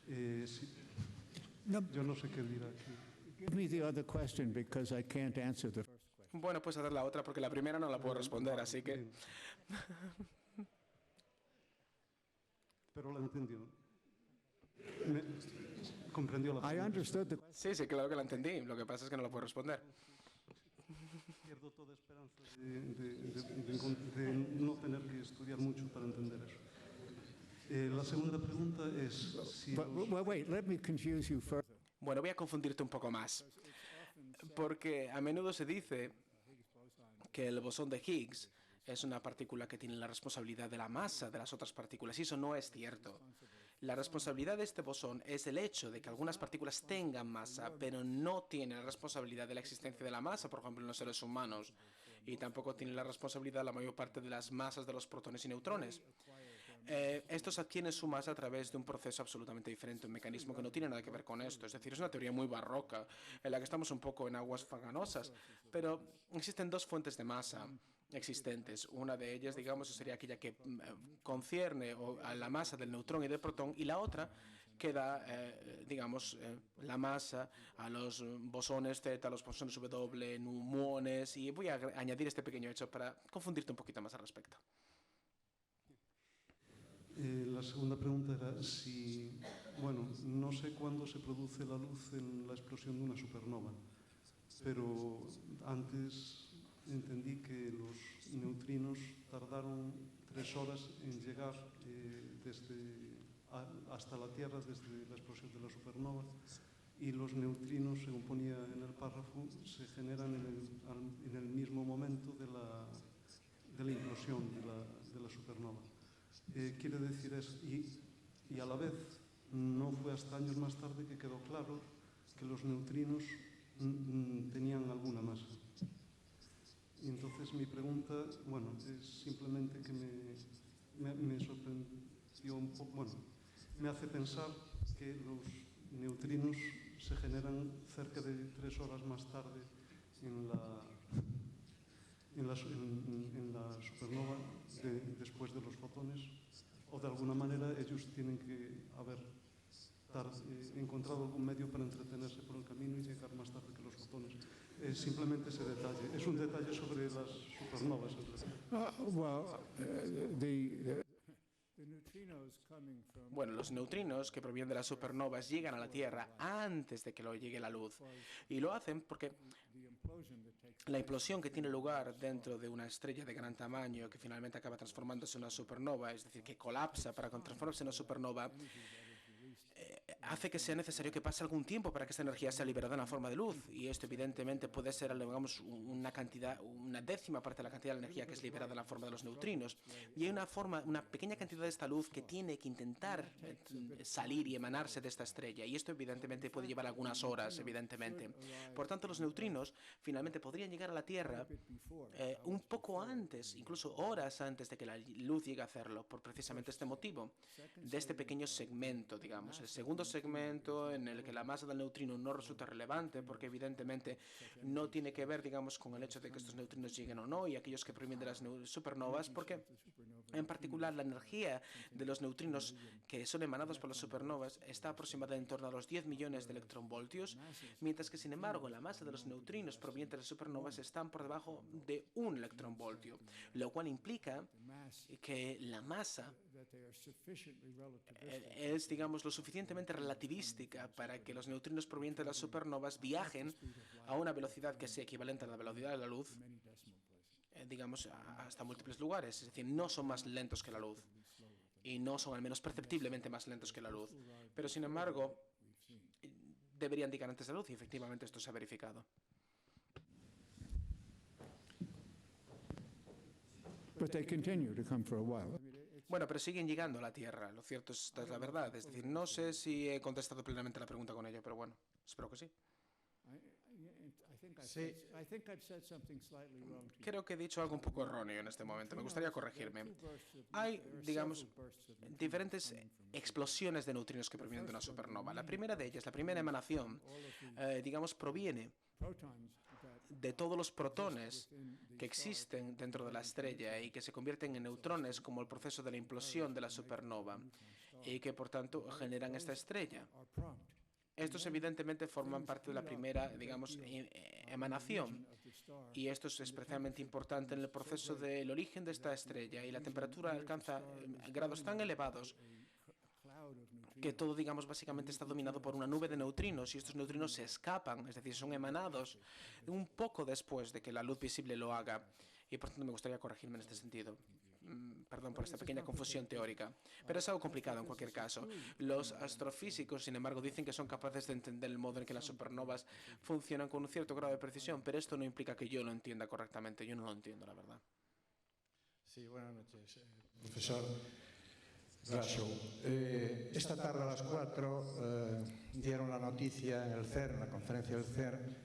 Yo no sé qué dirá aquí. Give me the other question because I can't answer the first question. Bueno, pues hacer la otra porque la primera no la puedo responder, así que... Pero la entendió. ¿Comprendió la pregunta? I understood the question. Sí, claro que la entendí. Lo que pasa es que no la puedo responder. Pierdo toda esperanza de no tener que estudiar mucho para entender eso. La segunda pregunta es si... Wait, let me confuse you further. Bueno, voy a confundirte un poco más. Porque a menudo se dice que el bosón de Higgs es una partícula que tiene la responsabilidad de la masa de las otras partículas, y eso no es cierto. La responsabilidad de este bosón es el hecho de que algunas partículas tengan masa, pero no tiene la responsabilidad de la existencia de la masa, por ejemplo, en los seres humanos, y tampoco tiene la responsabilidad la mayor parte de las masas de los protones y neutrones. Estos adquieren su masa a través de un proceso absolutamente diferente, un mecanismo que no tiene nada que ver con esto. Es decir, es una teoría muy barroca, en la que estamos un poco en aguas fanganosas, pero existen dos fuentes de masa existentes. Una de ellas, digamos, sería aquella que concierne a la masa del neutrón y del protón, y la otra que da, digamos, la masa a los bosones Z, a los bosones W, muones, y voy a añadir este pequeño hecho para confundirte un poquito más al respecto. La segunda pregunta era si, no sé cuándo se produce la luz en la explosión de una supernova, pero antes entendí que los neutrinos tardaron 3 horas en llegar desde hasta la Tierra desde la explosión de la supernova, y los neutrinos, según ponía en el párrafo, se generan en el mismo momento de la implosión de la supernova. Quiere decir eso, y a la vez no fue hasta años más tarde que quedó claro que los neutrinos tenían alguna masa. Y entonces mi pregunta, bueno, es simplemente que me sorprendió un poco, bueno, me hace pensar que los neutrinos se generan cerca de 3 horas más tarde en la supernova después de los fotones, o de alguna manera ellos tienen que haber encontrado algún medio para entretenerse por el camino y llegar más tarde que los fotones. Simplemente ese detalle. Es un detalle sobre las supernovas. Bueno, los neutrinos que provienen de las supernovas llegan a la Tierra antes de que lo llegue la luz. Y lo hacen porque la implosión que tiene lugar dentro de una estrella de gran tamaño que finalmente acaba transformándose en una supernova, es decir, que colapsa para transformarse en una supernova, hace que sea necesario que pase algún tiempo para que esta energía sea liberada en la forma de luz, y esto evidentemente puede ser, digamos, una décima parte de la cantidad de energía que es liberada en la forma de los neutrinos, y hay una pequeña cantidad de esta luz que tiene que intentar salir y emanarse de esta estrella, y esto evidentemente puede llevar algunas horas, evidentemente. Por tanto, los neutrinos finalmente podrían llegar a la Tierra un poco antes, incluso horas antes de que la luz llegue a hacerlo, por precisamente este motivo, de este pequeño segmento, digamos. El segundo segmento en el que la masa del neutrino no resulta relevante, porque evidentemente no tiene que ver, digamos, con el hecho de que estos neutrinos lleguen o no, y aquellos que provienen de las supernovas, porque en particular la energía de los neutrinos que son emanados por las supernovas está aproximada en torno a los 10 millones de electronvoltios, mientras que, sin embargo, la masa de los neutrinos provenientes de las supernovas están por debajo de 1 electronvoltio, lo cual implica que la masa es, digamos, lo suficientemente relativística para que los neutrinos provenientes de las supernovas viajen a una velocidad que sea equivalente a la velocidad de la luz, digamos, hasta múltiples lugares. Es decir, no son más lentos que la luz, y no son al menos perceptiblemente más lentos que la luz, pero sin embargo deberían llegar antes de la luz, y efectivamente esto se ha verificado. Bueno, pero siguen llegando a la Tierra, lo cierto es, esta es la verdad. Es decir, no sé si he contestado plenamente la pregunta con ello, pero bueno, espero que sí. Sí. Creo que he dicho algo un poco erróneo en este momento. Me gustaría corregirme. Hay, digamos, diferentes explosiones de neutrinos que provienen de una supernova. La primera de ellas, la primera emanación, digamos, proviene de todos los protones que existen dentro de la estrella y que se convierten en neutrones como el proceso de la implosión de la supernova, y que por tanto generan esta estrella. Estos evidentemente forman parte de la primera, digamos, emanación, y esto es especialmente importante en el proceso del origen de esta estrella, y la temperatura alcanza grados tan elevados que todo, digamos, básicamente está dominado por una nube de neutrinos, y estos neutrinos se escapan, es decir, son emanados un poco después de que la luz visible lo haga, y por tanto me gustaría corregirme en este sentido. Perdón por esta pequeña confusión teórica, pero es algo complicado en cualquier caso. Los astrofísicos, sin embargo, dicen que son capaces de entender el modo en que las supernovas funcionan con un cierto grado de precisión, pero esto no implica que yo lo entienda correctamente. Yo no lo entiendo, la verdad. Sí, buenas noches, profesor Glashow. Esta tarde a las 4 dieron la noticia en el CERN, la conferencia del CERN,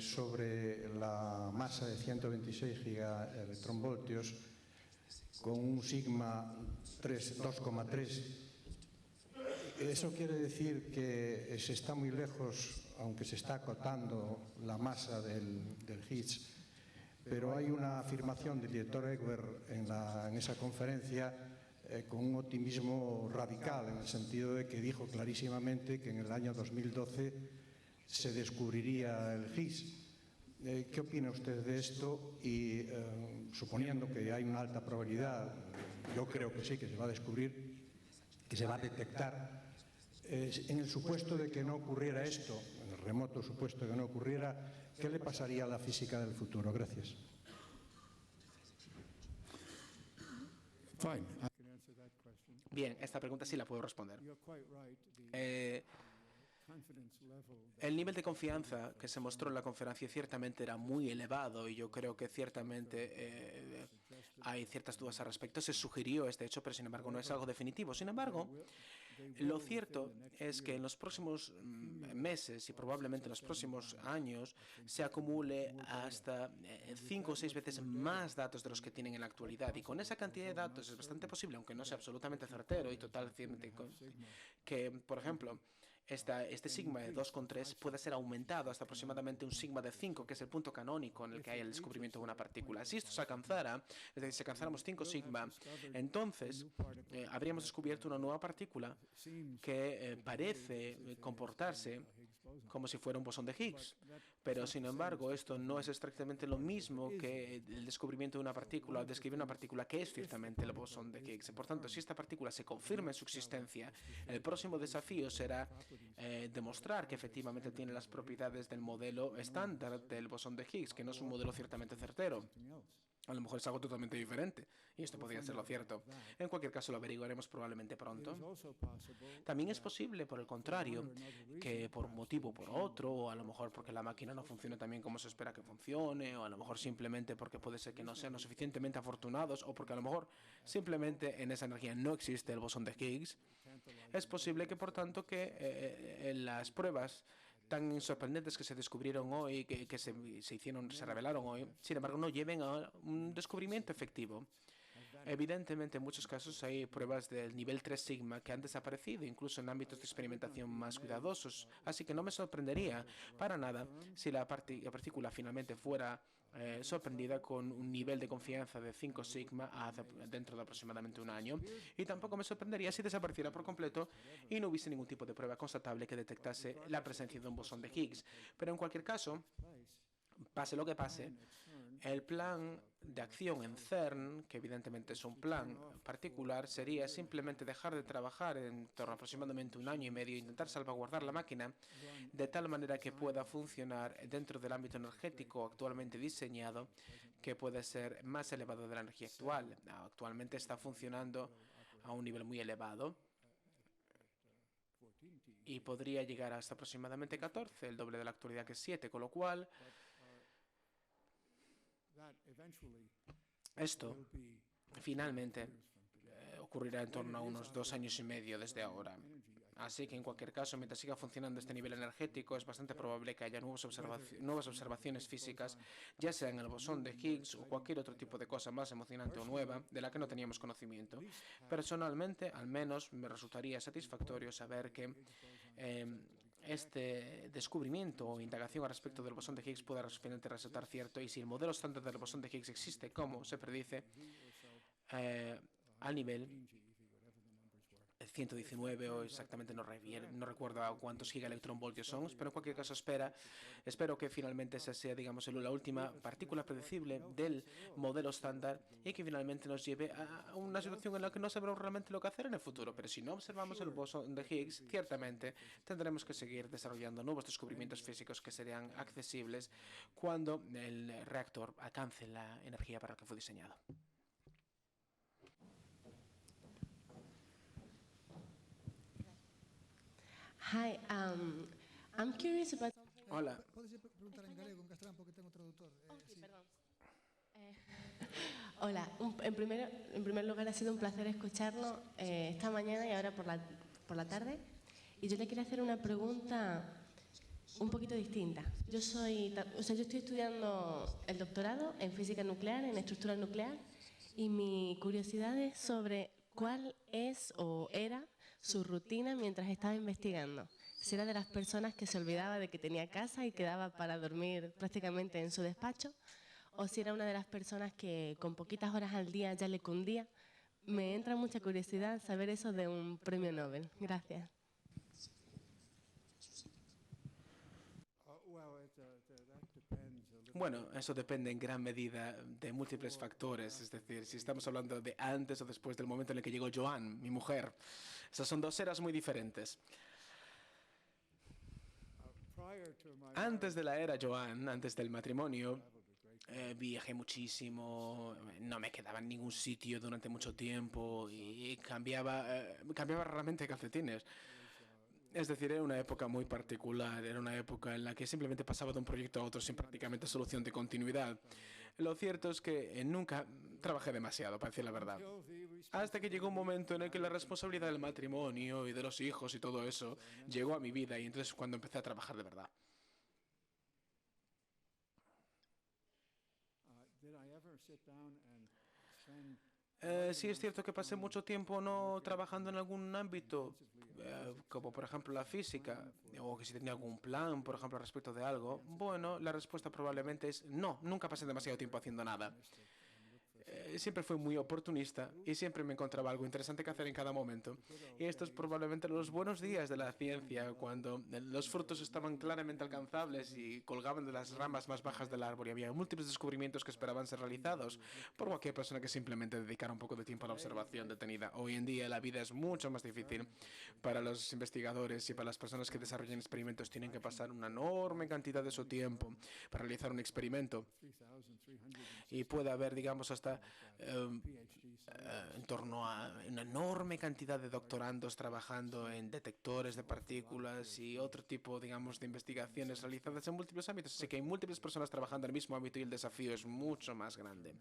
sobre la masa de 126 gigaelectronvoltios con un sigma 2,3. Eso quiere decir que se está muy lejos, aunque se está acotando la masa del Higgs, pero hay una afirmación del director Egbert en esa conferencia con un optimismo radical, en el sentido de que dijo clarísimamente que en el año 2012 se descubriría el Higgs. ¿Qué opina usted de esto? Y suponiendo que hay una alta probabilidad, yo creo que sí, que se va a descubrir, que se va a detectar, en el supuesto de que no ocurriera esto, en el remoto supuesto de que no ocurriera, ¿qué le pasaría a la física del futuro? Gracias. Bien, esta pregunta sí la puedo responder. You're quite right. The confidence level El nivel de confianza que se mostró en la conferencia ciertamente era muy elevado y yo creo que ciertamente hay ciertas dudas al respecto. Se sugirió este hecho, pero sin embargo no es algo definitivo. Sin embargo, lo cierto es que en los próximos meses y probablemente en los próximos años se acumule hasta 5 o 6 veces más datos de los que tienen en la actualidad. Y con esa cantidad de datos es bastante posible, aunque no sea absolutamente certero y totalmente, que, por ejemplo, este sigma de 2,3 puede ser aumentado hasta aproximadamente un sigma de 5, que es el punto canónico en el que hay el descubrimiento de una partícula. Si esto se alcanzara, es decir, si alcanzáramos 5 sigma, entonces habríamos descubierto una nueva partícula que parece comportarse como si fuera un bosón de Higgs. Pero, sin embargo, esto no es estrictamente lo mismo que el descubrimiento de una partícula o describir una partícula que es ciertamente el bosón de Higgs. Por tanto, si esta partícula se confirma en su existencia, el próximo desafío será demostrar que efectivamente tiene las propiedades del modelo estándar del bosón de Higgs, que no es un modelo ciertamente certero. A lo mejor es algo totalmente diferente, y esto podría ser lo cierto. En cualquier caso, lo averiguaremos probablemente pronto. También es posible, por el contrario, que por un motivo o por otro, o a lo mejor porque la máquina no funcione tan bien como se espera que funcione, o a lo mejor simplemente porque puede ser que no sean lo suficientemente afortunados, o porque a lo mejor simplemente en esa energía no existe el bosón de Higgs, es posible que, por tanto, que las pruebas tan sorprendentes que se descubrieron hoy, que se revelaron hoy, sin embargo, no lleven a un descubrimiento efectivo. Evidentemente, en muchos casos hay pruebas del nivel 3 sigma que han desaparecido, incluso en ámbitos de experimentación más cuidadosos, así que no me sorprendería para nada si la partícula finalmente fuera sorprendida con un nivel de confianza de 5 sigma dentro de aproximadamente un año, y tampoco me sorprendería si desapareciera por completo y no hubiese ningún tipo de prueba constatable que detectase la presencia de un bosón de Higgs. Pero en cualquier caso, pase lo que pase, el plan de acción en CERN, que evidentemente es un plan particular, sería simplemente dejar de trabajar en torno a aproximadamente un año y medio e intentar salvaguardar la máquina de tal manera que pueda funcionar dentro del ámbito energético actualmente diseñado, que puede ser más elevado de la energía actual. Actualmente está funcionando a un nivel muy elevado y podría llegar hasta aproximadamente 14, el doble de la actualidad, que es 7, con lo cual esto finalmente ocurrirá en torno a unos 2 años y medio desde ahora. Así que, en cualquier caso, mientras siga funcionando este nivel energético, es bastante probable que haya nuevas observaciones físicas, ya sea en el bosón de Higgs o cualquier otro tipo de cosa más emocionante o nueva de la que no teníamos conocimiento. Personalmente, al menos, me resultaría satisfactorio saber que este descubrimiento o indagación al respecto del bosón de Higgs pueda finalmente resultar cierto, y si el modelo estándar del bosón de Higgs existe como se predice, al nivel 119 o exactamente no recuerdo a cuántos gigaelectronvoltios son, pero en cualquier caso espero que finalmente esa sea, digamos, la última partícula predecible del modelo estándar y que finalmente nos lleve a una situación en la que no sabremos realmente lo que hacer en el futuro. Pero si no observamos el bosón de Higgs, ciertamente tendremos que seguir desarrollando nuevos descubrimientos físicos que serían accesibles cuando el reactor alcance la energía para la que fue diseñado. Hi, I'm curious about... Hola. Podes preguntar en galego, en castelán, porque tengo traductor. Sí, perdón. Hola, en primer lugar ha sido un placer escucharlo esta mañana y ahora por la tarde. Y yo le quería hacer una pregunta un poquito distinta. Yo estoy estudiando el doctorado en física nuclear, en estructura nuclear, y mi curiosidad es sobre cuál es o era su rutina mientras estaba investigando. Si era de las personas que se olvidaba de que tenía casa y quedaba para dormir prácticamente en su despacho, o si era una de las personas que con poquitas horas al día ya le cundía. Me entra mucha curiosidad saber eso de un premio Nobel. Gracias. Bueno, eso depende en gran medida de múltiples factores, es decir, si estamos hablando de antes o después del momento en el que llegó Joan, mi mujer. Esas son dos eras muy diferentes. Antes de la era Joan, antes del matrimonio, viajé muchísimo, no me quedaba en ningún sitio durante mucho tiempo y cambiaba raramente de calcetines. Es decir, era una época muy particular, era una época en la que simplemente pasaba de un proyecto a otro sin prácticamente solución de continuidad. Lo cierto es que nunca trabajé demasiado, para decir la verdad. Hasta que llegó un momento en el que la responsabilidad del matrimonio y de los hijos y todo eso llegó a mi vida y entonces cuando empecé a trabajar de verdad. Sí es cierto que pasé mucho tiempo no trabajando en algún ámbito, como por ejemplo la física, o que si tenía algún plan, por ejemplo, respecto de algo. Bueno, la respuesta probablemente es no, nunca pasé demasiado tiempo haciendo nada. Siempre fui muy oportunista y siempre me encontraba algo interesante que hacer en cada momento. Y estos probablemente los buenos días de la ciencia, cuando los frutos estaban claramente alcanzables y colgaban de las ramas más bajas del árbol y había múltiples descubrimientos que esperaban ser realizados por cualquier persona que simplemente dedicara un poco de tiempo a la observación detenida. Hoy en día la vida es mucho más difícil. Para los investigadores y para las personas que desarrollan experimentos tienen que pasar una enorme cantidad de su tiempo para realizar un experimento. Y puede haber, digamos, hasta en torno a una enorme cantidad de doctorandos trabajando en detectores de partículas y otro tipo, digamos, de investigaciones realizadas en múltiples ámbitos. Así que hay múltiples personas trabajando en el mismo ámbito y el desafío es mucho más grande.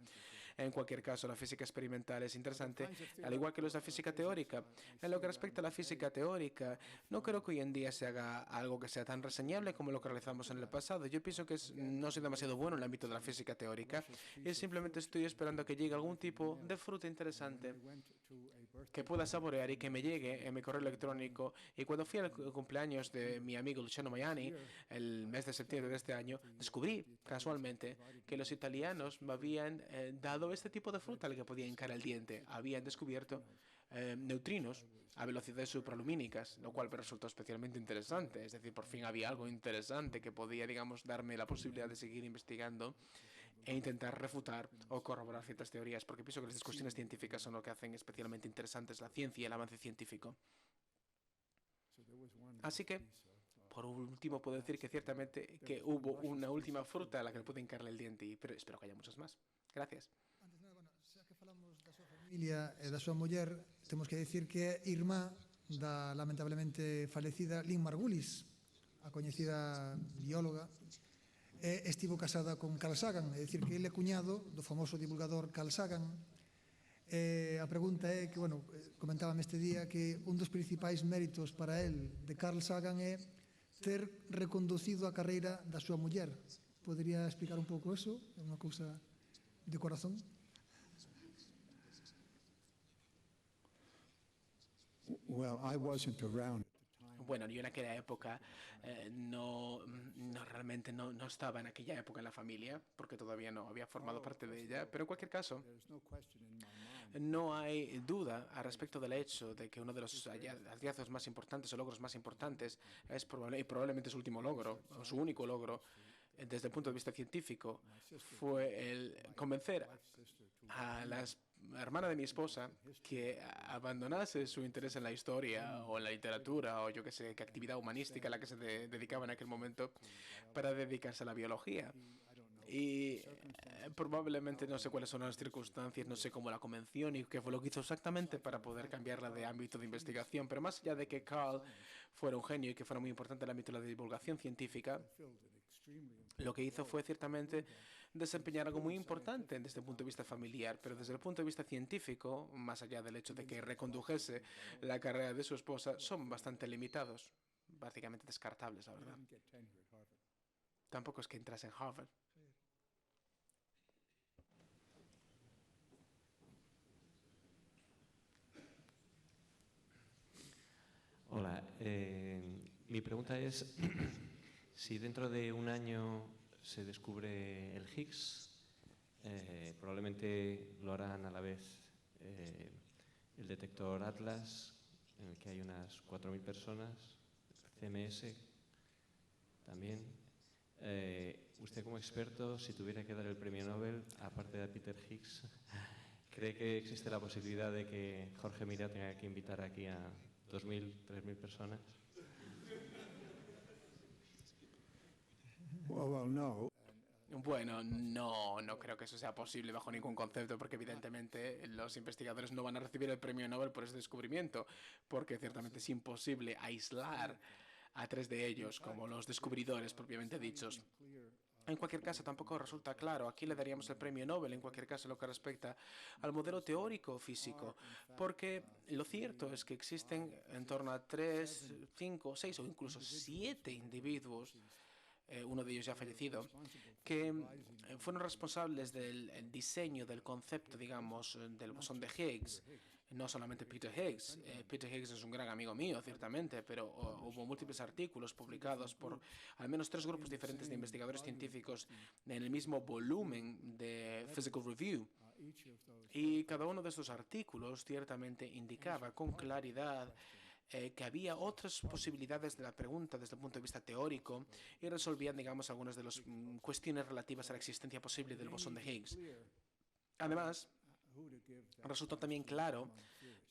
En cualquier caso, la física experimental es interesante, al igual que lo es la física teórica. En lo que respecta a la física teórica, no creo que hoy en día se haga algo que sea tan reseñable como lo que realizamos en el pasado. Yo pienso que no soy demasiado bueno en el ámbito de la física teórica y simplemente estoy esperando a que llegue algún tipo de fruta interesante que pueda saborear y que me llegue en mi correo electrónico. Y cuando fui al cumpleaños de mi amigo Luciano Maiani, el mes de septiembre de este año, descubrí casualmente que los italianos me habían dado este tipo de fruta al que podía hincar el diente. Habían descubierto neutrinos a velocidades supralumínicas, lo cual me resultó especialmente interesante. Es decir, por fin había algo interesante que podía, digamos, darme la posibilidad de seguir investigando e intentar refutar o corroborar ciertas teorías, porque pienso que las discusiones científicas son lo que hacen especialmente interesantes la ciencia y el avance científico. Así que, por último, puedo decir que ciertamente que hubo una última fruta a la que le pude hincarle el diente, pero espero que haya muchas más. Gracias. Antes de nada, bueno, xa que falamos da súa familia e da súa muller, temos que decir que é irmá da lamentablemente falecida Lynn Margulis, a coñecida bióloga, estivo casada con Carl Sagan, é dicir, que ele é cuñado do famoso divulgador Carl Sagan. A pregunta é que, bueno, comentábame este día que un dos principais méritos para el de Carl Sagan é ter reconducido a carreira da súa muller. Podería explicar un pouco eso? É unha cousa de corazón? Well, I wasn't around. Bueno, yo en aquella época realmente no estaba en aquella época en la familia, porque todavía no había formado parte de ella, pero en cualquier caso, no hay duda al respecto del hecho de que uno de los hallazgos más importantes o logros más importantes es probablemente su último logro, o su único logro, desde el punto de vista científico, fue el convencer a la hermana de mi esposa que abandonase su interés en la historia o en la literatura o yo qué sé, qué actividad humanística a la que se dedicaba en aquel momento para dedicarse a la biología. Y probablemente no sé cuáles son las circunstancias, no sé cómo la convenció ni qué fue lo que hizo exactamente para poder cambiarla de ámbito de investigación, pero más allá de que Carl fuera un genio y que fuera muy importante en el ámbito de la divulgación científica, lo que hizo fue ciertamente desempeñar algo muy importante desde el punto de vista familiar, pero desde el punto de vista científico, más allá del hecho de que recondujese la carrera de su esposa, son bastante limitados, básicamente descartables, la verdad. Tampoco es que entrase en Harvard. Hola, mi pregunta es si dentro de un año se descubre el Higgs, probablemente lo harán a la vez el detector Atlas, en el que hay unas 4.000 personas, CMS también. Usted como experto, si tuviera que dar el premio Nobel, aparte de Peter Higgs, ¿cree que existe la posibilidad de que Jorge Mira tenga que invitar aquí a 2.000, 3.000 personas? Well, no. Bueno, no creo que eso sea posible bajo ningún concepto, porque evidentemente los investigadores no van a recibir el premio Nobel por ese descubrimiento, porque ciertamente es imposible aislar a 3 de ellos como los descubridores propiamente dichos. En cualquier caso, tampoco resulta claro. Aquí le daríamos el premio Nobel, en cualquier caso, lo que respecta al modelo teórico físico, porque lo cierto es que existen en torno a 3, 5, 6 o incluso 7 individuos, uno de ellos ya fallecido, que fueron responsables del diseño del concepto, digamos, del bosón de Higgs. No solamente Peter Higgs. Peter Higgs es un gran amigo mío, ciertamente, pero hubo múltiples artículos publicados por al menos 3 grupos diferentes de investigadores científicos en el mismo volumen de Physical Review. Y cada uno de estos artículos ciertamente indicaba con claridad que había otras posibilidades de la pregunta desde el punto de vista teórico y resolvían, digamos, algunas de las cuestiones relativas a la existencia posible del bosón de Higgs. Además, resultó también claro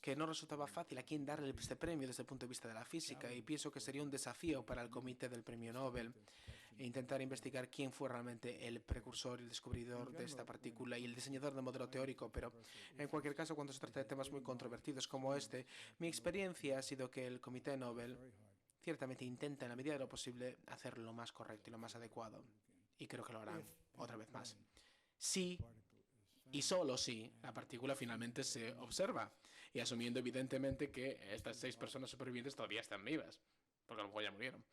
que no resultaba fácil a quién darle este premio desde el punto de vista de la física, y pienso que sería un desafío para el comité del premio Nobel intentar investigar quién fue realmente el precursor, el descubridor de esta partícula y el diseñador del modelo teórico. Pero en cualquier caso, cuando se trata de temas muy controvertidos como este, mi experiencia ha sido que el comité Nobel ciertamente intenta en la medida de lo posible hacerlo lo más correcto y lo más adecuado, y creo que lo harán otra vez más. Sí, y solo si la partícula finalmente se observa, y asumiendo evidentemente que estas 6 personas supervivientes todavía están vivas, porque a lo mejor ya murieron.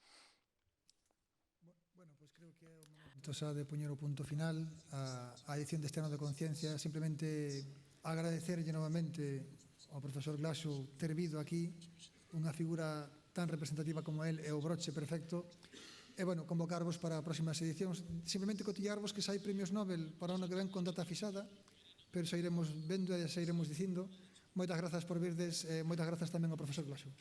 Bueno, pues creo que é o momento xa de poñer o punto final a edición deste ano de Conciencia. Simplemente agradecerlle novamente ao profesor Glashow ter vido aquí, unha figura tan representativa como el é o broche perfecto. E, bueno, convocarvos para próximas edicións. Simplemente cotillarvos que sai premios Nobel para o ano que ven con data fixada, pero xa iremos vendo e xa iremos dicindo. Moitas grazas por virdes, moitas grazas tamén ao profesor Glashow.